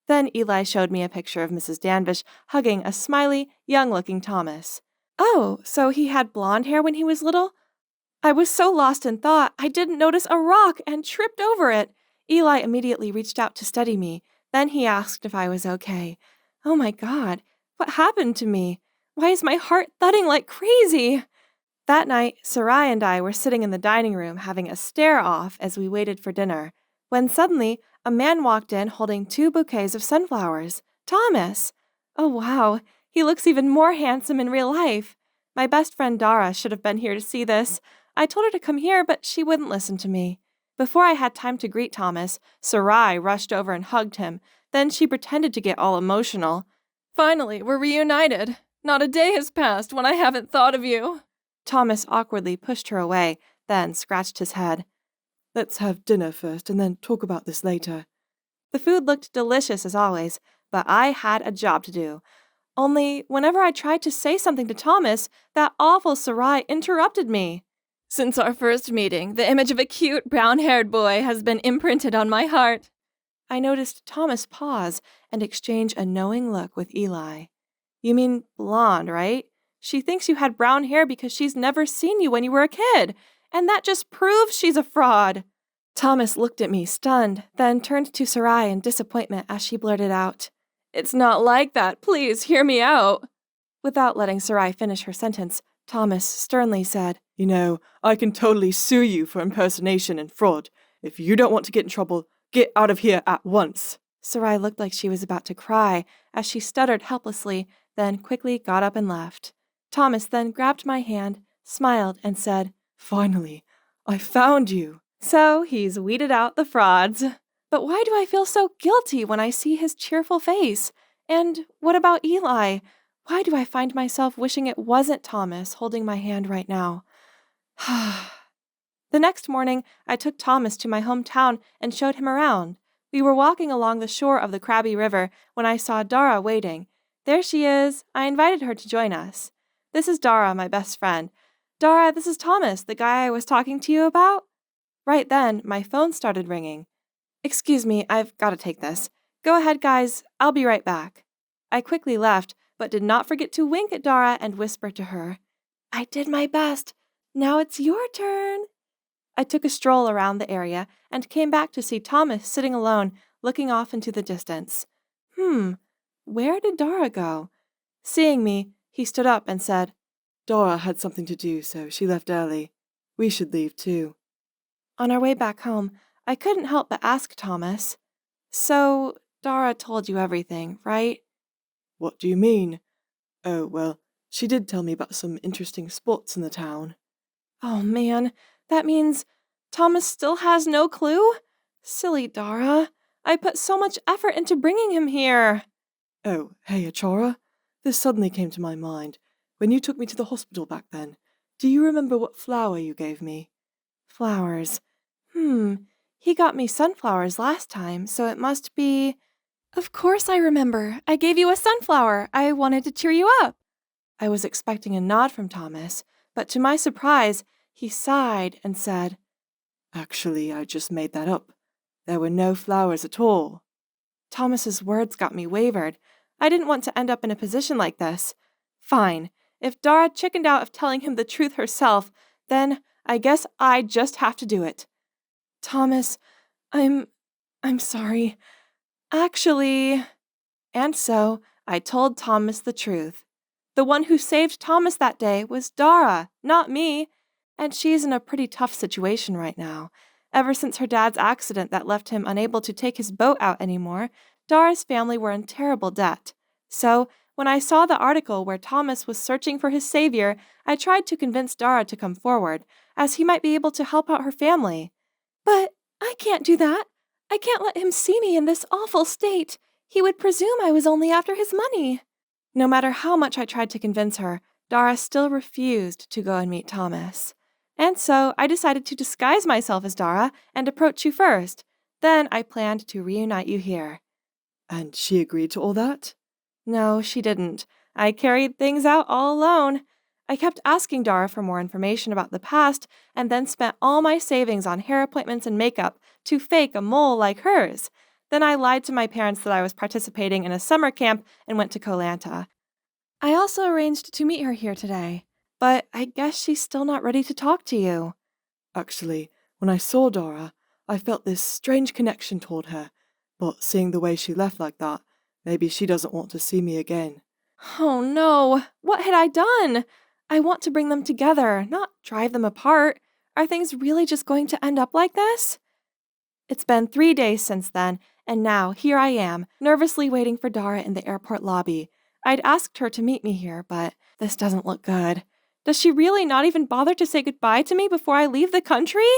Then Eli showed me a picture of Mrs. Danvish hugging a smiley, young-looking Thomas. Oh, so he had blonde hair when he was little? I was so lost in thought, I didn't notice a rock and tripped over it. Eli immediately reached out to steady me. Then he asked if I was okay. Oh my God, what happened to me? Why is my heart thudding like crazy? That night, Sarai and I were sitting in the dining room having a stare-off as we waited for dinner, when suddenly a man walked in holding 2 bouquets of sunflowers. Thomas! Oh wow, he looks even more handsome in real life. My best friend Dara should have been here to see this. I told her to come here, but she wouldn't listen to me. Before I had time to greet Thomas, Sarai rushed over and hugged him. Then she pretended to get all emotional. Finally, we're reunited. Not a day has passed when I haven't thought of you. Thomas awkwardly pushed her away, then scratched his head. Let's have dinner first and then talk about this later. The food looked delicious as always, but I had a job to do. Only, whenever I tried to say something to Thomas, that awful Sarai interrupted me. Since our first meeting, the image of a cute, brown-haired boy has been imprinted on my heart. I noticed Thomas pause and exchange a knowing look with Eli. You mean blonde, right? She thinks you had brown hair because she's never seen you when you were a kid, and that just proves she's a fraud. Thomas looked at me, stunned, then turned to Sarai in disappointment as she blurted out, It's not like that. Please hear me out. Without letting Sarai finish her sentence, Thomas sternly said, You know, I can totally sue you for impersonation and fraud. If you don't want to get in trouble, get out of here at once. Sarai looked like she was about to cry as she stuttered helplessly, then quickly got up and left. Thomas then grabbed my hand, smiled, and said, Finally, I found you. So he's weeded out the frauds. But why do I feel so guilty when I see his cheerful face? And what about Eli? Why do I find myself wishing it wasn't Thomas holding my hand right now? The next morning, I took Thomas to my hometown and showed him around. We were walking along the shore of the Krabby River when I saw Dara waiting. There she is. I invited her to join us. This is Dara, my best friend. Dara, this is Thomas, the guy I was talking to you about. Right then, my phone started ringing. Excuse me, I've got to take this. Go ahead, guys. I'll be right back. I quickly left, but did not forget to wink at Dara and whisper to her, I did my best. Now it's your turn. I took a stroll around the area and came back to see Thomas sitting alone, looking off into the distance. Where did Dara go? Seeing me, he stood up and said, Dara had something to do, so she left early. We should leave too. On our way back home, I couldn't help but ask Thomas, So, Dara told you everything, right? What do you mean? Oh, well, she did tell me about some interesting spots in the town. Oh man, that means Thomas still has no clue? Silly Dara. I put so much effort into bringing him here. Oh, hey, Achara. This suddenly came to my mind. When you took me to the hospital back then, do you remember what flower you gave me? Flowers. He got me sunflowers last time, so it must be... Of course I remember. I gave you a sunflower. I wanted to cheer you up. I was expecting a nod from Thomas, but to my surprise, he sighed and said, Actually, I just made that up. There were no flowers at all. Thomas's words got me wavered. I didn't want to end up in a position like this. Fine. If Dara chickened out of telling him the truth herself, then I guess I just have to do it. Thomas, I'm sorry. Actually... And so I told Thomas the truth. The one who saved Thomas that day was Dara, not me. And she's in a pretty tough situation right now. Ever since her dad's accident that left him unable to take his boat out anymore, Dara's family were in terrible debt. So, when I saw the article where Thomas was searching for his savior, I tried to convince Dara to come forward, as he might be able to help out her family. But I can't do that. I can't let him see me in this awful state. He would presume I was only after his money. No matter how much I tried to convince her, Dara still refused to go and meet Thomas. And so I decided to disguise myself as Dara and approach you first. Then I planned to reunite you here. And she agreed to all that? No, she didn't. I carried things out all alone. I kept asking Dara for more information about the past and then spent all my savings on hair appointments and makeup to fake a mole like hers. Then I lied to my parents that I was participating in a summer camp and went to Koh Lanta. I also arranged to meet her here today, but I guess she's still not ready to talk to you. Actually, when I saw Dara, I felt this strange connection toward her, but seeing the way she left like that, maybe she doesn't want to see me again. Oh no, what had I done? I want to bring them together, not drive them apart. Are things really just going to end up like this? It's been 3 days since then, and now here I am, nervously waiting for Dara in the airport lobby. I'd asked her to meet me here, but this doesn't look good. Does she really not even bother to say goodbye to me before I leave the country?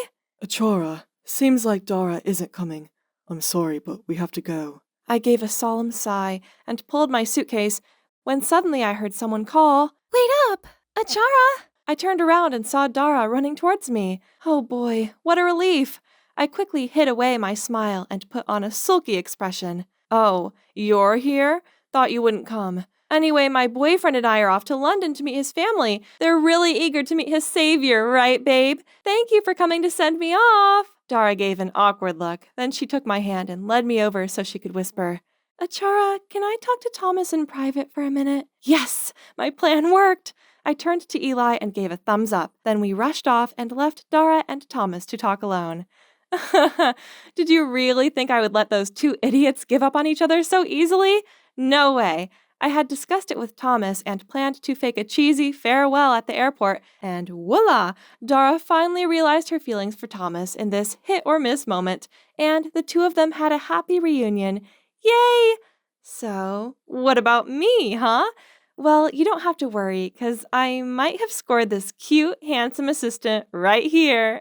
Achara, seems like Dara isn't coming. I'm sorry, but we have to go. I gave a solemn sigh and pulled my suitcase when suddenly I heard someone call, "Wait up! Achara!" I turned around and saw Dara running towards me. Oh boy, what a relief! I quickly hid away my smile and put on a sulky expression. "Oh, you're here? Thought you wouldn't come. Anyway, my boyfriend and I are off to London to meet his family. They're really eager to meet his savior, right, babe? Thank you for coming to send me off." Dara gave an awkward look. Then she took my hand and led me over so she could whisper, "Achara, can I talk to Thomas in private for a minute?" Yes, my plan worked. I turned to Eli and gave a thumbs up. Then we rushed off and left Dara and Thomas to talk alone. Did you really think I would let those two idiots give up on each other so easily? No way. I had discussed it with Thomas and planned to fake a cheesy farewell at the airport, and voila! Dara finally realized her feelings for Thomas in this hit-or-miss moment, and the two of them had a happy reunion. Yay! So, what about me, huh? Well, you don't have to worry, because I might have scored this cute, handsome assistant right here.